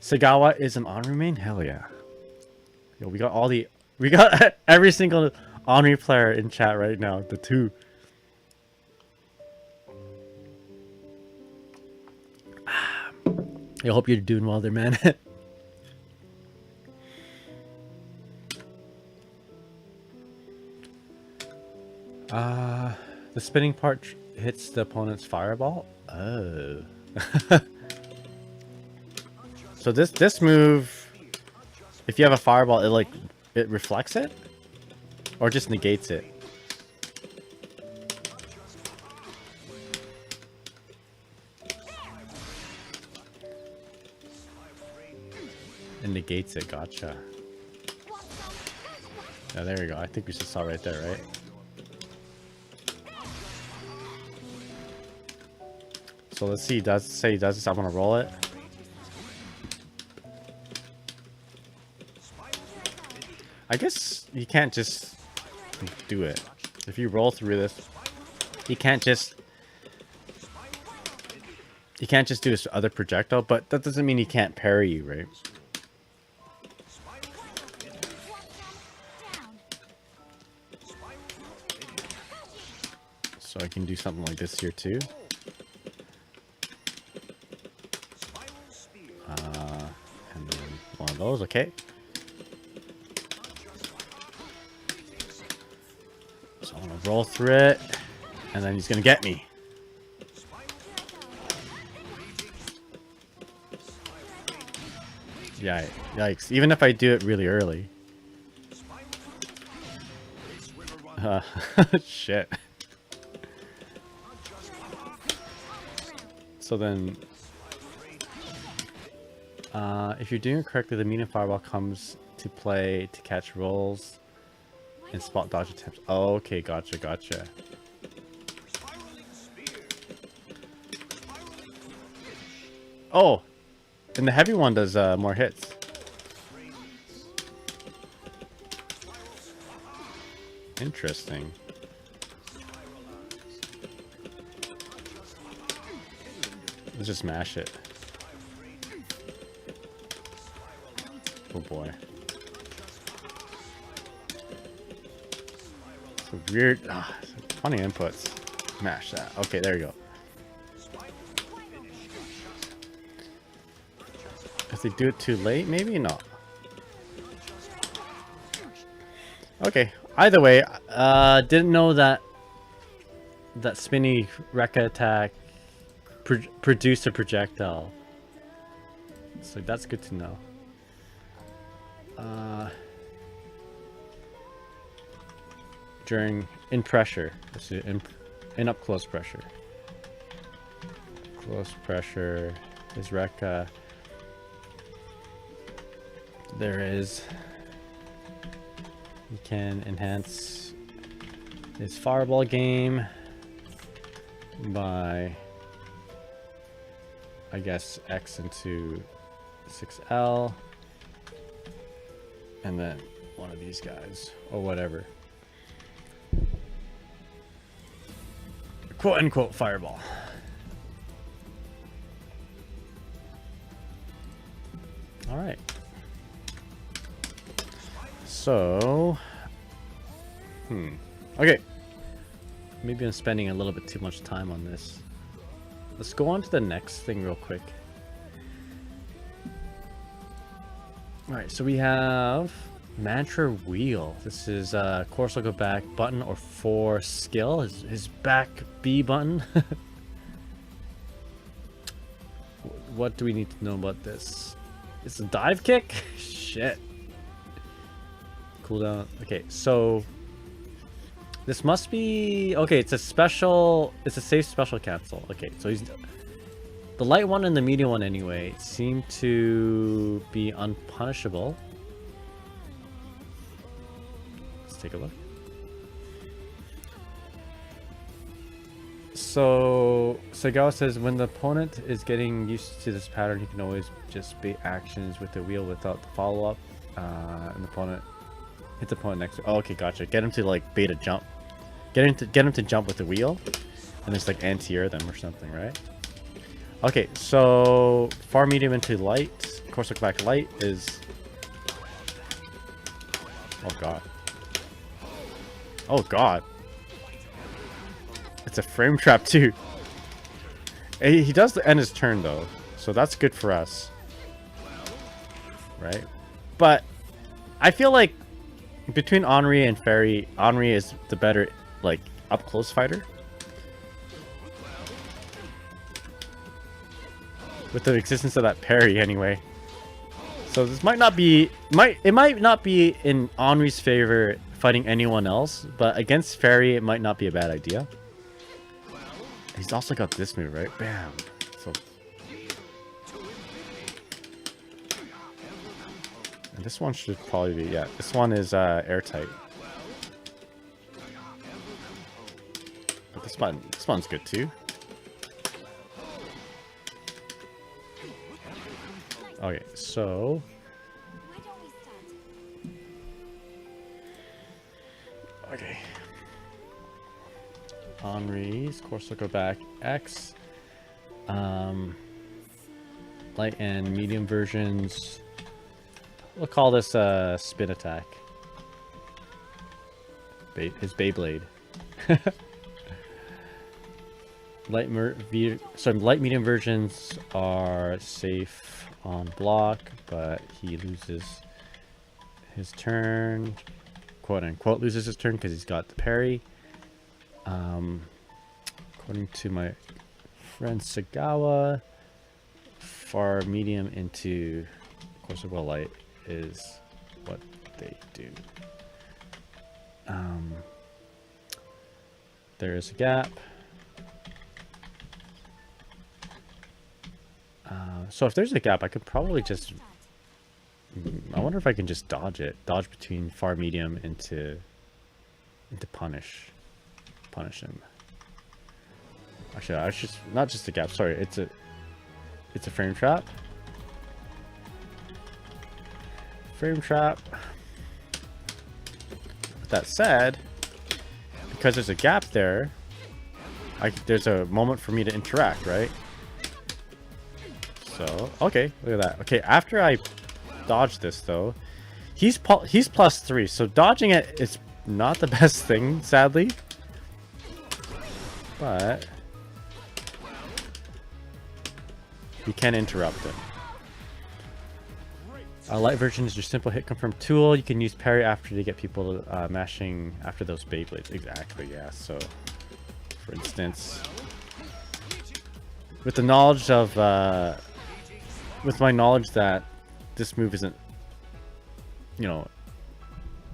A: Sagawa is an Anre main? Hell yeah. Yo, we got every single Anre player in chat right now, the two. I hope you're doing well there, man. The spinning part hits the opponent's fireball. Oh. So this move, if you have a fireball, it reflects it, or just negates it. It negates it. Gotcha. Yeah, there you go. I think we just saw right there, right? So let's see. Say he does this. I'm gonna roll it. I guess you can't just do it. If you roll through this, you can't just do this other projectile. But that doesn't mean he can't parry you, right? So I can do something like this here too. And then one of those, okay. So I'm gonna roll through it, and then he's gonna get me. Yeah, yikes. Even if I do it really early. Shit. So then, if you're doing it correctly, the medium fireball comes to play to catch rolls and spot dodge attempts. Oh, okay, gotcha. Oh, and the heavy one does more hits. Interesting. Let's just mash it. Oh boy. So weird. Funny inputs. Mash that. Okay, there you go. If they do it too late, maybe not. Okay. Either way, didn't know that spinny Rekka attack produce a projectile, so that's good to know. In pressure, in up close pressure. Close pressure is Rekka. There is. You can enhance his fireball game by, I guess, X into 6L, and then one of these guys, or whatever. Quote unquote fireball. Alright. So, okay. Maybe I'm spending a little bit too much time on this. Let's go on to the next thing real quick. Alright, so we have Mantra Wheel. This is course will go back button or 4 skill. His back B button. What do we need to know about this? It's a dive kick? Shit. Cooldown. Okay, so this must be okay. It's a safe special cancel. Okay, so The light one and the medium one anyway seem to be unpunishable. Let's take a look. So Sagawa says when the opponent is getting used to this pattern, he can always just bait actions with the wheel without the follow-up. And the opponent hit the opponent next to. Oh, okay, gotcha. Get him to like bait a jump. Get him to jump with the wheel, and just like anti-air them or something, right? Okay, so far medium into light. Of course, look back light is. Oh god. Oh god. It's a frame trap too. He does end his turn though, so that's good for us, right? But I feel like between Anre and Ferry, Anre is the better like up close fighter. With the existence of that parry anyway. So this might not be it might not be in Anre's favor fighting anyone else, but against Ferry it might not be a bad idea. He's also got this move, right? Bam. So and this one should probably be, yeah, this one is airtight. But this one's good too. Okay, so okay. Anre's course will go back X. Light and medium versions. We'll call this spin attack. His Beyblade. Light medium versions are safe on block, but he loses his turn, quote unquote loses his turn because he's got the parry. According to my friend Sagawa, far medium into course of well light is what they do. There is a gap. So if there's a gap, I could probably just... I wonder if I can just dodge it. Dodge between far medium into punish him. Actually, I should... Not just a gap, sorry. It's a frame trap. Frame trap. With that said, because there's a gap there, there's a moment for me to interact, right? So, okay, look at that. Okay, after I dodge this, though, he's +3, so dodging it is not the best thing, sadly. But we can interrupt him. A light version is your simple hit confirm tool. You can use parry after to get people mashing after those Beyblades. Exactly, yeah. So, for instance, with the knowledge of... with my knowledge that this move isn't, you know,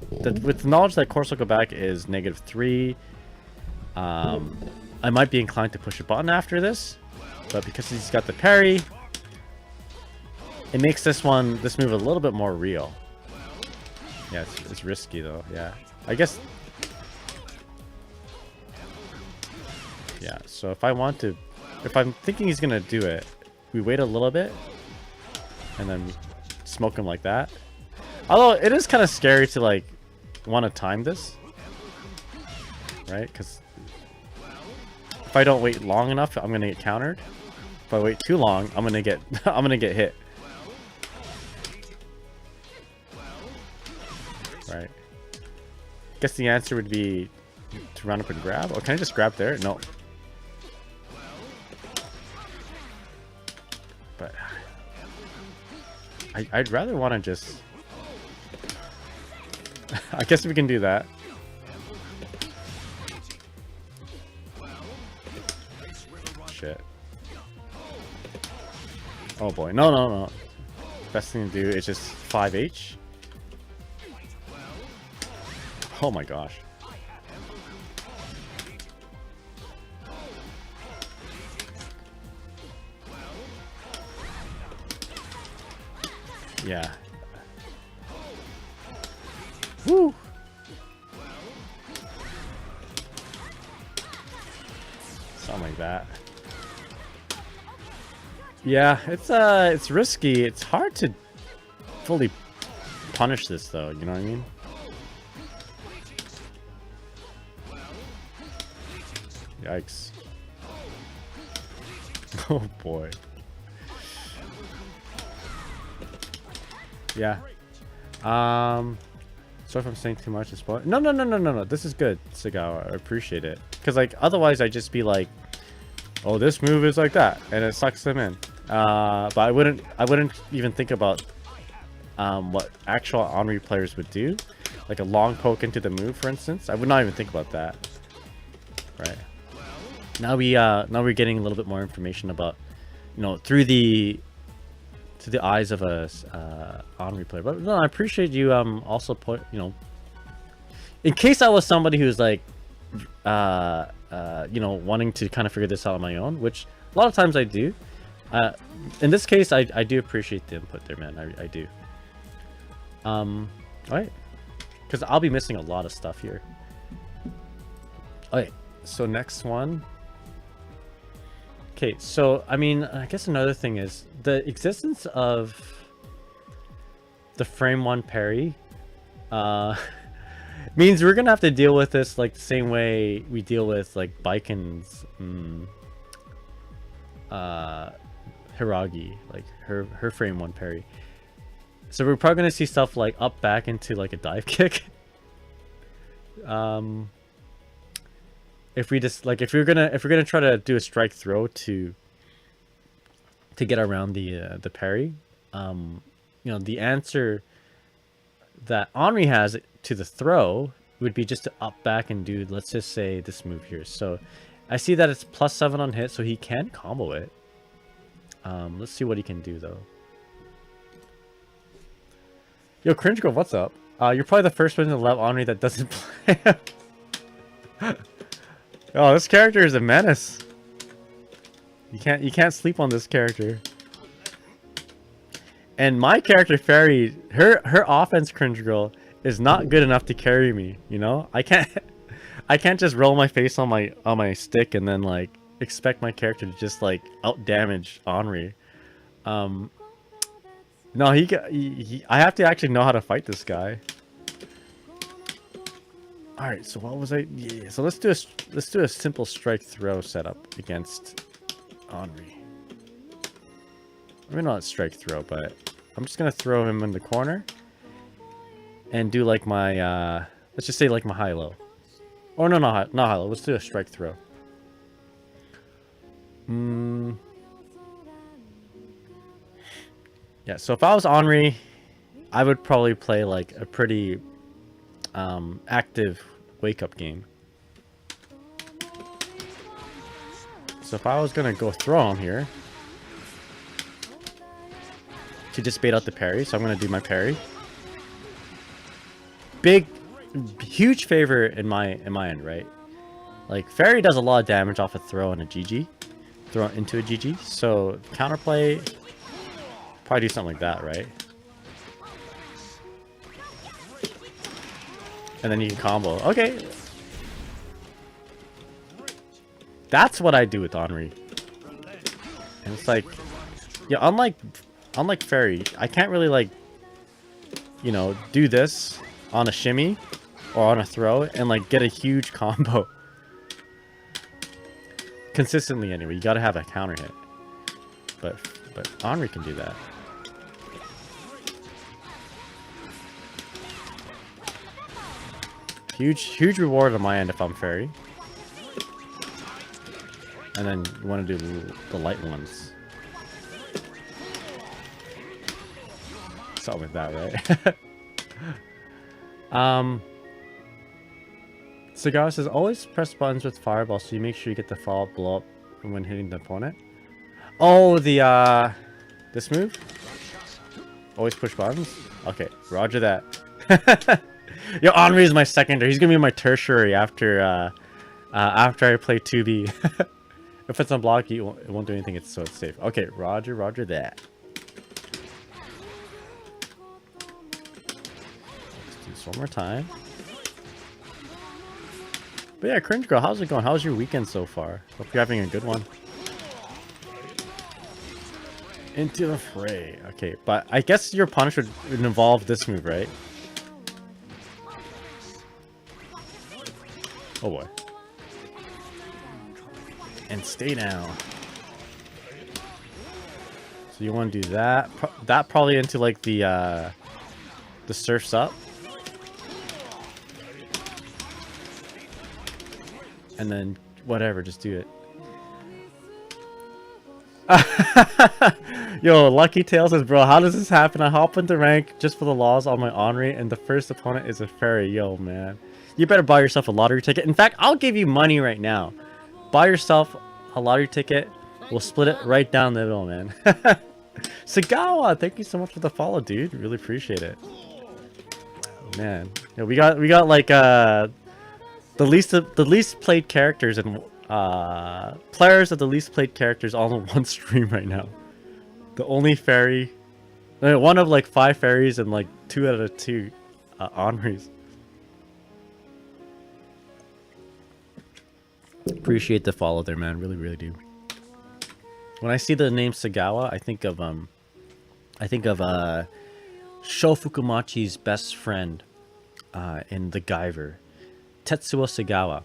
A: with the knowledge that course will go back is -3, I might be inclined to push a button after this, but because he's got the parry, it makes this move a little bit more real. Yeah, it's risky though. Yeah, I guess. Yeah, so if I'm thinking he's gonna do it, we wait a little bit. And then smoke him like that. Although it is kind of scary to like want to time this, right? Because if I don't wait long enough, I'm gonna get countered. If I wait too long, I'm gonna get hit. Right. Guess the answer would be to run up and grab. Oh, can I just grab there? No. But I'd rather want to just... I guess we can do that. Shit. Oh boy. No. Best thing to do is just 5H. Oh my gosh. Yeah. Woo! Something like that. Yeah, it's risky. It's hard to fully punish this though, you know what I mean? Yikes. Oh boy. Yeah. Sorry if I'm saying too much. No. This is good, Sagawa. I appreciate it. Because like otherwise I'd just be like, oh, this move is like that, and it sucks them in. But I wouldn't even think about what actual Anre players would do, like a long poke into the move, for instance. I would not even think about that. Right. Now we're getting a little bit more information about, you know, through the eyes of a Anre player. But no, I appreciate you also you know, in case I was somebody who's like you know, wanting to kind of figure this out on my own, which a lot of times I do. In this case, I do appreciate the input there, man. I do. Alright. Because I'll be missing a lot of stuff here. Alright, so next one. Okay, so, I mean, I guess another thing is the existence of the frame 1 parry means we're gonna have to deal with this like the same way we deal with like Baiken's Hiragi, like her frame 1 parry. So we're probably gonna see stuff like up back into like a dive kick. If we just like if we're gonna try to do a strike throw to get around the parry, you know, the answer that Anre has to the throw would be just to up back and do, let's just say, this move here. So I see that it's +7 on hit, so he can combo it. Let's see what he can do though. Yo, Cringe Girl, what's up? You're probably the first person to love Anre that doesn't play. Oh, this character is a menace. You can't sleep on this character. And my character Ferry, her offense, Cringe Girl, is not good enough to carry me, you know? I can't just roll my face on my stick and then like expect my character to just like out damage Anre. No, I have to actually know how to fight this guy. All right, so what was I? Yeah, so let's do a simple strike throw setup against Anre. Maybe not strike throw, but I'm just gonna throw him in the corner and do like my let's just say like my high-low. Or no, not high-low. Let's do a strike throw. Yeah, so if I was Anre, I would probably play like a pretty active wake-up game. So if I was gonna go throw him here to just bait out the parry, so I'm gonna do my parry. Huge favor in my end, right? Like Ferry does a lot of damage off a throw and a GG, throw into a GG. So counterplay, probably do something like that, right? And then you can combo. Okay. That's what I do with Anre. And it's like, yeah, unlike Ferry, I can't really like, you know, do this on a shimmy or on a throw and like get a huge combo. Consistently anyway, you gotta have a counter hit. But Anre can do that. Huge reward on my end if I'm Ferry. And then you want to do the light ones. Something like that, right? Cigar says, always press buttons with fireball so you make sure you get the follow-up blow up when hitting the opponent. Oh, the this move? Always push buttons? Okay, roger that. Yo, Anre is my secondary. He's gonna be my tertiary after I play 2B. If it's unblocked, it won't do anything. So it's safe. Okay, roger that. Nice. One more time. But yeah, Cringe Girl, how's it going? How's your weekend so far? Hope you're having a good one. Into the fray. Okay, but I guess your punish would involve this move, right? Oh boy. And stay down. So you want to do that. That probably into like the surf's up. And then whatever, just do it. Yo, Lucky Tail says, bro, how does this happen? I hop into rank just for the laws on my Anre, and the first opponent is a Ferry. Yo, man. You better buy yourself a lottery ticket. In fact, I'll give you money right now. Buy yourself a lottery ticket. We'll split it right down the middle, man. Sagawa, thank you so much for the follow, dude. Really appreciate it. Man. Yo, we got like the least played characters and players of the least played characters all in one stream right now. The only Ferry, one of like 5 Ferries and like 2 out of 2 Anres. Appreciate the follow there, man. Really, really do. When I see the name Sagawa, I think of Sho Fukumachi's best friend in The Guyver, Tetsuo Sagawa.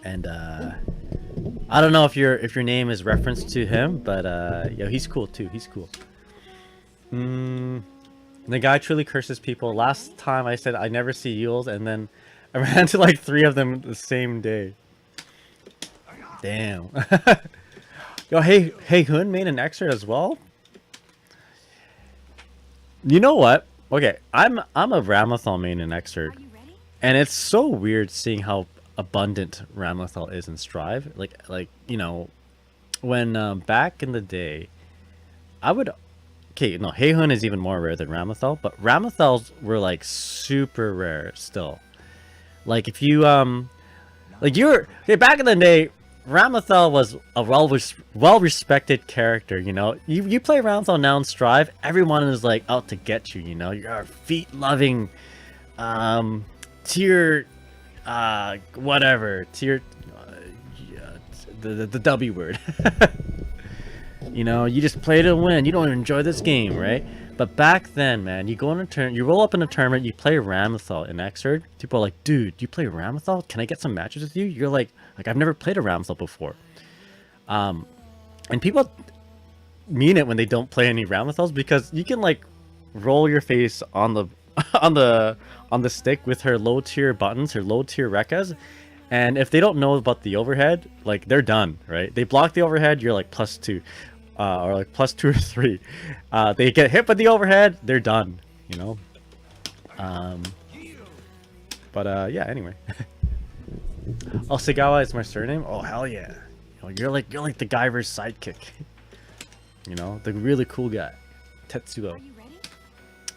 A: And I don't know if your name is referenced to him, but yo, he's cool too. He's cool. The guy truly curses people. Last time I said I never see Yules, and then I ran into like 3 of them the same day. Damn. Yo, hey Hun made an excerpt as well. You know what? Okay, I'm a Ramathal main in excerpt, and it's so weird seeing how abundant Ramathal is in Strive. Like you know, when back in the day, I would. Okay, no, Heihun is even more rare than Ramathal, but Ramathals were like super rare still. Like if you like okay, back in the day, Ramathal was a well-respected character, you know. You play Ramathal now in Strive, everyone is like out to get you, you know. You're a feet-loving tier whatever, tier the W word. You know, you just play to win. You don't even enjoy this game, right? But back then, man, you go in a you roll up in a tournament, you play Ramathal in Xrd. People are like, dude, you play Ramathal? Can I get some matches with you? You're like I've never played a Ramathal before. And people mean it when they don't play any Ramathals, because you can like roll your face on the on the stick with her low tier buttons, her low tier Rekkas. And if they don't know about the overhead, like they're done, right? They block the overhead, you're like +2. Or like +2 or 3. They get hit by the overhead, they're done, you know. But yeah, anyway. Oh, Sagawa is my surname. Oh hell yeah! You know, you're like the Guyver's sidekick. You know, the really cool guy, Tetsuo.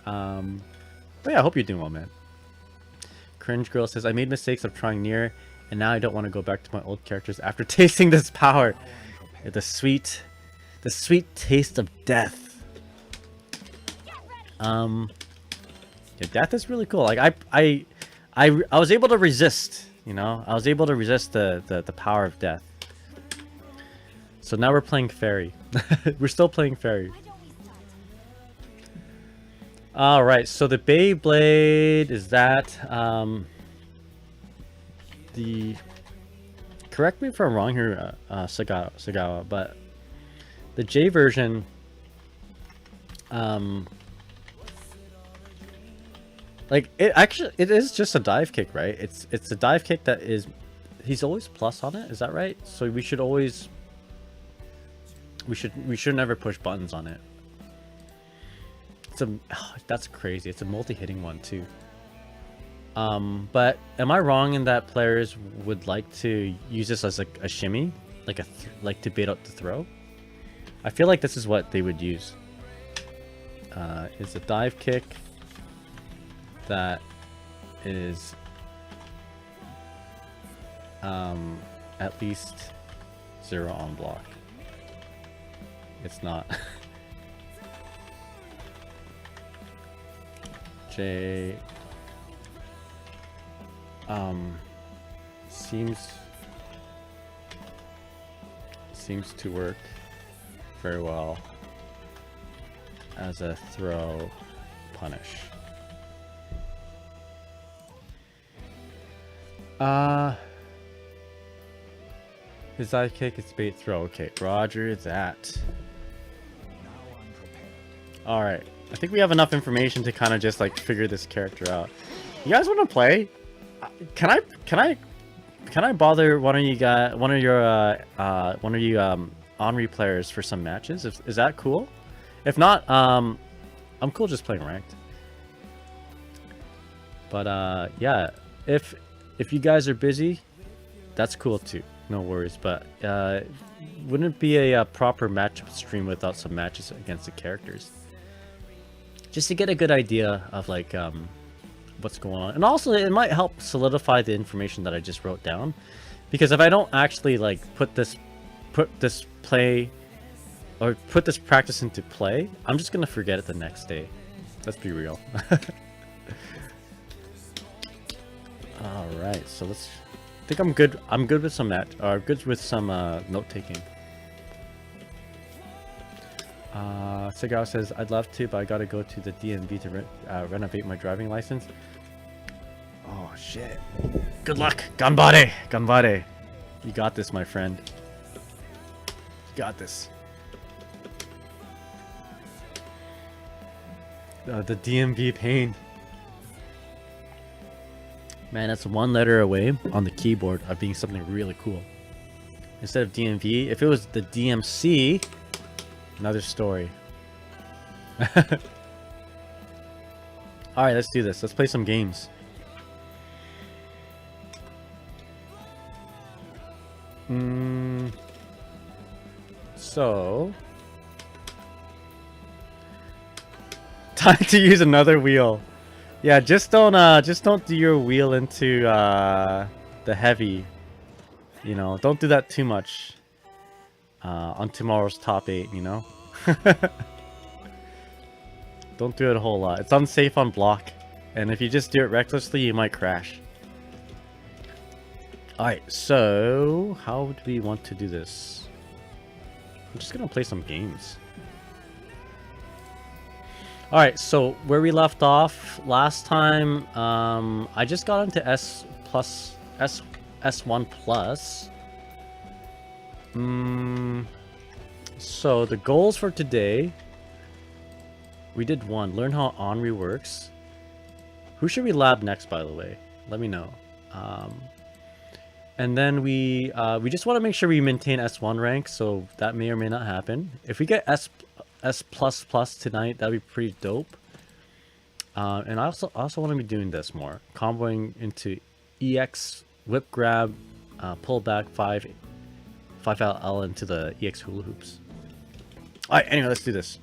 A: But yeah, I hope you're doing well, man. Cringe Girl says, I made mistakes of trying near, and now I don't want to go back to my old characters after tasting this power. The sweet taste of death. Yeah, death is really cool. Like I was able to resist, you know. I was able to resist the power of death. So now we're playing Ferry. We're still playing Ferry. All right, so the Beyblade is that the, correct me if I'm wrong here, Sagawa, but the J version, like it is just a dive kick, right? It's a dive kick that is, he's always plus on it. Is that right? So we should always, we should never push buttons on it. It's a, oh, that's crazy. It's a multi-hitting one too. But am I wrong in that players would like to use this as like a shimmy, like to bait out the throw? I feel like this is what they would use. It's a dive kick that is at least 0 on block. It's not. J seems to work very well as a throw punish. His side kick is bait throw. Okay, roger that. Alright, I think we have enough information to kind of just like figure this character out. You guys want to play? Can I bother one of you guys, one of you Anre players for some matches? Is that cool? If not, I'm cool just playing ranked. But yeah, if you guys are busy, that's cool too. No worries. But wouldn't it be a proper matchup stream without some matches against the characters? Just to get a good idea of like what's going on, and also it might help solidify the information that I just wrote down, because if I don't actually like put this play or put this practice into play, I'm just gonna forget it the next day. Let's be real. All right, so let's. I think I'm good. I'm good with some good with some note taking. Segal says, I'd love to, but I gotta go to the DMV to renovate my driving license. Oh shit. Good luck. Ganbare. Ganbare. You got this, my friend. You got this. The DMV pain. Man, that's one letter away on the keyboard of being something really cool. Instead of DMV, if it was the DMC, another story. Alright, let's do this. Let's play some games. So... time to use another wheel. Yeah, just don't do your wheel into the heavy. You know, don't do that too much on tomorrow's top 8, you know? Don't do it a whole lot. It's unsafe on block, and if you just do it recklessly, you might crash. Alright, so how do we want to do this? I'm just gonna play some games. Alright, so where we left off last time, I just got into S1 plus. So the goals for today, we did one, learn how Anre works. Who should we lab next, by the way? Let me know. And then we just want to make sure we maintain S1 rank, so that may or may not happen. If we get S++ tonight, that'd be pretty dope. And I also want to be doing this more, comboing into EX, whip grab, pull back 5L into the EX Hula Hoops. Alright, anyway, let's do this.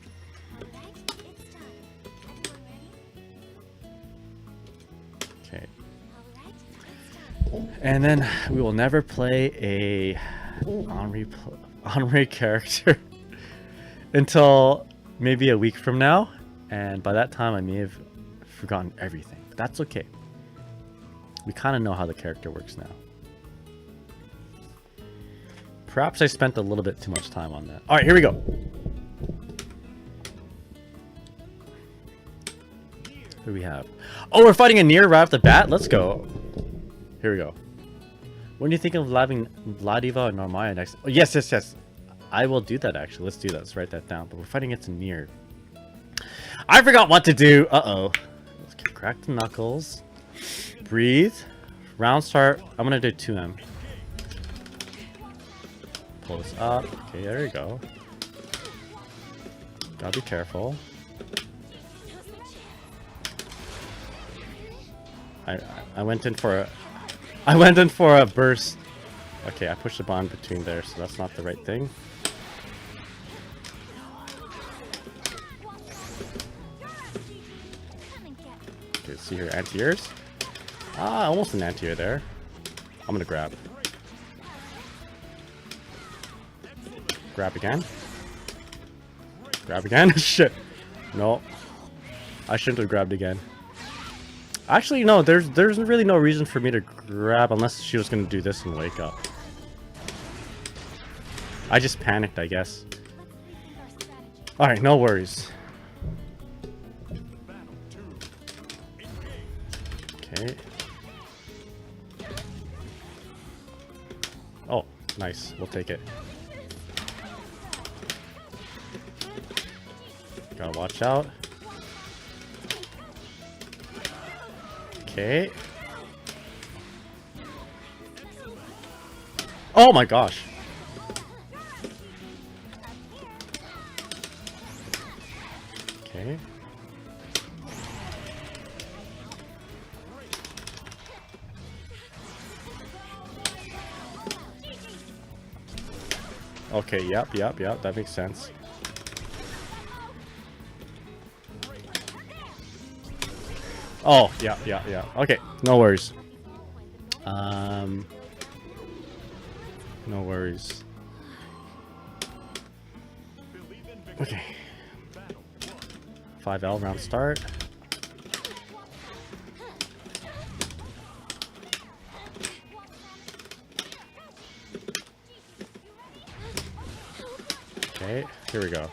A: Okay. And then we will never play a Anre character until maybe a week from now, and by that time I may have forgotten everything, but that's okay. We kind of know how the character works now. Perhaps I spent a little bit too much time on that. Alright, here we go. Who do we have? Oh, we're fighting Anre right off the bat? Let's go. Here we go. When do you think of labbing Vladiva and Normaya next? Oh, yes. I will do that, actually. Let's do that. Let's write that down. But we're fighting against Anre. I forgot what to do. Uh-oh. Let's crack the knuckles. Breathe. Round start. I'm going to do 2M. Pull this up. Okay, there you go. Gotta be careful. I went in for a burst. Okay, I pushed the bond between there, so that's not the right thing. Okay, let's see here, anti-airs. Ah, almost an anti-air there. I'm gonna grab. Grab again. Grab again? Shit. No. I shouldn't have grabbed again. Actually, no, there's really no reason for me to grab unless she was going to do this and wake up. I just panicked, I guess. Alright, no worries. Okay. Oh, nice. We'll take it. Gotta watch out. Okay. Oh my gosh. Okay. Okay, yep, that makes sense. Oh, yeah. Okay, no worries. No worries. Okay. 5L round start. Okay, here we go.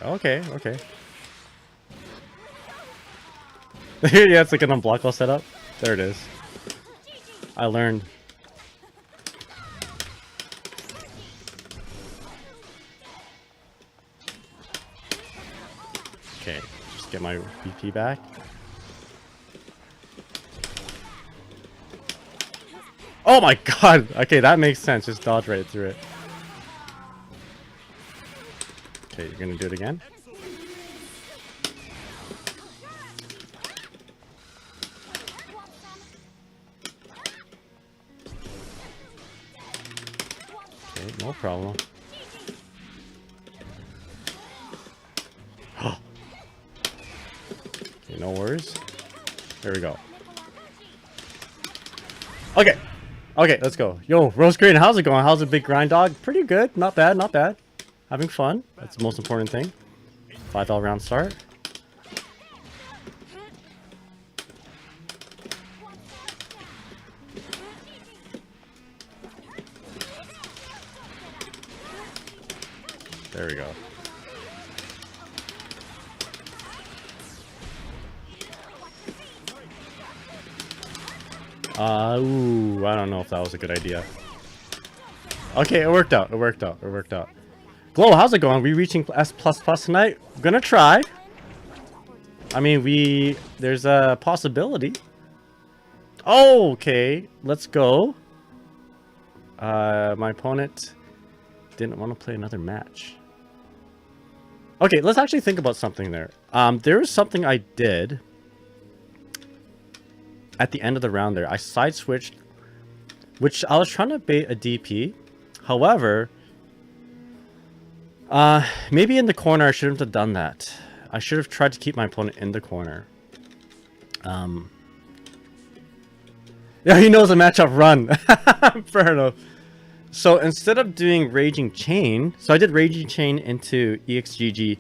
A: Okay. Yeah, it's like an unblockable setup. There it is. I learned. Okay, just get my BP back. Oh my god! Okay, that makes sense. Just dodge right through it. Okay, you're gonna do it again? Okay, no problem. Okay, no worries. There we go. Okay. Okay, let's go. Yo, Rose Green, how's it going? How's the big grind, dog? Pretty good. Not bad, not bad. Having fun. That's the most important thing. 5L round start. There we go. Ooh, I don't know if that was a good idea. Okay, it worked out. Glow, how's it going? We reaching S++ tonight? Gonna try. I mean, there's a possibility. Oh, okay, let's go. My opponent didn't want to play another match. Okay, let's actually think about something there. There was something I did at the end of the round there. I side switched, which I was trying to bait a DP. However, maybe in the corner I shouldn't have done that. I should have tried to keep my opponent in the corner. Yeah, he knows a matchup run. Fair enough. So instead of doing Raging Chain, so I did Raging Chain into EXGG.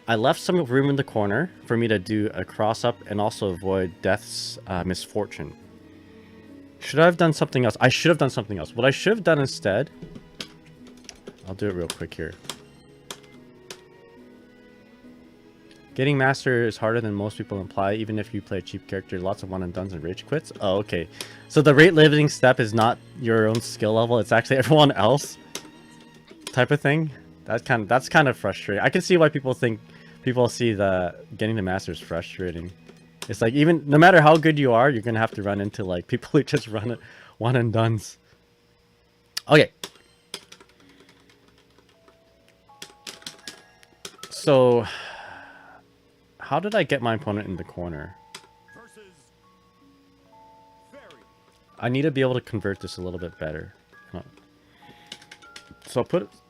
A: I left some room in the corner for me to do a cross up and also avoid Death's Misfortune. Should I have done something else? I should have done something else. What I should have done instead... I'll do it real quick here. Getting Master is harder than most people imply, even if you play a cheap character. Lots of one-and-dones and rage quits. Oh, okay. So the rate-limiting step is not your own skill level. It's actually everyone else type of thing. That's kind of frustrating. I can see why people see the getting the Master is frustrating. It's like, even no matter how good you are, you're gonna have to run into like people who just run it one and dones. Okay. So how did I get my opponent in the corner? I need to be able to convert this a little bit better. So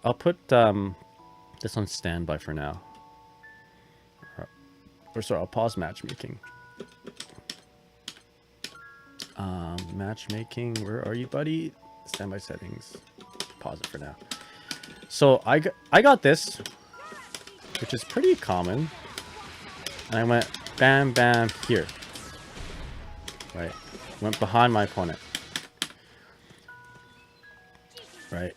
A: I'll put this on standby for now. Or sorry, I'll pause matchmaking. Matchmaking, where are you, buddy? Standby settings. Pause it for now. So I got this. which is pretty common. And I went bam, bam, here. Right. Went behind my opponent. Right.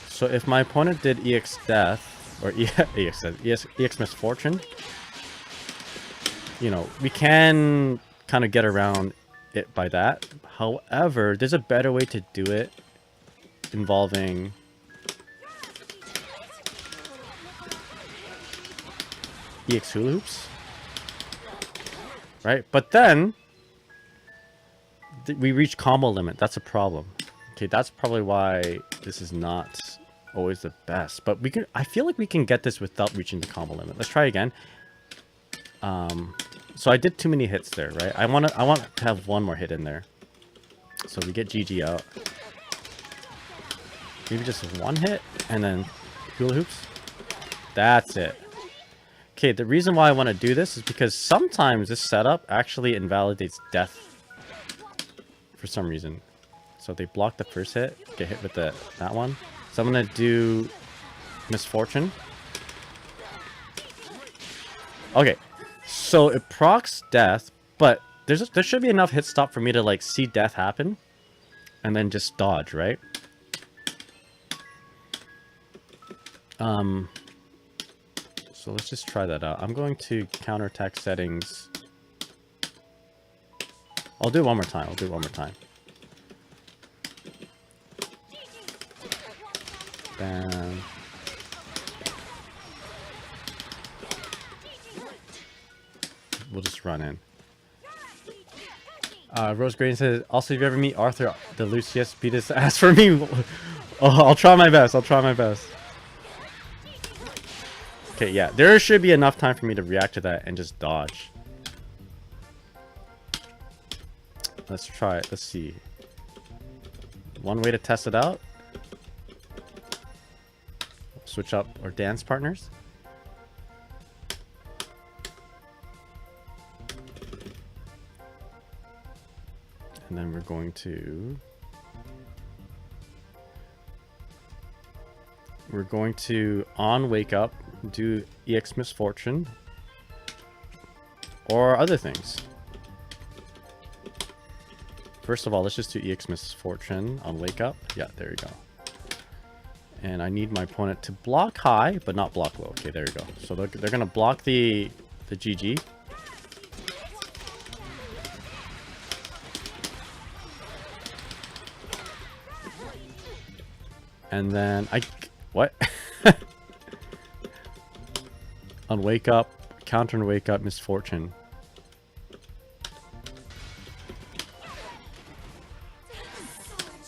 A: So if my opponent did EX Death, or EX Misfortune, you know, we can kind of get around it by that. However, there's a better way to do it involving Ex Hula Hoops. Right? But then we reach combo limit. That's a problem. Okay, that's probably why this is not always the best. But we can, I feel like we can get this without reaching the combo limit. Let's try again. So I did too many hits there, right? I want to have one more hit in there. So we get GG out. Maybe just one hit and then hula hoops. That's it. Okay, the reason why I want to do this is because sometimes this setup actually invalidates death for some reason. So they block the first hit, get hit with that one. So I'm going to do Misfortune. Okay, so it procs death, but there should be enough hit stop for me to like see death happen and then just dodge, right? So let's just try that out. I'm going to counterattack settings. I'll do it one more time. Bam. We'll just run in. Rose Green says, also, if you ever meet Arthur, the Lucius beat his ass for me. Oh, I'll try my best. Okay, yeah. There should be enough time for me to react to that and just dodge. Let's try it. Let's see. One way to test it out. Switch up our dance partners. And then we're going to on wake up, do EX Misfortune or other things. First of all, let's just do EX Misfortune on wake up. Yeah, there you go. And I need my opponent to block high, but not block low. Okay, there you go. So they're gonna block the GG. And then what? On wake up, counter and wake up Misfortune.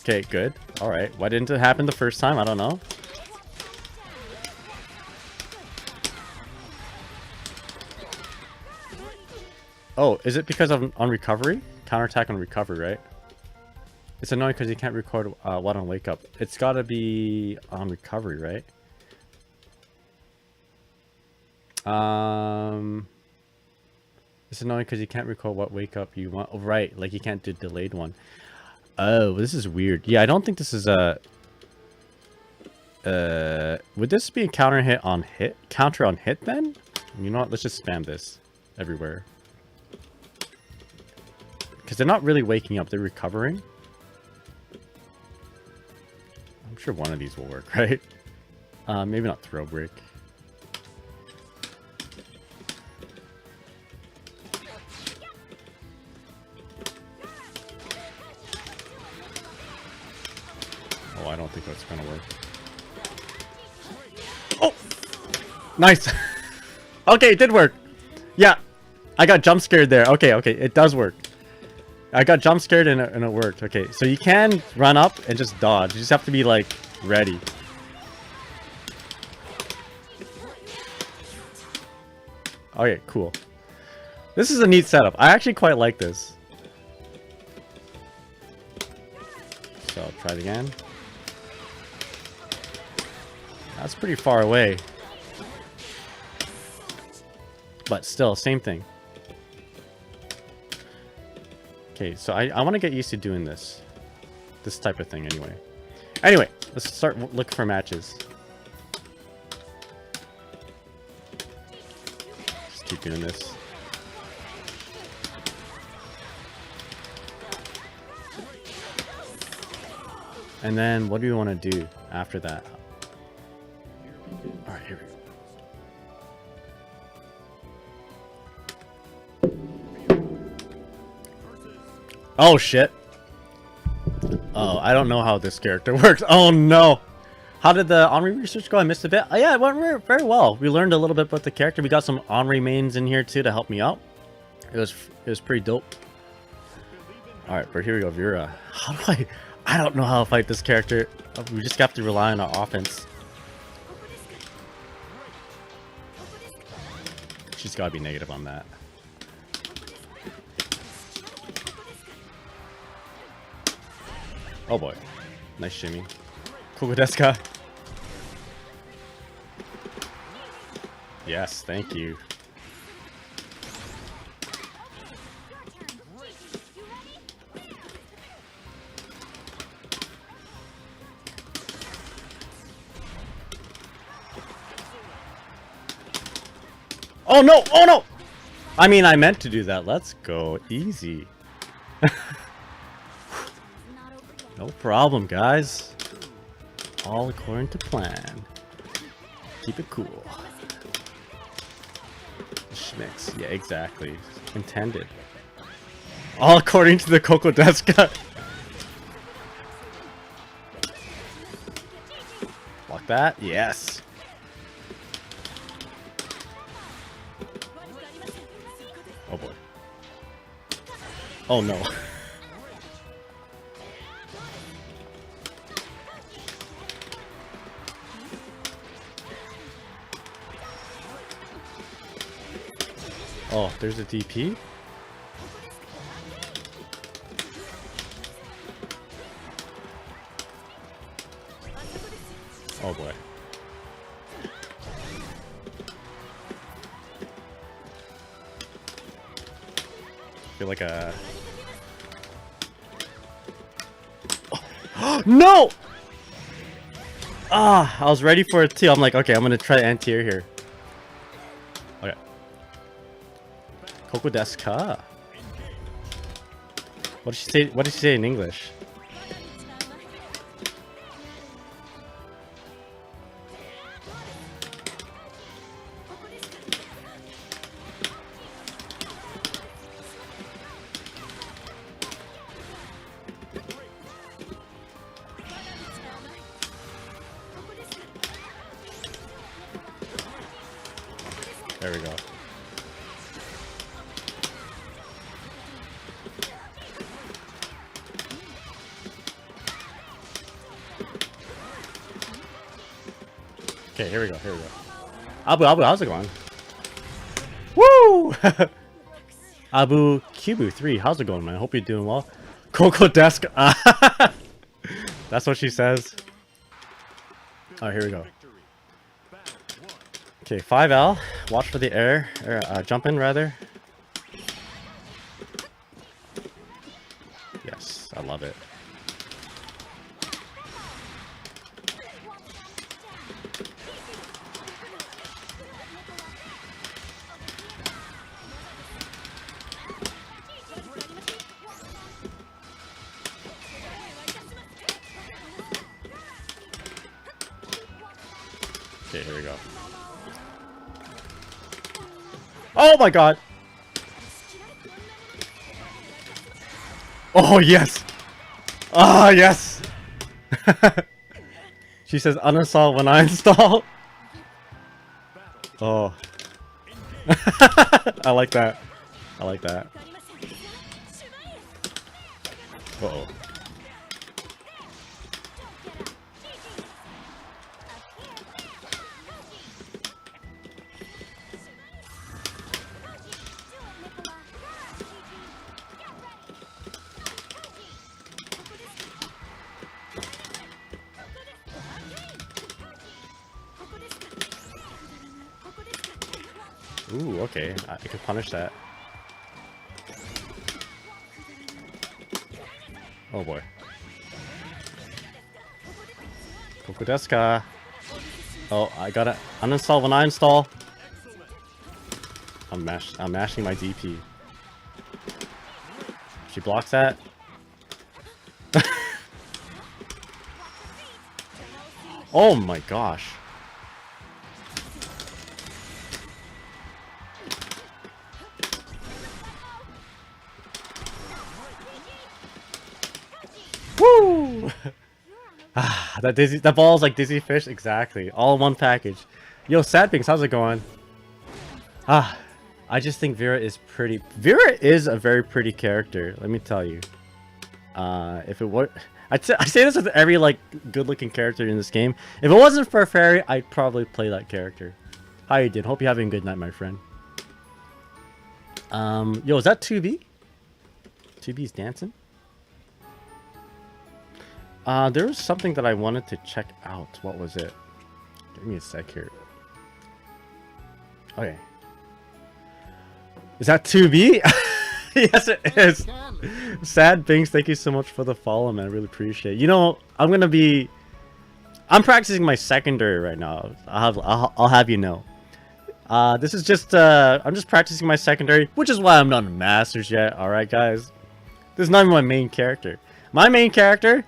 A: Okay, good. Alright. Why didn't it happen the first time? I don't know. Oh, is it because of on recovery? Counterattack on recovery, right? It's annoying because you can't record what on wake up. It's gotta be on recovery, right? It's annoying because you can't record what wake up you want. Oh, right, like you can't do delayed one. Oh, this is weird. Yeah, I don't think this is a... would this be a counter on hit then? You know what? Let's just spam this everywhere. Because they're not really waking up. They're recovering. I'm sure one of these will work, right? Maybe not throw break. Oh, I don't think that's gonna work. Oh! Nice! Okay, it did work. Yeah. I got jump scared there. Okay, it does work. I got jump scared and it worked. Okay, so you can run up and just dodge. You just have to be, like, ready. Okay, cool. This is a neat setup. I actually quite like this. So, I'll try it again. That's pretty far away. But still, same thing. Okay, so I want to get used to doing this. This type of thing, anyway. Anyway, let's start looking for matches. doing this. And then what do we want to do after that? Alright, here we go. Oh shit. Oh, I don't know how this character works. Oh no. How did the Anre research go? I missed a bit. Oh, yeah, it went very well. We learned a little bit about the character. We got some Anre mains in here too to help me out. It was pretty dope. Alright, but here we go, Vera. How do I don't know how to fight this character. We just have to rely on our offense. She's gotta be negative on that. Oh boy. Nice shimmy. Kokodeska. Yes, thank you. Oh no! Oh no! I mean, I meant to do that. Let's go. Easy. No problem, guys. All according to plan. Keep it cool. Schmicks. Yeah, exactly. Intended. All according to the Kokodeska. Block that. Yes. Oh boy. Oh no. Oh, there's a DP? Oh boy. I feel like a... Oh. No! Ah, I was ready for it too. I'm like, okay, I'm gonna try anti-air here. Okay. Kokodeska. What did she say? What did she say in English? There we go. Okay, here we go, here we go. Abu, how's it going? Woo! Abu Cubu 3, how's it going, man? Hope you're doing well. Kokodeska. That's what she says. Alright, here we go. Okay, 5L. Watch for the air. Jump in, rather. Yes, I love it. Okay, here we go. Oh my god! Oh yes! Ah yes! She says uninstall when I install. Oh. I like that. I like that. Uh-oh. Ooh, okay. I can punish that. Oh boy. Kokodeska. Oh, I gotta uninstall when I install. I'm mashing my DP. She blocks that. Oh my gosh. Woo! Ah, that ball is like Dizzy Fish, exactly. All in one package. Yo, Sadpinks, how's it going? Ah, I just think Vera is pretty. Vera is a very pretty character, let me tell you. If it were, I say this with every like good-looking character in this game. If it wasn't for Ferry, I'd probably play that character. How you doing? Hope you're having a good night, my friend. Yo, is that 2B? 2B's dancing? There was something that I wanted to check out. What was it? Give me a sec here. Okay. Is that 2B? Yes, it is. Sad Binks, thank you so much for the follow, man. I really appreciate it. You know, I'm practicing my secondary right now. I'll have you know. This is just I'm just practicing my secondary, which is why I'm not a masters yet. All right, guys. This is not even my main character. My main character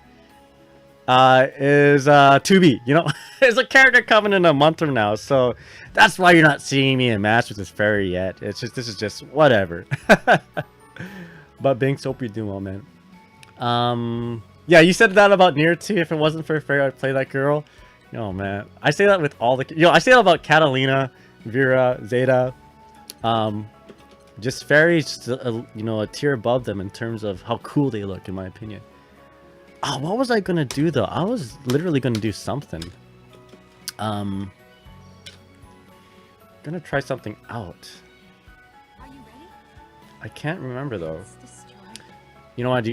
A: is 2B. You know, it's a character coming in a month from now, so that's why you're not seeing me in Masters with Ferry yet. It's just this is just whatever. But Binks, hope you're doing well, man. Yeah, you said that about Nier 2. If it wasn't for Ferry, I'd play that girl. Yo, man, I say that with all the I say that about Catalina, Vera, Zeta. Just Ferry's a tier above them in terms of how cool they look, in my opinion. Oh, what was I gonna do though? I was literally gonna do something. Gonna try something out.
B: Are you ready?
A: I can't remember though. You know what?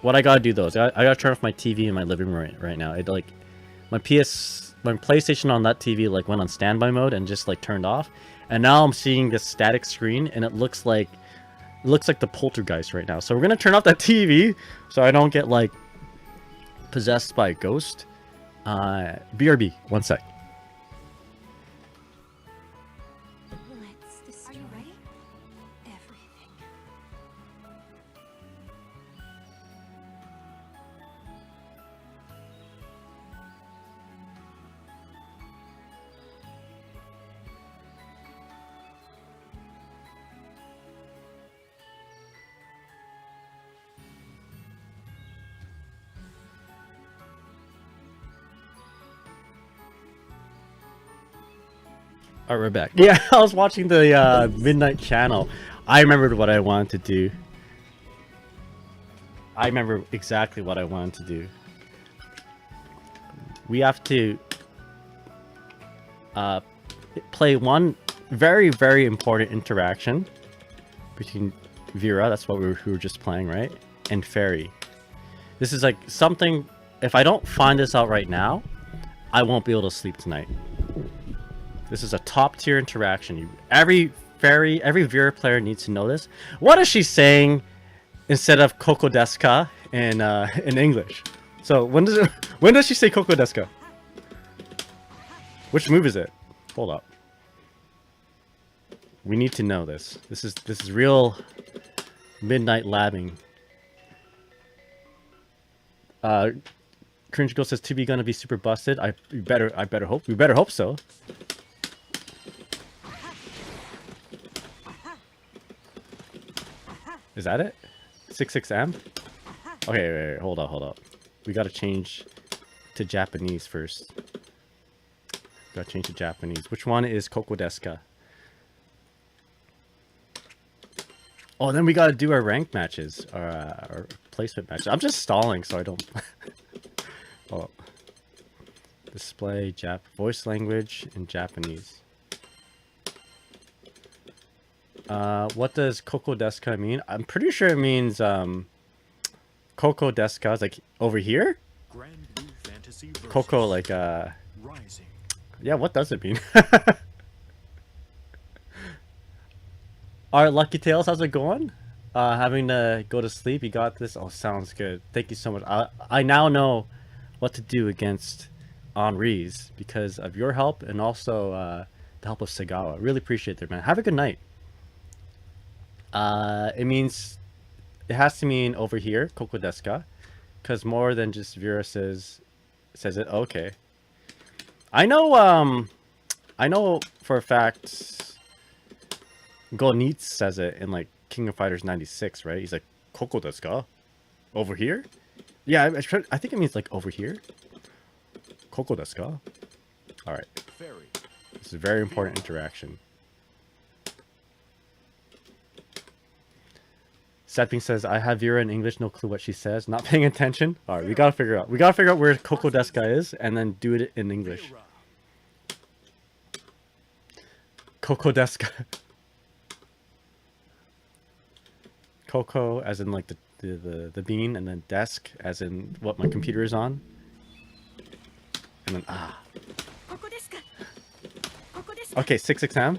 A: What I gotta do though is I gotta turn off my TV in my living room right now. It like my PlayStation on that TV like went on standby mode and just like turned off, and now I'm seeing this static screen and it looks like the poltergeist right now. So we're gonna turn off that TV so I don't get like possessed by a ghost. BRB, one sec.
B: Let's destroy everything.
A: Alright, we're back. Yeah, I was watching the Midnight Channel. I remembered what I wanted to do. I remember exactly what I wanted to do. We have to play one very, very important interaction between Vera, that's what we were just playing, right? And Ferry. This is like something, if I don't find this out right now, I won't be able to sleep tonight. This is a top tier interaction. Every Vera player needs to know this. What is she saying instead of Koko Deska in English? So when does she say Koko Deska? Which move is it? Hold up. We need to know this. This is real midnight labbing. Cringe Girl says, "To be gonna be super busted." I better hope so. Is that it? 66M? Okay, wait, hold up. We gotta change to Japanese first. Gotta change to Japanese. Which one is Koko Deska? Oh, then we gotta do our rank matches, our placement matches. I'm just stalling so I don't. Oh. Display voice language in Japanese. What does Koko Deska mean? I'm pretty sure it means Koko Deska is like over here.
C: Grand Blue Fantasy
A: Koko like
C: Rising.
A: Yeah, what does it mean? Alright, Lucky Tails, how's it going? Having to go to sleep, you got this? Oh, sounds good. Thank you so much. I now know what to do against Anre's because of your help and also the help of Sagawa. Really appreciate it, man. Have a good night. It means it has to mean over here, koko desu ka? Because more than just Vera says it. Okay. I know for a fact Gonitz says it in like King of Fighters 96, right? He's like, koko desu ka? Over here? Yeah, I think it means like over here. Koko desu ka? Alright.
C: Ferry.
A: This is a very important interaction. Setping says, I have Vera in English, no clue what she says. Not paying attention. Alright, we gotta figure out. We gotta figure out where koko desu ka is and then do it in English.
C: Vera.
A: Koko desu ka. Coco as in like the bean, and then desk as in what my computer is on. And then Okay, 6 exam.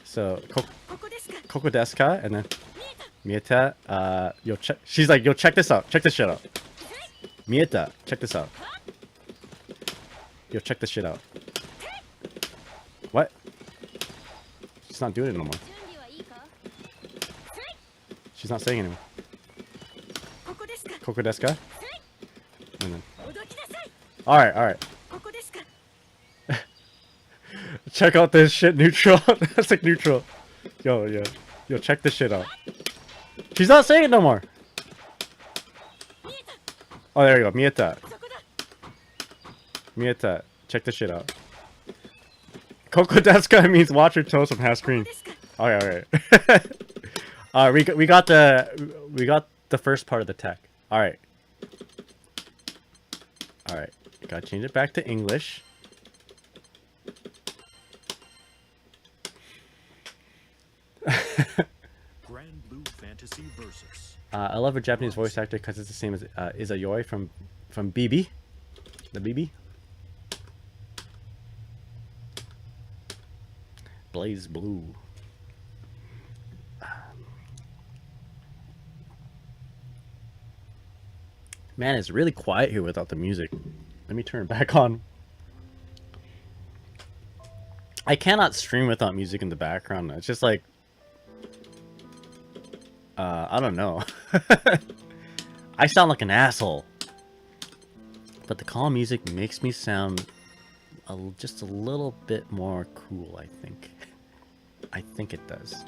A: So Koko desu ka, and then Mieta, yo check. She's like, yo, check this out. Check this shit out. Mieta, check this out. Yo, check this shit out. What? She's not doing it no more. She's not saying anymore. Koko desu ka? And then. Alright, alright. Check out this shit, neutral. That's like neutral. Yo, check this shit out. She's not saying it no more. Oh, there you go. Mieta. Mieta, check this shit out. Koko desu ka means watch your toes from half screen. Alright. We got the first part of the tech. Alright. Gotta change it back to English.
C: Grand Blue Fantasy Versus.
A: I love a Japanese voice actor because it's the same as Izayoi from BB. The BB. Blaze Blue. Man, it's really quiet here without the music. Let me turn it back on. I cannot stream without music in the background. It's just like... I don't know. I sound like an asshole. But the calm music makes me sound just a little bit more cool, I think. I think it does.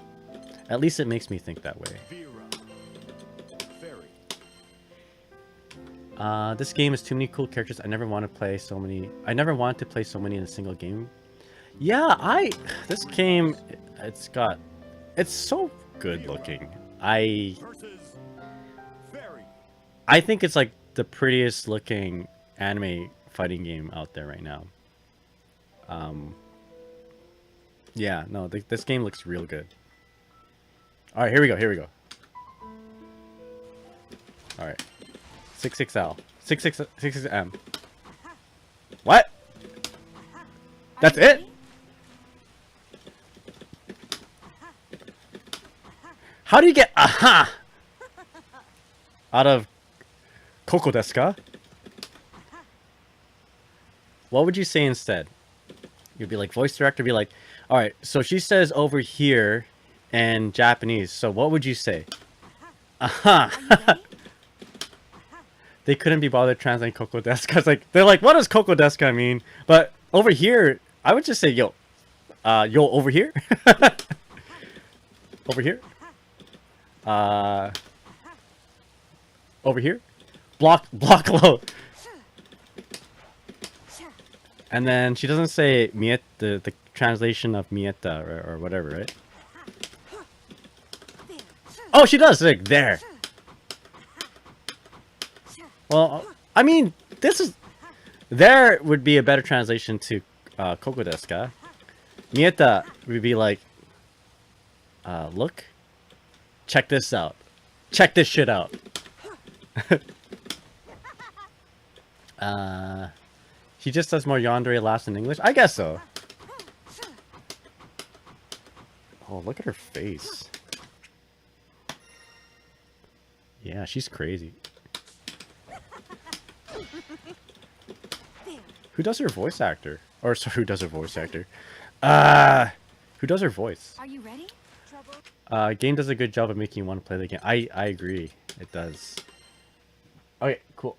A: At least it makes me think that way.
C: Vera. Ferry.
A: This game has too many cool characters. I never wanted to play so many in a single game. Yeah, this game, it's so good looking.
C: Versus Ferry.
A: I think it's like the prettiest looking anime fighting game out there right now. Yeah, no, this game looks real good. All right, here we go. All right, 66L, 66M. What? That's it? How do you get aha out of koko desu ka? What would you say instead? You'd be like, voice director, be like, all right, so she says over here in Japanese. So what would you say? Aha. They couldn't be bothered translating koko desu ka. They're like, what does koko desu ka mean? But over here, I would just say, yo, over here. Over here. Over here. Block low. And then she doesn't say miet, the translation of mieta or whatever, right? Oh, she does. Like there. Well, I mean, there would be a better translation to koko desu ka. Mieta would be like, look, check this out. Check this shit out. He just does more yandere laughs in English? I guess so. Oh, look at her face. Yeah, she's crazy. Who does her voice actor? Or sorry, who does her voice actor? Who does her voice?
B: Are you ready? Trouble.
A: Game does a good job of making you want to play the game. I agree. It does. Okay, cool.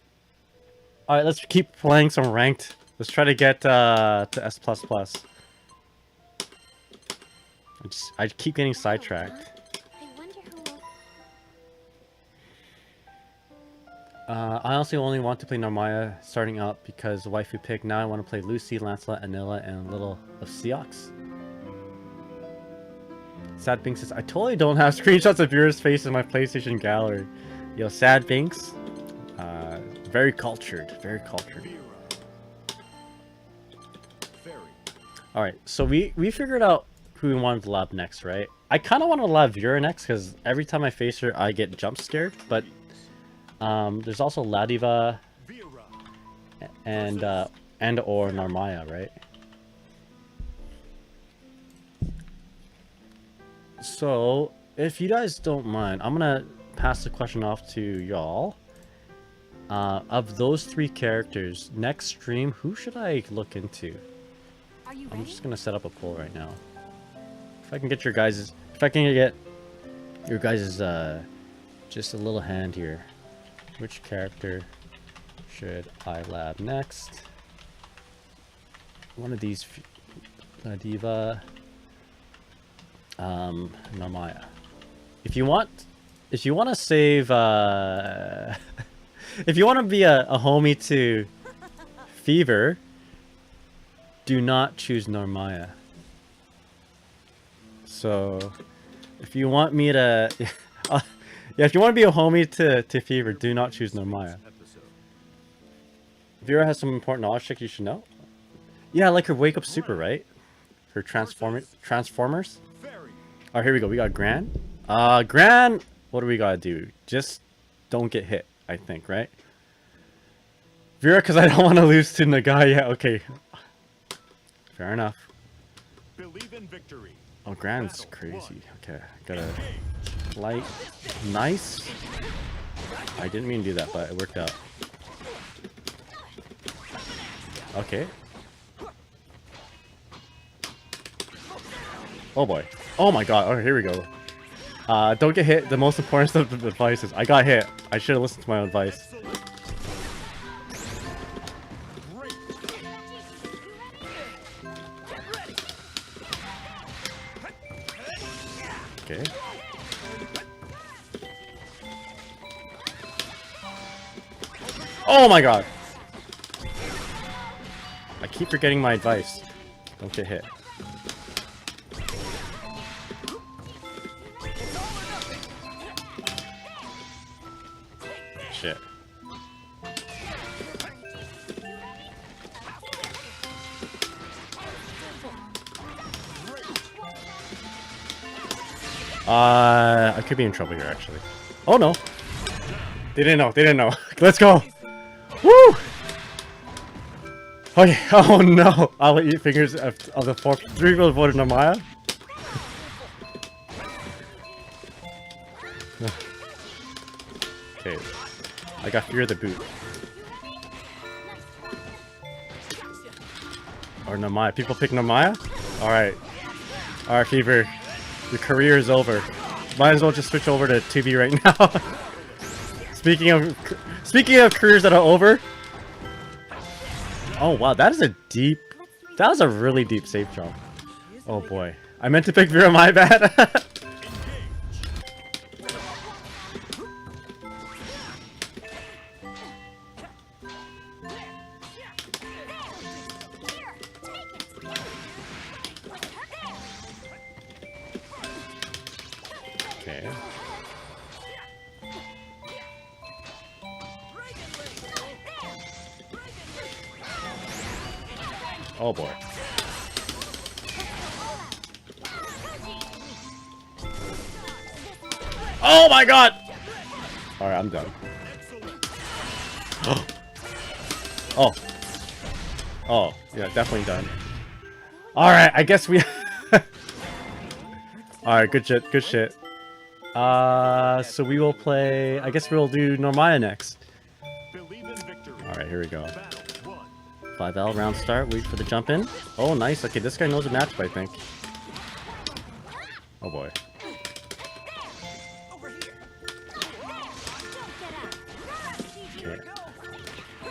A: Alright, let's keep playing some ranked. Let's try to get to S++. I keep getting sidetracked.
B: I wonder who will...
A: I honestly only want to play Narmaya starting out because the waifu pick. Now I want to play Lucy, Lancelot, Anilla, and a little of Seox. Sad Binks says, I totally don't have screenshots of yours face in my PlayStation gallery. Yo, Sad Binks. Very cultured. Very cultured.
C: Ferry.
A: Alright, so we figured out who we wanted to lab next, right? I kind of want to lab Vera next because every time I face her, I get jump scared. But there's also Ladiva and or Narmaya, right? So if you guys don't mind, I'm gonna pass the question off to y'all. Of those three characters, next stream, who should I look into?
B: Are you
A: I'm
B: ready?
A: just gonna set up a poll right now. If I can get your guys's, if I can get your guys's, just a little hand here. Which character should I lab next? One of these, Diva, Narmaya. If you want to save, if you want to be a homie to Fever, do not choose Narmaya. So, if you want me to, yeah, if you want to be a homie to Fever, do not choose Narmaya. Vera has some important knowledge check you should know. Yeah, like her wake up super, right? Her Transformers. Alright, here we go. We got Gran. Gran, what do we gotta do? Just don't get hit, I think, right? Vera, because I don't want to lose to Nagai yet. Okay. Fair enough.
C: Believe in victory.
A: Oh, Gran's crazy. Okay, gotta light. Nice. I didn't mean to do that, but it worked out. Okay. Oh boy. Oh my god. Oh, here we go. Don't get hit. The most important stuff of the advice is I got hit. I should have listened to my own advice. Okay. Oh my god. I keep forgetting my advice. Don't get hit. Shit. I could be in trouble here, actually. Oh no! They didn't know. They didn't know. Let's go! Woo! Okay. Oh no! I'll eat fingers of the 3 people voted Narmaya. Okay. I got fear of the boot. Or Narmaya. People pick Narmaya? Alright. Alright, Fever. Your career is over. Might as well just switch over to 2B right now. Speaking of careers that are over. Oh wow, that is a deep. That was a really deep safe jump. Oh boy. I meant to pick Vera, my bad. Okay. Oh boy. Oh my god! Alright, I'm done. Oh. Oh, yeah, definitely done. Alright, I guess we... Alright, good shit, good shit. So we will play... I guess we'll do Narmaya next. Alright, here we go. 5L round start, wait for the jump in. Oh, nice. Okay, this guy knows the matchup, I think. Oh boy. Okay.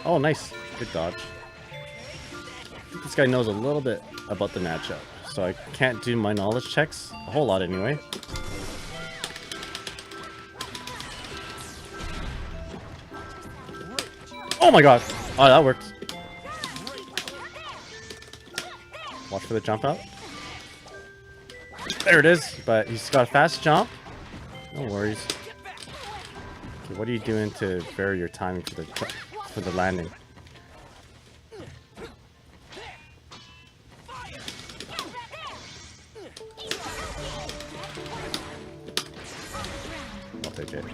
A: Oh, nice. Good dodge. I think this guy knows a little bit about the matchup, so I can't do my knowledge checks. A whole lot anyway. Oh my god! Oh, that worked. Watch for the jump out. There it is, but he's got a fast jump. No worries. Okay, what are you doing to vary your timing for the landing? I'll take it.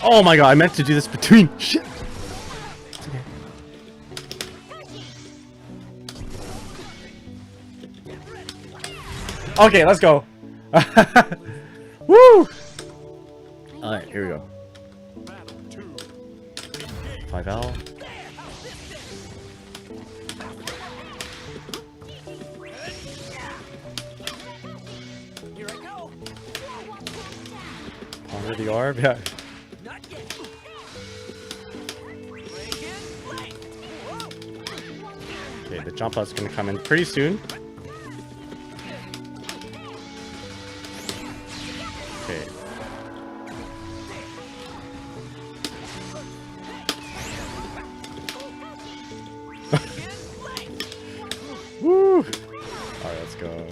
A: Oh my god, I meant to do this between. Shit. It's okay. Okay, let's go. Woo! Alright, here we go. 5L. Under the orb, yeah. Okay, the jump out's gonna come in pretty soon. Okay. Woo! Alright, let's go.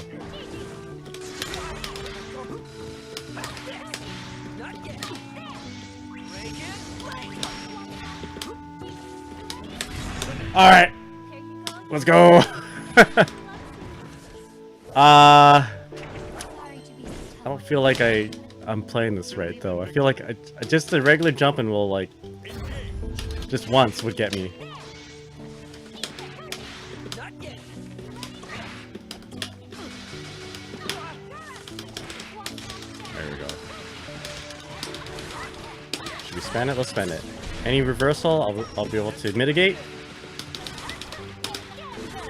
A: Alright. Let's go. I don't feel like I'm playing this right though. I feel like just a regular jumping will like just once would get me. There we go. Should we spend it? Let's spend it. Any reversal, I'll be able to mitigate.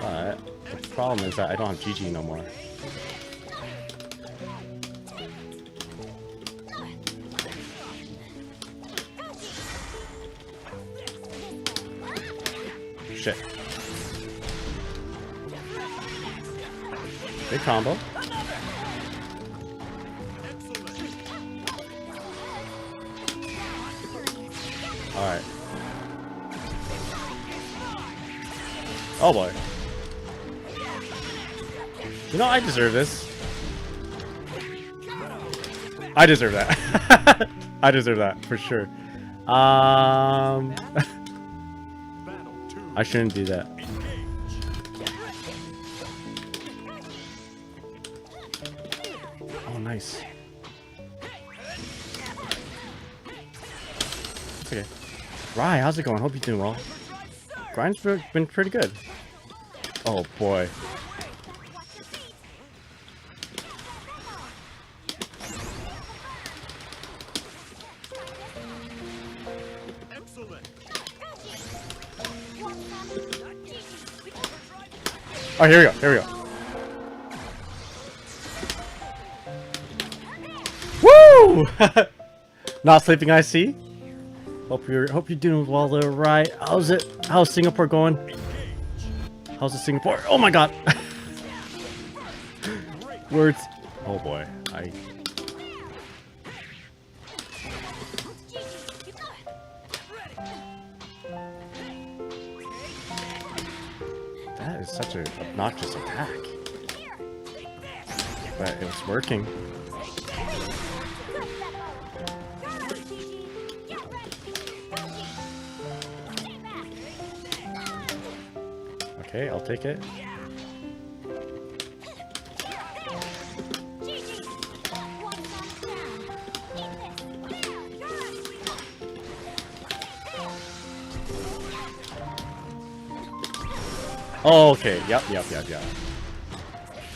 A: But the problem is that I don't have GG no more. Shit. Big combo. Alright. Oh boy. You know, I deserve this. I deserve that. I deserve that, for sure. I shouldn't do that. Oh, nice. It's okay. Rye, how's it going? Hope you're doing well. Grind's been pretty good. Oh, boy. Oh, here we go. Here we go. Woo! Not sleeping, I see. Hope you're doing well there, right? How's Singapore going? How's the Singapore? Oh my god. Words. Oh boy. That is such an obnoxious attack. But it was working. Okay, I'll take it. Oh, okay. Yep.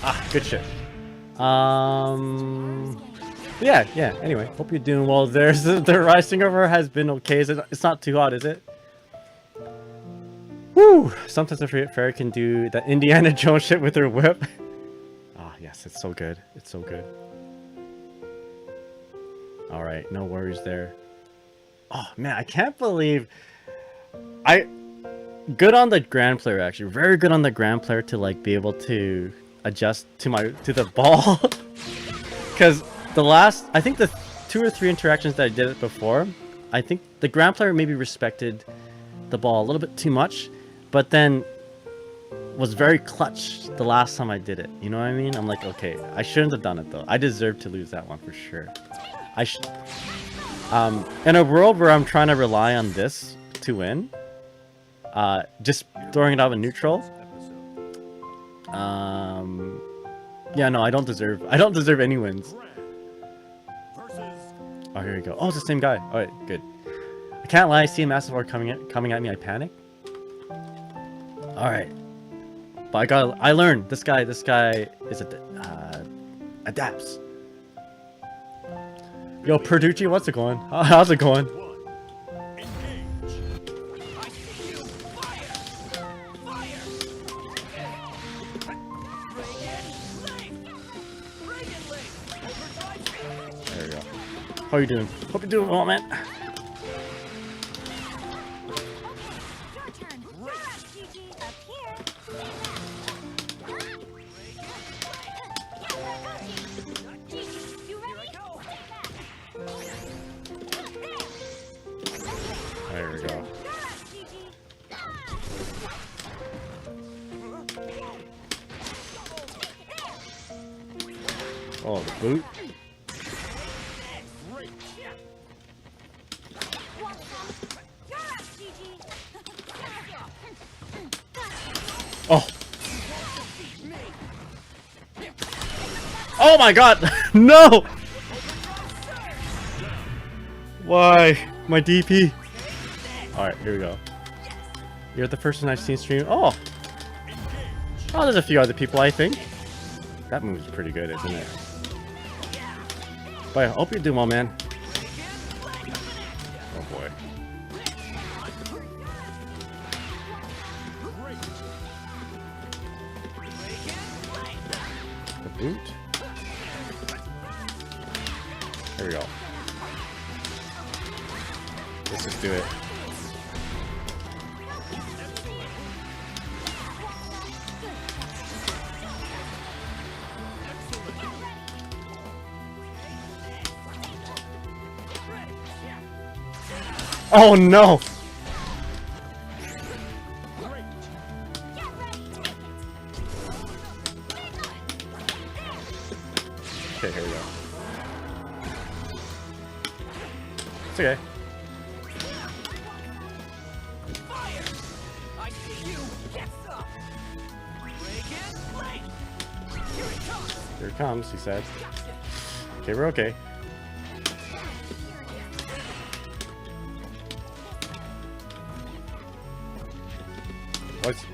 A: Ah, good shit. Yeah. Anyway, hope you're doing well. The rising over has been okay. It's not too hot, is it? Woo! Sometimes I forget Ferry can do that Indiana Jones shit with her whip. yes, it's so good. It's so good. All right, no worries there. Oh man, I can't believe good on the grand player actually. Very good on the grand player to like be able to adjust to the ball. Cuz I think the 2 or 3 interactions that I did it before, I think the grand player maybe respected the ball a little bit too much, but then was very clutch the last time I did it. You know what I mean? I'm like, okay, I shouldn't have done it though. I deserve to lose that one for sure. In a world where I'm trying to rely on this to win, just throwing it out in neutral. Yeah, no, I don't deserve any wins. Oh, here we go. Oh, it's the same guy. All right, good. I can't lie. I see a massive orb coming at me. I panic. All right, but I learned this guy is adapts. Yo, Perducci, what's it going? How's it going? There we go. How are you doing? Hope you're doing well, man.
B: Your turn. GG up here. GG, you ready?
A: There we go. Oh, the boot. Oh. Oh my god! No! Why? My DP. Alright, here we go. You're the person I've seen stream. Oh! Oh, there's a few other people, I think. That move's pretty good, isn't it? But I hope you're doing well, man. Oh boy. The boot. There we go. Let's just do it. Oh no! Okay, here we go. It's okay. Here it comes, he said. Okay, we're okay.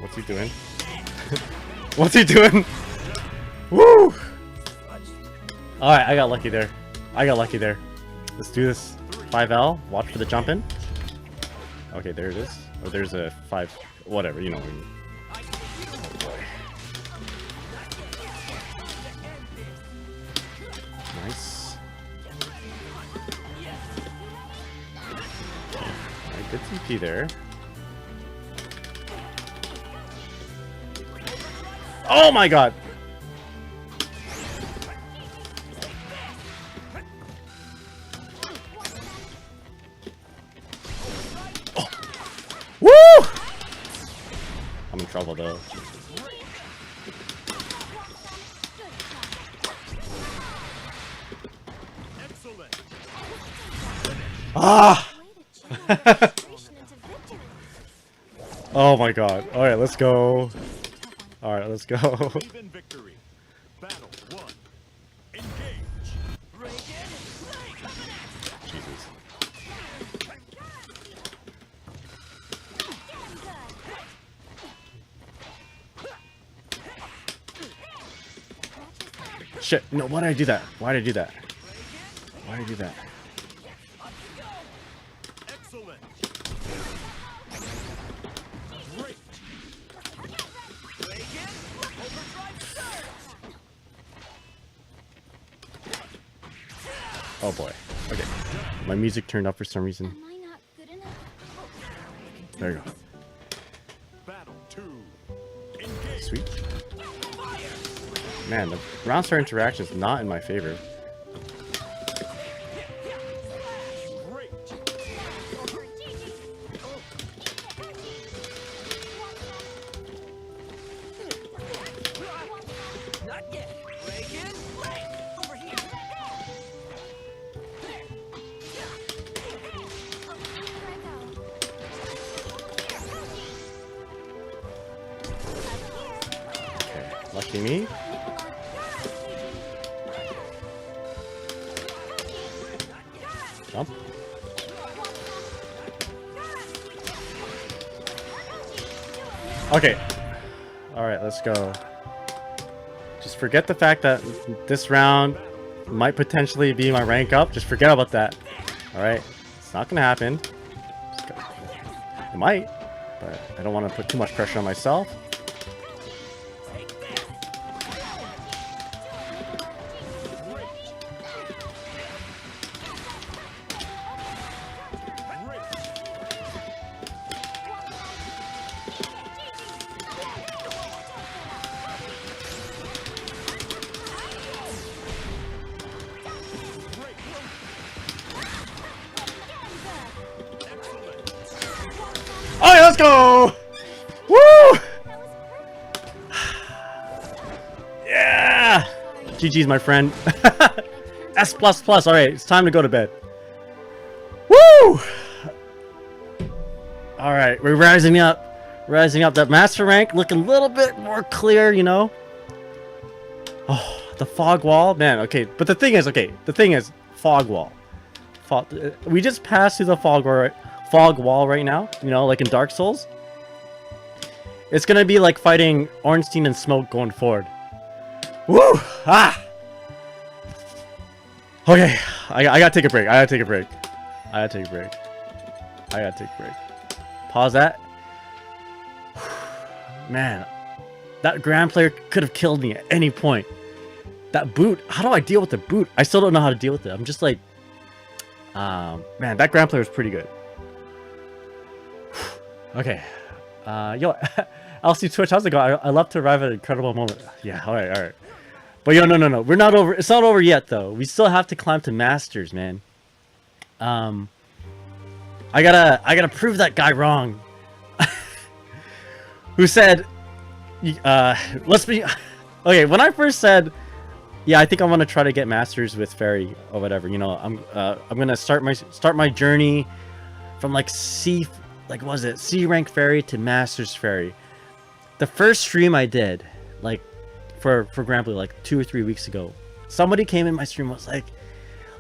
A: What's he doing? What's he doing? Woo! Alright, I got lucky there. Let's do this. 5L. Watch for the jump in. Okay, there it is. Oh, there's a 5. Whatever, you know what I mean. Oh boy. Nice. Alright, good TP there. Oh my god! Oh. Woo! I'm in trouble though. Ah! Oh my god. Alright, let's go. Alright, let's go.
C: Even victory. Battle 1. Engage.
A: Jesus. Shit, no, why did I do that? Why did I do that? Why did I do that?
C: Excellent. Great.
A: Oh boy. Okay. My music turned up for some reason.
B: Am I not good enough?
A: There you go.
C: Battle 2. Engage.
A: Sweet. Man, the round start interaction is not in my favor.
C: Great.
D: Not yet. Reagan, over here.
A: Okay. Lucky me. Jump. Okay. Alright, let's go. Just forget the fact that this round might potentially be my rank up. Just forget about that. Alright? It's not gonna happen. It might, but I don't want to put too much pressure on myself. Alright, let's go! Woo! Yeah! GG's, my friend. S++. Alright, it's time to go to bed. Woo! Alright, we're rising up. Rising up. That master rank looking a little bit more clear, you know? Oh, the fog wall. Man, okay. But the thing is, fog wall. We just passed through the fog wall right now, you know, like in Dark Souls. It's gonna be like fighting Ornstein and Smoke going forward. Woo! Ah! Okay, I gotta take a break. I gotta take a break. Pause that. Man, that Grand player could have killed me at any point. That boot, how do I deal with the boot? I still don't know how to deal with it. I'm just like, man, that Grand player is pretty good. Okay. Yo, LC Twitch, how's it going? I love to arrive at an incredible moment. Yeah, alright. But yo, no. We're not over. It's not over yet, though. We still have to climb to Masters, man. I gotta prove that guy wrong. Who said, let's be... Okay, when I first said, yeah, I think I'm gonna try to get Masters with Ferry or whatever, you know, I'm gonna start my journey from like C rank Ferry to Masters Ferry. The first stream I did, like for example, like 2 or 3 weeks ago, somebody came in my stream and was like,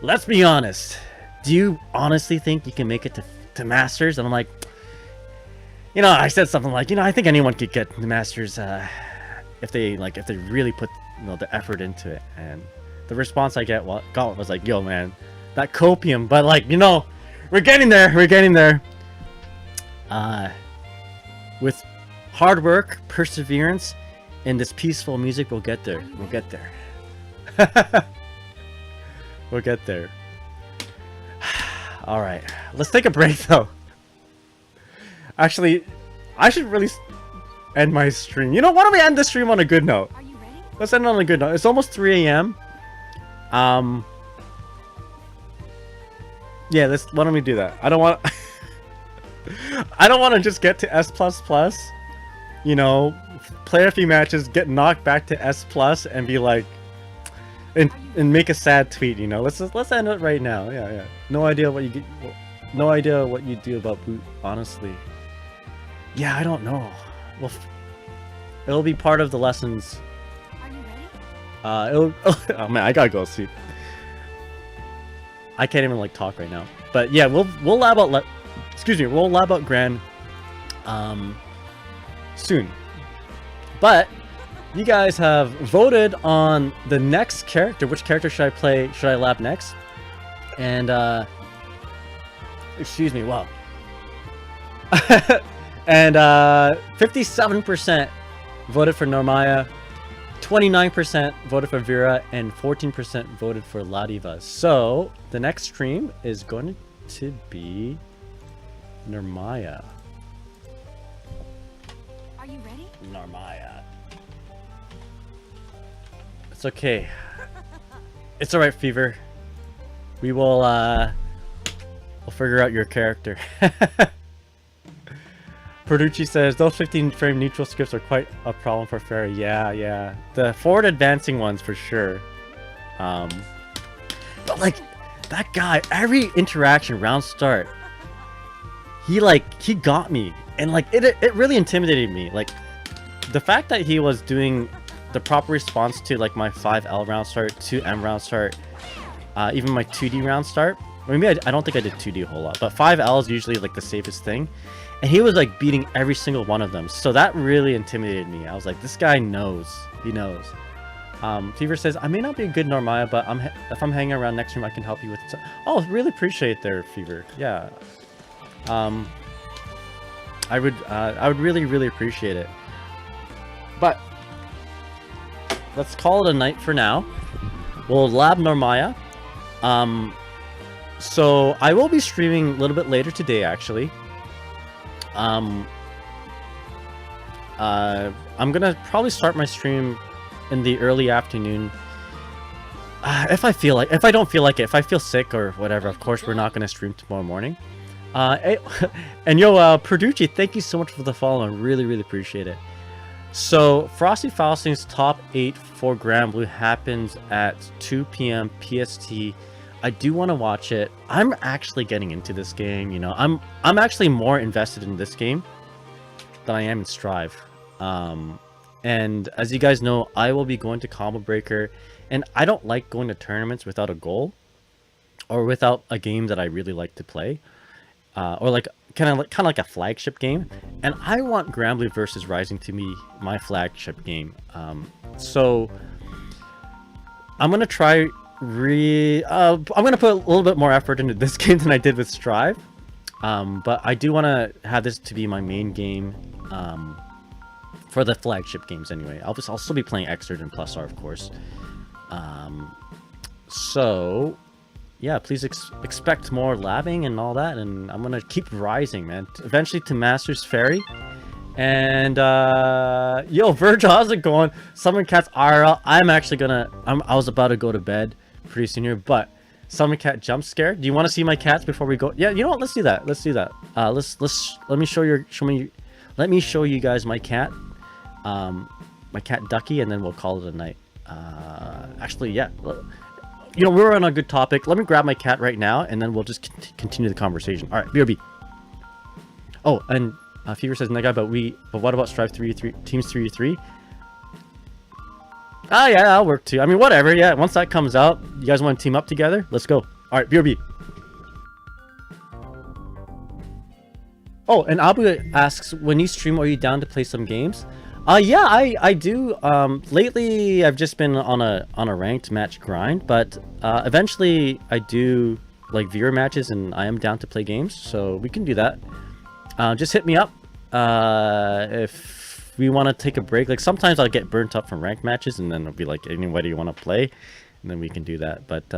A: let's be honest, do you honestly think you can make it to Masters? And I'm like, you know, I said something like, you know, I think anyone could get the Masters if they really put, you know, the effort into it. And the response I got was like, yo man, that copium, but like, you know, we're getting there. With hard work, perseverance, and this peaceful music, we'll get there. We'll get there. All right, let's take a break though. Actually, I should really end my stream. You know, why don't we end the stream on a good note?
B: Are you ready?
A: Let's end on a good note. It's almost 3 a.m. Yeah, why don't we do that? I don't want to just get to S++, you know, play a few matches, get knocked back to S+, and be like, and make a sad tweet, you know. Let's end it right now. Yeah. No idea what you do about boot, honestly. Yeah, I don't know. Well, it'll be part of the lessons.
B: Are you ready?
A: Oh man, I gotta go to sleep. I can't even like talk right now. But yeah, we'll lab out we'll lab out Gran soon. But you guys have voted on the next character. Which character should I play? Should I lab next? And excuse me, wow. And 57% voted for Normaya, 29% voted for Vera, and 14% voted for Ladiva. So the next stream is going to be Nirmaya.
B: Are you ready?
A: Nirmaya. It's okay. It's alright, Fever. We will we'll figure out your character. Perducci says those 15 frame neutral skips are quite a problem for Ferry. Yeah. The forward advancing ones for sure. But like that guy, every interaction round start, he got me, and like it really intimidated me. Like the fact that he was doing the proper response to like my 5L round start, 2M round start, even my 2D round start. Maybe I don't think I did 2D a whole lot, but 5L is usually like the safest thing. And he was like beating every single one of them. So that really intimidated me. I was like, this guy knows. He knows. Fever says, I may not be a good Nirmaya, but if I'm hanging around next room, I can help you with it. Oh, really appreciate there, Fever. Yeah. I would really appreciate it. But let's call it a night for now. We'll lab Nirmaya. So I will be streaming a little bit later today, actually. I'm gonna probably start my stream in the early afternoon. If I don't feel like it, if I feel sick or whatever, of course we're not gonna stream tomorrow morning. And yo, Perducci, thank you so much for the follow. I really appreciate it. So Frosty Fausting's top 8 for Grand Blue happens at 2 p.m. PST. I do want to watch it. I'm actually getting into this game, you know. I'm actually more invested in this game than I am in Strive. And as you guys know, I will be going to Combo Breaker, and I don't like going to tournaments without a goal or without a game that I really like to play, or like kind of like a flagship game. And I want Grand Blue versus Rising to be my flagship game. So I'm gonna try. I'm gonna put a little bit more effort into this game than I did with Strive, but I do want to have this to be my main game for the flagship games anyway. I'll still be playing Xrd and Plus R, of course. So yeah, please expect more labbing and all that, and I'm gonna keep rising, man, eventually to Masters Ferry. And yo, Virgil, how's it going? Summer Cat's IRL. I was about to go to bed pretty soon here, but Summer Cat jump scare. Do you want to see my cats before we go? Yeah, you know what? Let's do that. Let me show you guys my cat, my cat Ducky, and then we'll call it a night. Actually, yeah. You know, we're on a good topic. Let me grab my cat right now, and then we'll just continue the conversation. All right, BRB. Oh, and Fever says, "Nega, but what about Strive 3v3 teams 3v3?" Ah, yeah, that'll work too. I mean, whatever. Yeah, once that comes out, you guys want to team up together? Let's go. All right, BRB. Oh, and Abu asks, when you stream, are you down to play some games? Yeah, I do. Lately, I've just been on a ranked match grind, but eventually, I do like viewer matches, and I am down to play games, so we can do that. Just hit me up if we want to take a break. Like sometimes I'll get burnt up from ranked matches, and then it'll be like, anybody you want to play, and then we can do that. But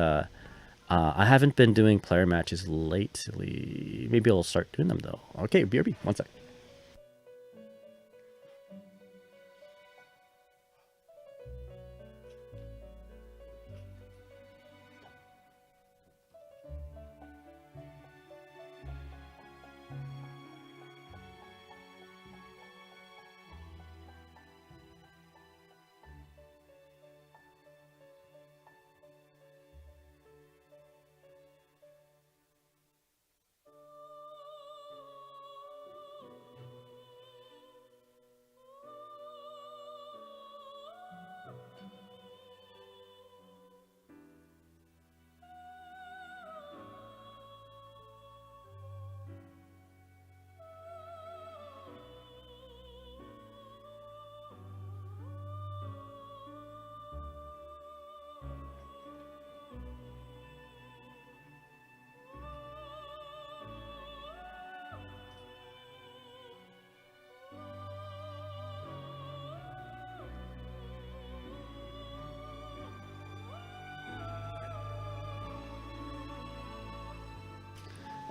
A: I haven't been doing player matches lately. Maybe I'll start doing them though. Okay, BRB, one sec.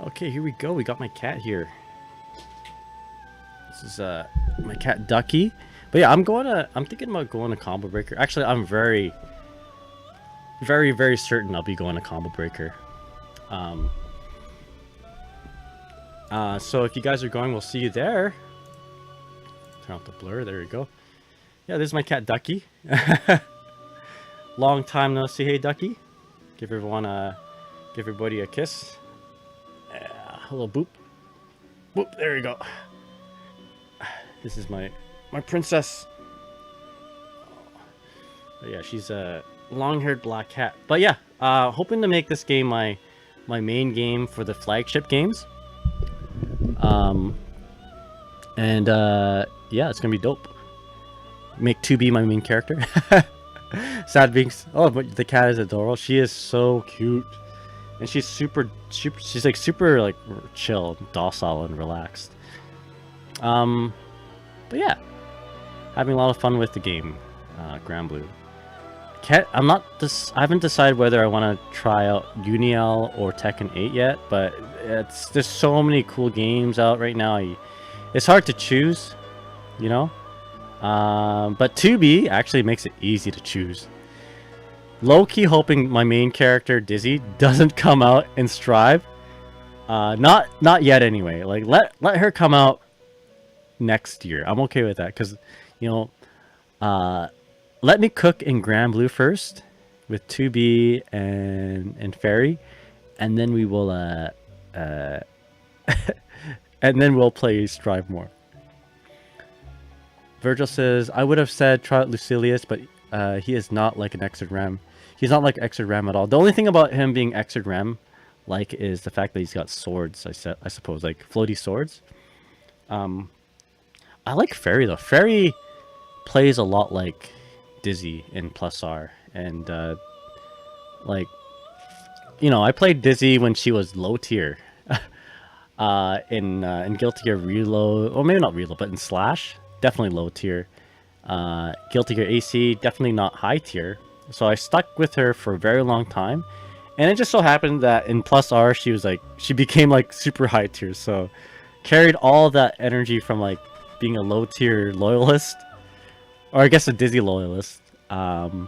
A: Okay, here we go. We got my cat here. This is my cat Ducky. But yeah, I'm thinking about going to Combo Breaker. Actually, I'm very certain I'll be going to Combo Breaker. So if you guys are going, we'll see you there. Turn off the blur. There we go. Yeah, this is my cat Ducky. Long time no see. Hey, Ducky. Give everybody a kiss. A little boop. Boop. There you go. This is my princess. But yeah, she's a long-haired black cat. But yeah, hoping to make this game my main game for the flagship games. Yeah, it's gonna be dope. Make 2B my main character. Sad Binks. Oh, but the cat is adorable. She is so cute, and she's super. She's like super like chill, docile, and relaxed. But yeah, having a lot of fun with the game, Grand Blue. I haven't decided whether I want to try out Uniel or Tekken 8 yet, but there's so many cool games out right now. It's hard to choose, you know. But 2B actually makes it easy to choose. Low-key hoping my main character Dizzy doesn't come out in Strive. Not yet anyway. Like let her come out next year. I'm okay with that because, you know, let me cook in Grand Blue first with 2B and Ferry, and then we will and then we'll play Strive more. Virgil says, I would have said try out Lucilius, but he is not like an Exard Ram. He's not like Exard Ram at all. The only thing about him being Exard Ram like is the fact that he's got swords, I suppose, like floaty swords. I like Ferry though. Ferry plays a lot like Dizzy in Plus R, and like, you know, I played Dizzy when she was low tier in Guilty Gear Reload, or maybe not Reload, but in Slash, definitely low tier. Guilty Gear AC, definitely not high tier. So I stuck with her for a very long time, and it just so happened that in Plus R she became like super high tier, so carried all that energy from like being a low tier loyalist, or I guess a Dizzy loyalist, and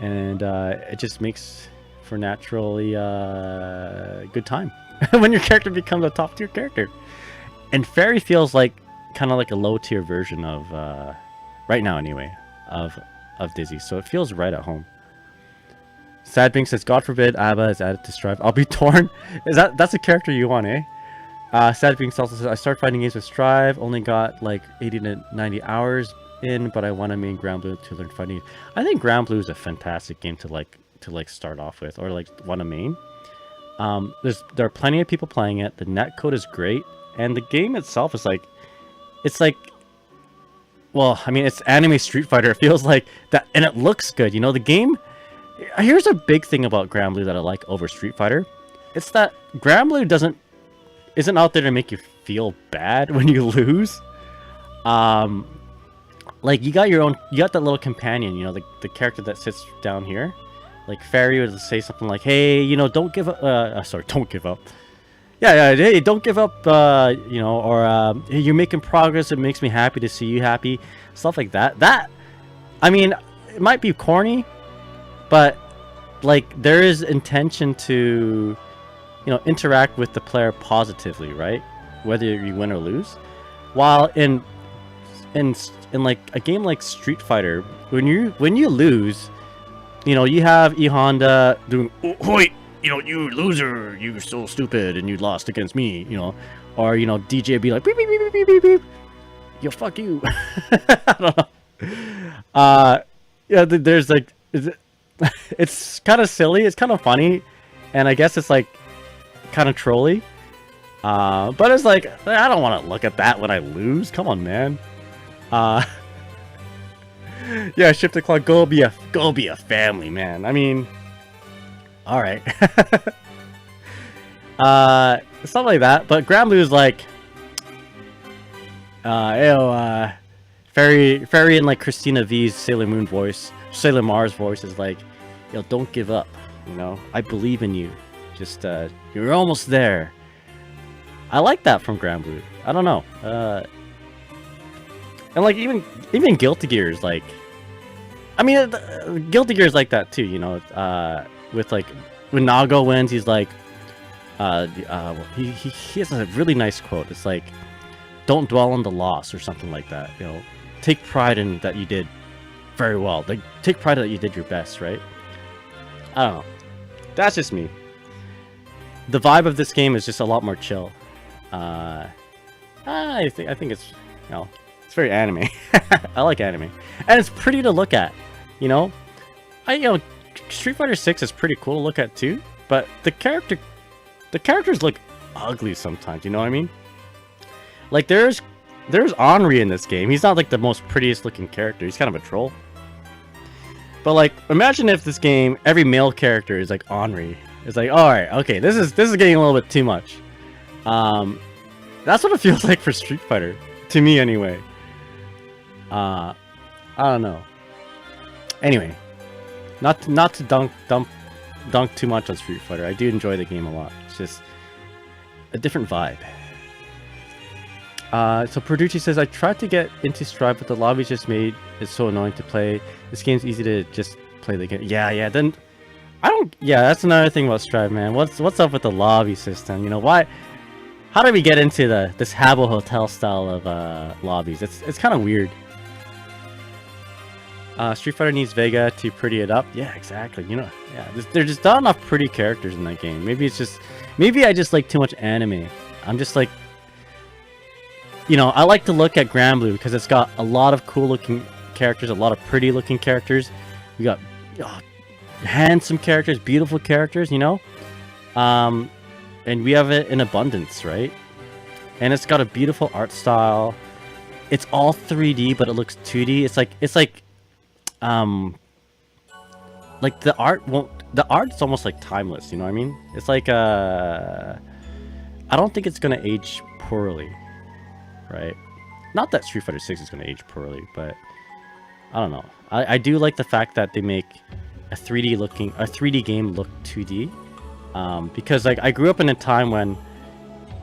A: it just makes for naturally good time when your character becomes a top tier character. And Ferry feels like kind of like a low tier version of right now anyway of Dizzy, so it feels right at home. Sad Bing says, God forbid Abba is added to Strive. I'll be torn. That's a character you want, eh? Sad Bing also says, I started fighting games with Strive, only got like 80 to 90 hours in, but I want to main Grand Blue to learn fighting. I think Grand Blue is a fantastic game to start off with, or like want to main. There are plenty of people playing it. The netcode is great, and the game itself is like, it's like, well, I mean, it's anime Street Fighter. It feels like that, and it looks good. You know, the game. Here's a big thing about Grand Blue that I like over Street Fighter. It's that Grand Blue isn't out there to make you feel bad when you lose. Like you got that little companion. You know, the character that sits down here. Like Ferry would say something like, "Hey, you know, don't give up." Sorry, don't give up. Yeah, hey, don't give up, you know, or hey, you're making progress. It makes me happy to see you happy. Stuff like that. I mean, it might be corny, but like there is intention to, you know, interact with the player positively, right? Whether you win or lose. While in like a game like Street Fighter, when you lose, you know, you have E Honda doing, oh, wait, you know, you loser, you're so stupid, and you lost against me, you know, or, you know, DJ be like, beep, beep, beep, beep, beep, beep. Yo, fuck you. I don't know. Yeah, there's like, it's kind of silly, it's kind of funny, and I guess it's like kind of trolly. But it's like, I don't want to look at that when I lose. Come on, man. Yeah, shift the clock. Go be a family, man. I mean, all right. Stuff like that. But Grand Blue is like, Ferry and like Christina V's Sailor Mars voice is like, yo, don't give up. You know, I believe in you. Just you're almost there. I like that from Granblue. I don't know. And like even Guilty Gear is like, I mean, Guilty Gear is like that too. You know, with like when Nago wins, he's like, he has a really nice quote. It's like, "Don't dwell on the loss" or something like that. You know, take pride in that you did very well. Like, take pride that you did your best, right? I don't know. That's just me. The vibe of this game is just a lot more chill. I think it's, you know, it's very anime. I like anime, and it's pretty to look at. You know, you know, Street Fighter 6 is pretty cool to look at too. But the characters look ugly sometimes. You know what I mean? Like there's Anre in this game. He's not like the most prettiest looking character. He's kind of a troll. But like, imagine if this game, every male character is like Anre. It's like, all right, okay, this is getting a little bit too much. That's what it feels like for Street Fighter, to me anyway. I don't know. Anyway, not to dunk too much on Street Fighter. I do enjoy the game a lot. It's just a different vibe. So Perducci says, I tried to get into Strive, but the lobbies just made it so annoying to play. This game's easy to just play the game. Yeah, then I don't. Yeah, that's another thing about Strive, man. What's up with the lobby system? You know, why? How did we get into this Habbo Hotel style of lobbies? It's kind of weird. Street Fighter needs Vega to pretty it up. Yeah, exactly. You know, yeah, there's just not enough pretty characters in that game. Maybe I just like too much anime. I'm just like, you know, I like to look at Granblue because it's got a lot of cool looking characters, a lot of pretty looking characters. We got handsome characters, beautiful characters, you know, and we have it in abundance, right? And it's got a beautiful art style. It's all 3D, but it looks 2D. It's like the art's almost like timeless, you know what I mean? It's like I don't think it's gonna age poorly, right? Not that Street Fighter 6 is gonna age poorly, but I don't know. I do like the fact that they make a 3D game look 2D, because like I grew up in a time when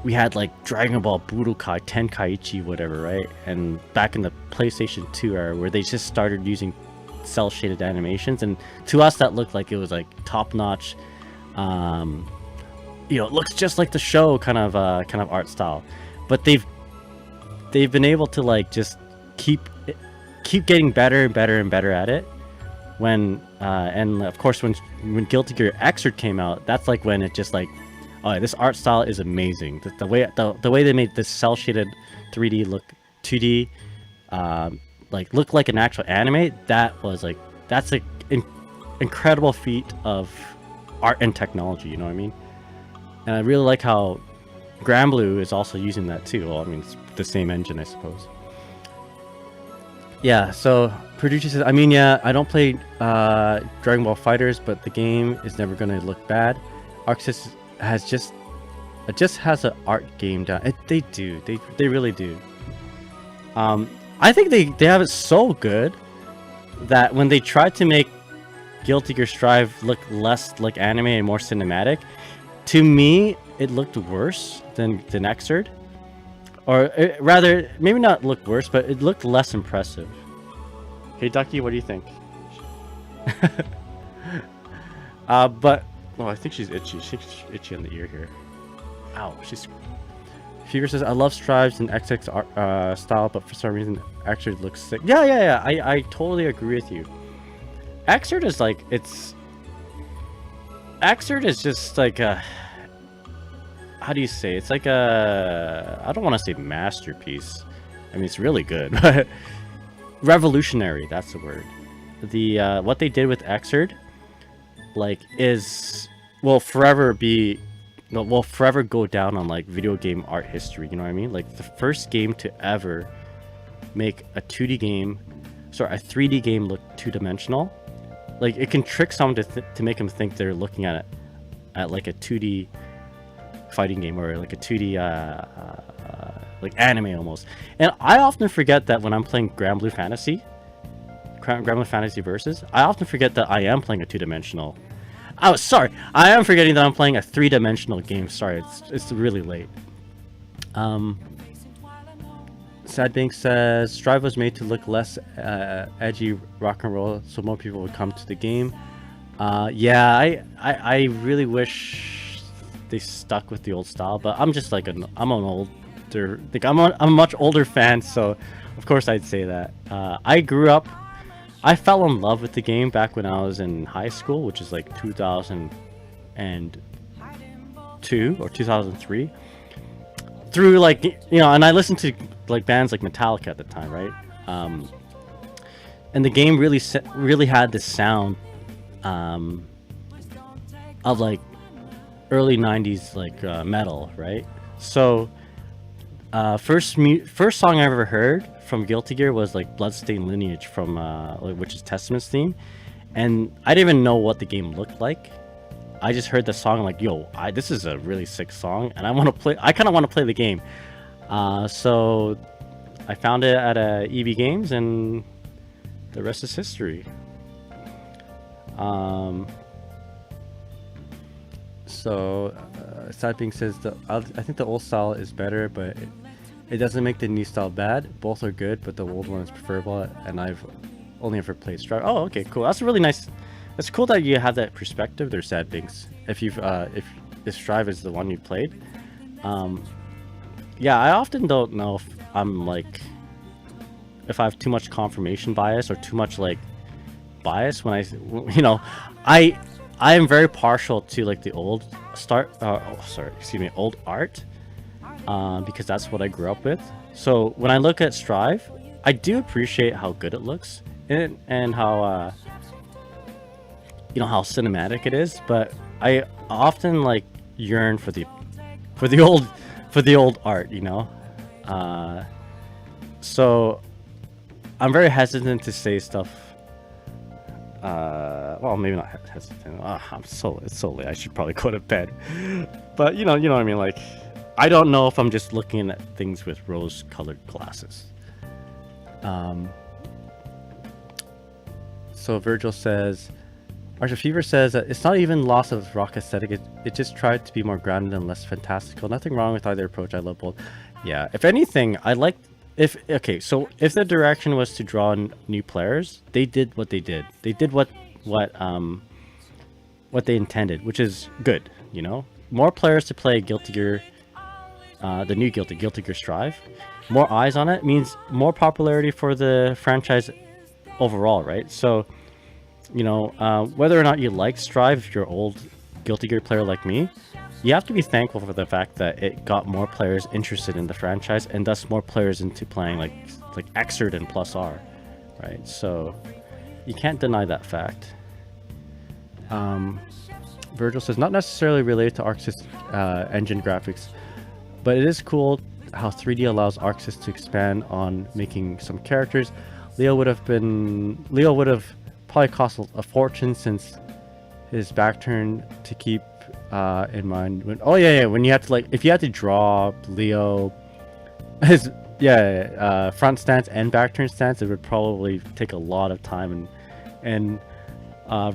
A: we had like Dragon Ball Budokai Tenkaichi, whatever, right? And back in the PlayStation 2 era, where they just started using cell shaded animations, and to us that looked like it was like top notch. You know, it looks just like the show kind of art style, but they've been able to like just keep getting better and better and better at it. When and of course when Guilty Gear Xrd came out, that's like when it just like, oh, this art style is amazing. The way they made this cell shaded 3D look 2D, like look like an actual anime. That's an incredible feat of art and technology. You know what I mean? And I really like how Granblue is also using that too. Well, I mean, it's the same engine, I suppose. Yeah, so Producer says, I mean, yeah, I don't play Dragon Ball Fighters, but the game is never going to look bad. Arxis has an art game down. They do. They really do. I think they have it so good that when they tried to make Guilty Gear Strive look less like anime and more cinematic, to me, it looked worse than Xrd. Or rather, maybe not look worse, but it looked less impressive. Hey, Ducky, what do you think? But... Oh, I think she's itchy. She's itchy on the ear here. Ow, Fever says, I love Strives and XX art, style, but for some reason, Xrd looks sick. Yeah. I totally agree with you. Xrd is like, Xrd is just like a... How do you say? It's like a... I don't want to say masterpiece. I mean, it's really good, but... Revolutionary, that's the word. The, what they did with Xrd, like, will forever go down on, like, video game art history, you know what I mean? Like, the first game to ever make a 3D game look two-dimensional. Like, it can trick someone to make them think they're looking at it at, like, a 2D fighting game, or like a 2D like anime almost. And I often forget that when I'm playing Granblue Fantasy Versus, I often forget that I am playing a two-dimensional. Oh, sorry. I am forgetting that I'm playing a 3-dimensional game. Sorry, it's really late. Sad Bink says Strive was made to look less edgy rock and roll, so more people would come to the game. Yeah, I really wish they stuck with the old style, but I'm just like I'm a much older fan, so of course I'd say that. I fell in love with the game back when I was in high school, which is like 2002 or 2003. Through like, you know, and I listened to like bands like Metallica at the time, right? And the game really had this sound of like early 90s like metal, right? So first song I ever heard from Guilty Gear was like Bloodstained Lineage from which is Testament's theme, and I didn't even know what the game looked like. I just heard the song, like, yo, this is a really sick song, and I kind of want to play the game. So I found it at EB Games, and the rest is history. Sad Pink says I think the old style is better, but it doesn't make the new style bad. Both are good, but the old one is preferable, and I've only ever played Strive. Oh, okay, cool. That's a really nice. It's cool that you have that perspective there, Sad Binks. If Strive is the one you played. Yeah, I often don't know if if I have too much confirmation bias or too much like bias when I am very partial to like the old old art, because that's what I grew up with. So when I look at Strive, I do appreciate how good it looks and how how cinematic it is, but I often like yearn for the old art, so I'm very hesitant to say stuff. Well, maybe not hesitant. It's so late. I should probably go to bed. But you know what I mean. Like, I don't know if I'm just looking at things with rose-colored glasses. So Virgil says, Archer Fever says that it's not even loss of rock aesthetic. It just tried to be more grounded and less fantastical. Nothing wrong with either approach. I love both. Yeah. If anything, I like. So if the direction was to draw new players, they did what they did. They did what they intended, which is good. More players to play Guilty Gear, the new Guilty Gear Strive. More eyes on it means more popularity for the franchise overall, right? So, whether or not you like Strive, if you're an old Guilty Gear player like me, you have to be thankful for the fact that it got more players interested in the franchise, and thus more players into playing like Xrd and Plus R, right? So you can't deny that fact. Virgil says, not necessarily related to ArcSys engine graphics, but it is cool how 3D allows ArcSys to expand on making some characters. Leo would have probably cost a fortune since his back turn to keep in mind when you have to if you had to draw Leo his front stance and back turn stance, it would probably take a lot of time and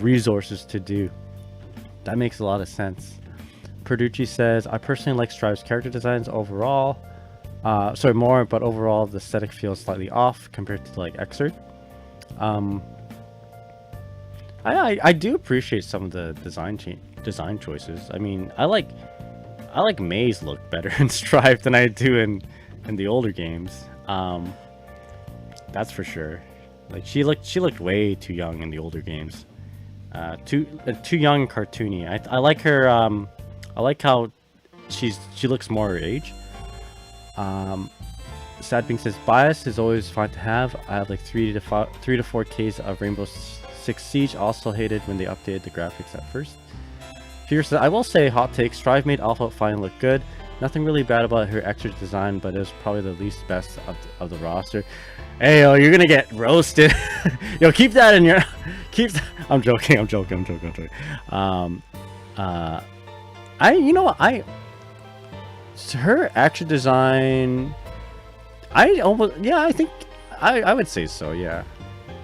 A: resources to do. That makes a lot of sense. Perducci says, I personally like Strive's character designs overall. But overall the aesthetic feels slightly off compared to like Xrd. I do appreciate some of the design choices. I mean, I like May's look better in Strive than I do in the older games. That's for sure. Like she looked way too young in the older games. Too young and cartoony. I like her. I like how she looks more her age. Sad Pink says, bias is always fine to have. I have like 3 to 4 Ks of Rainbow Six Siege. Also hated when they updated the graphics at first. Fear says, I will say, hot take, Strive made Alpha finally look good. Nothing really bad about her extra design, but it was probably the least best of the roster. Hey, yo, you're gonna get roasted. Yo, keep that in your... I'm joking. Her action design, I think I would say so, yeah.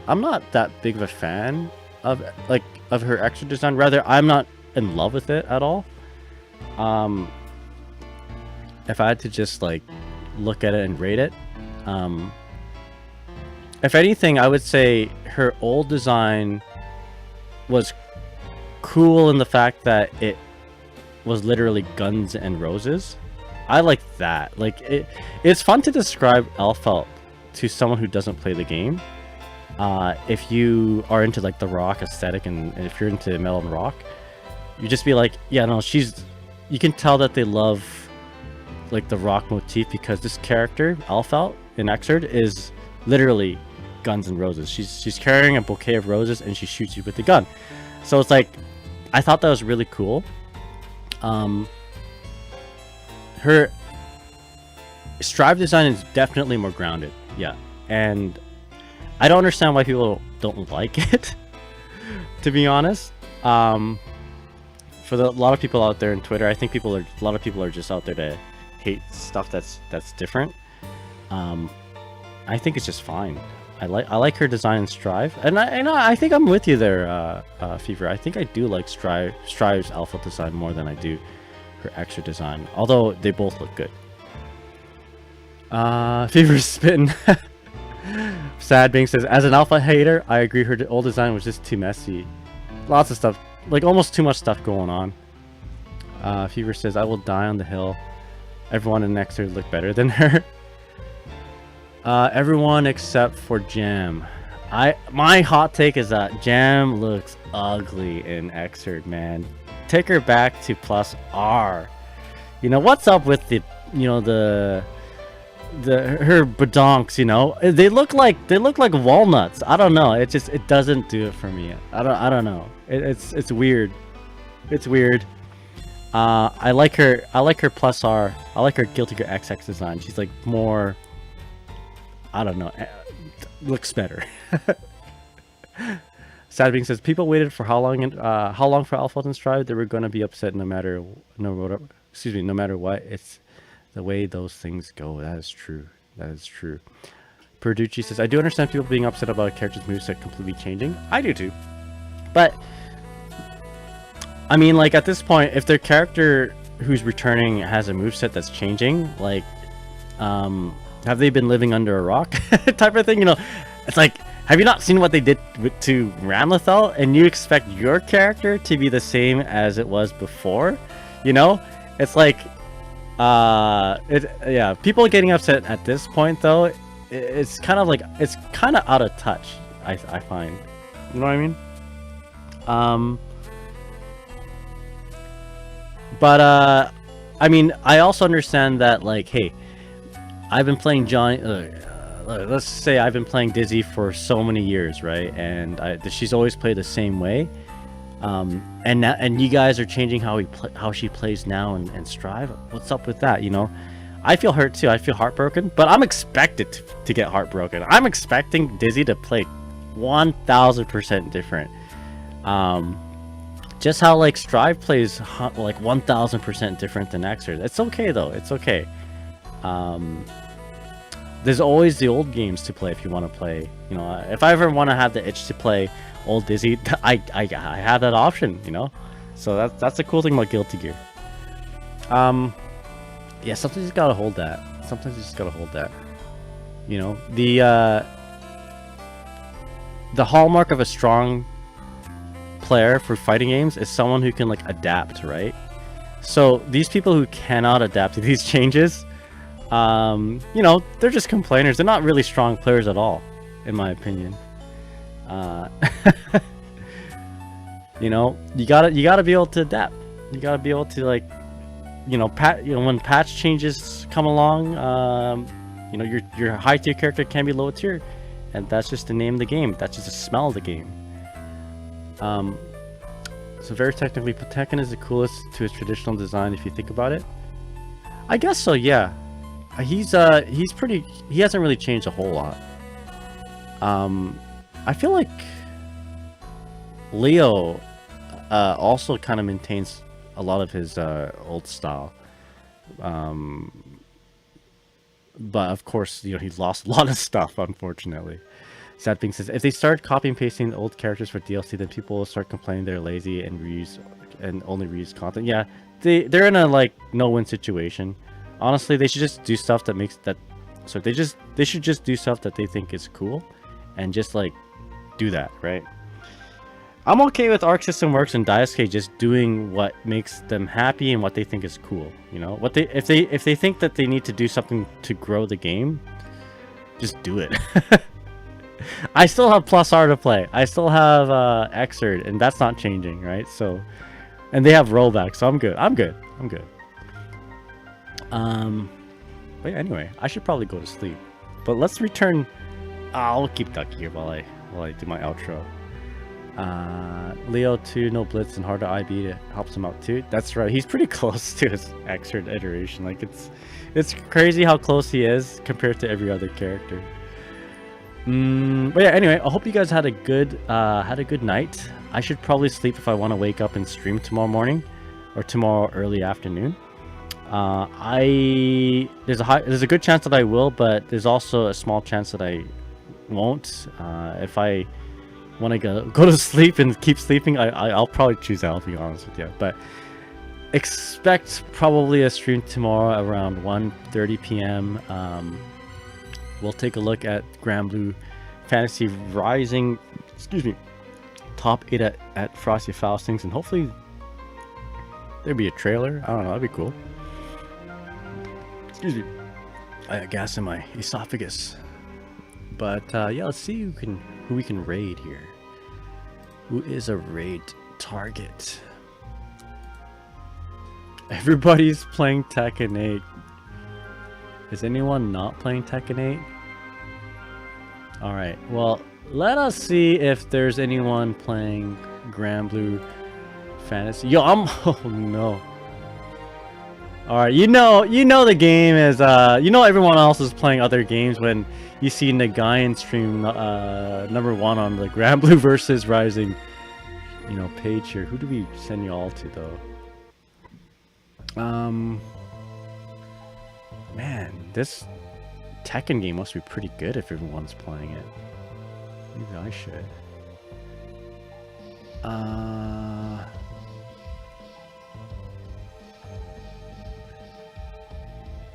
A: I'm not that big of a fan of, like, of her extra design. Rather, I'm not in love with it at all. If I had to just like look at it and rate it, if anything, I would say her old design was cool in the fact that it was literally guns and roses. I like that. Like it's fun to describe Elphelt to someone who doesn't play the game. If you are into like the rock aesthetic and if you're into metal and rock, you just be like, yeah, no, you can tell that they love like the rock motif because this character, Elphelt in Exerd, is literally guns and roses. She's carrying a bouquet of roses and she shoots you with the gun. So it's like, I thought that was really cool. Her Strive design is definitely more grounded, yeah, and I don't understand why people don't like it, to be honest. For a lot of people out there in Twitter, I think a lot of people are just out there to hate stuff that's different. I think it's just fine. I like her design in Strive, and I think I'm with you there, Fever. I think I do like Strive's alpha design more than I do her extra design, although they both look good. Fever's spitting. Sad Bing says, as an alpha hater, I agree her old design was just too messy. Lots of stuff, like almost too much stuff going on. Fever says, I will die on the hill. Everyone in Exerd look better than her. Everyone except for Jam. My hot take is that Jam looks ugly in Exerd, man. Take her back to plus R. You know, what's up with the, you know, her badonks, you know? They look like walnuts. I don't know. It doesn't do it for me. I don't know. It's weird. It's weird. I like her plus R. I like her Guilty Gear XX design. She's like more, I don't know, looks better. Sad Being says, people waited for how long for Elphelt and Strive? They were going to be upset no matter what. It's the way those things go. That is true. That is true. Perducci says, I do understand people being upset about a character's moveset completely changing. I do too. But I mean, like, at this point, if their character who's returning has a moveset that's changing, like, have they been living under a rock type of thing? You know, it's like, have you not seen what they did to Ramlethal, and you expect your character to be the same as it was before? You know, it's like, yeah, people getting upset at this point though, it's kind of like, it's kind of out of touch. I find, you know what I mean? But I mean, I also understand that, like, hey, I've been playing Johnny. Let's say I've been playing Dizzy for so many years, right? And she's always played the same way. And you guys are changing how she plays now and Strive. What's up with that? You know, I feel hurt too. I feel heartbroken, but I'm expected to get heartbroken. I'm expecting Dizzy to play 1000% different. Just how like Strive plays like 1000% different than Exer. It's okay though. It's okay. There's always the old games to play if you want to play. You know, if I ever want to have the itch to play old Dizzy, I have that option. You know, so that's the cool thing about Guilty Gear. Yeah, sometimes you just gotta hold that. Sometimes you just gotta hold that. You know, the hallmark of a strong player for fighting games is someone who can like adapt, right? So these people who cannot adapt to these changes, you know, they're just complainers. They're not really strong players at all, in my opinion. You know, you gotta be able to adapt. You gotta be able to, like, you know, when patch changes come along, you know, your high tier character can be low tier, and that's just the name of the game. That's just the smell of the game. So very technically, Potemkin is the coolest to his traditional design if you think about it. I guess so, yeah. He's pretty. He hasn't really changed a whole lot. I feel like Leo also kind of maintains a lot of his old style. But of course, you know, he's lost a lot of stuff, unfortunately. Sad thing says, if they start copy and pasting old characters for DLC, then people will start complaining they're lazy and only reuse content. Yeah, they're in a like no-win situation. Honestly, they should just do stuff that makes that. So they should just do stuff that they think is cool, and just like do that, right? I'm okay with Arc System Works and Daisuke just doing what makes them happy and what they think is cool. You know, if they think that they need to do something to grow the game, just do it. I still have Plus R to play. I still have Xrd, and that's not changing, right? So, and they have rollback, so I'm good. I'm good. But yeah, anyway, I should probably go to sleep. But let's return. I'll keep Ducky here while I do my outro. Leo 2, no blitz and hard to IB helps him out too. That's right. He's pretty close to his Xrd iteration. Like it's crazy how close he is compared to every other character. But yeah, anyway, I hope you guys had a good night. I should probably sleep if I want to wake up and stream tomorrow morning or tomorrow early afternoon. There's a good chance that I will, but there's also a small chance that I won't. If I want to go to sleep and keep sleeping, I'll probably choose that, I'll be honest with you. But expect probably a stream tomorrow around 1:30 p.m. We'll take a look at Grand Blue Fantasy Rising, top 8 at Frosty Faustings, and hopefully there'll be a trailer. I don't know, that'd be cool. Excuse me, I got gas in my esophagus. But yeah, let's see who we can raid here. Who is a raid target? Everybody's playing Tekken 8. Is anyone not playing Tekken 8? Alright, well, let us see if there's anyone playing Grand Blue Fantasy. Yo, oh no. Alright, you know the game is, everyone else is playing other games when you see Nagayan stream number 1 on the Grand Blue versus Rising, page here. Who do we send you all to, though? Man, this Tekken game must be pretty good if everyone's playing it. Maybe I should.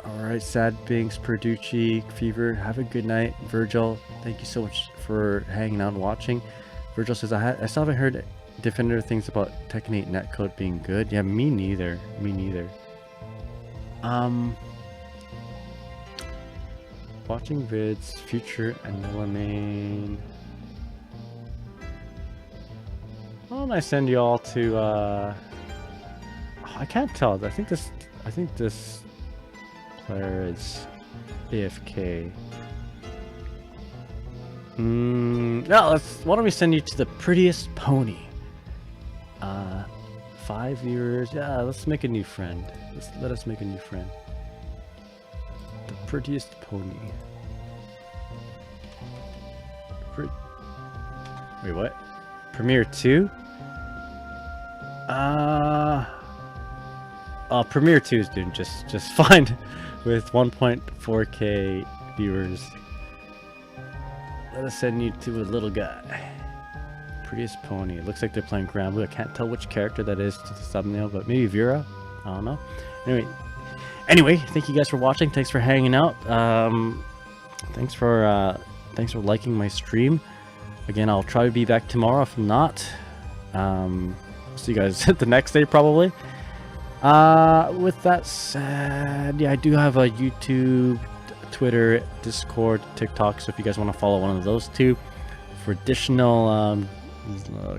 A: Alright, Sad Binks, Perducci, Fever, have a good night. Virgil, thank you so much for hanging out and watching. Virgil says, I still haven't heard definitive things about Tekken 8 netcode being good. Yeah, me neither. Watching vids, Future and Melamine. Why don't I send you all to I can't tell. I think this player is AFK. No, why don't we send you to the prettiest pony? 5 viewers. Yeah, let's make a new friend. Let us make a new friend. The prettiest pony. Wait, what? Premiere 2? Premiere 2 is doing just fine with 1.4k viewers. Let us send you to a little guy. Prettiest pony. It looks like they're playing Grand Blue. I can't tell which character that is to the thumbnail, but maybe Vera. I don't know. Anyway, thank you guys for watching. Thanks for hanging out. Thanks for liking my stream. Again, I'll try to be back tomorrow. If not, see you guys the next day probably. With that said, yeah, I do have a YouTube, Twitter, Discord, TikTok. So if you guys want to follow one of those two for additional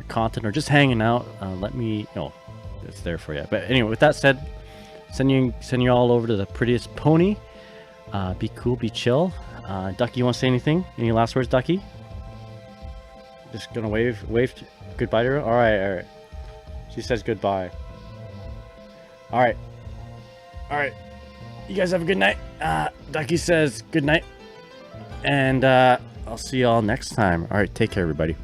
A: content or just hanging out, let me know. It's there for you. But anyway, with that said, send you all over to the prettiest pony. Be cool, be chill. Ducky, you want to say anything? Any last words, Ducky? Just gonna wave goodbye to her. All right. She says goodbye. All right. You guys have a good night. Ducky says good night, and I'll see y'all next time. All right, take care, everybody.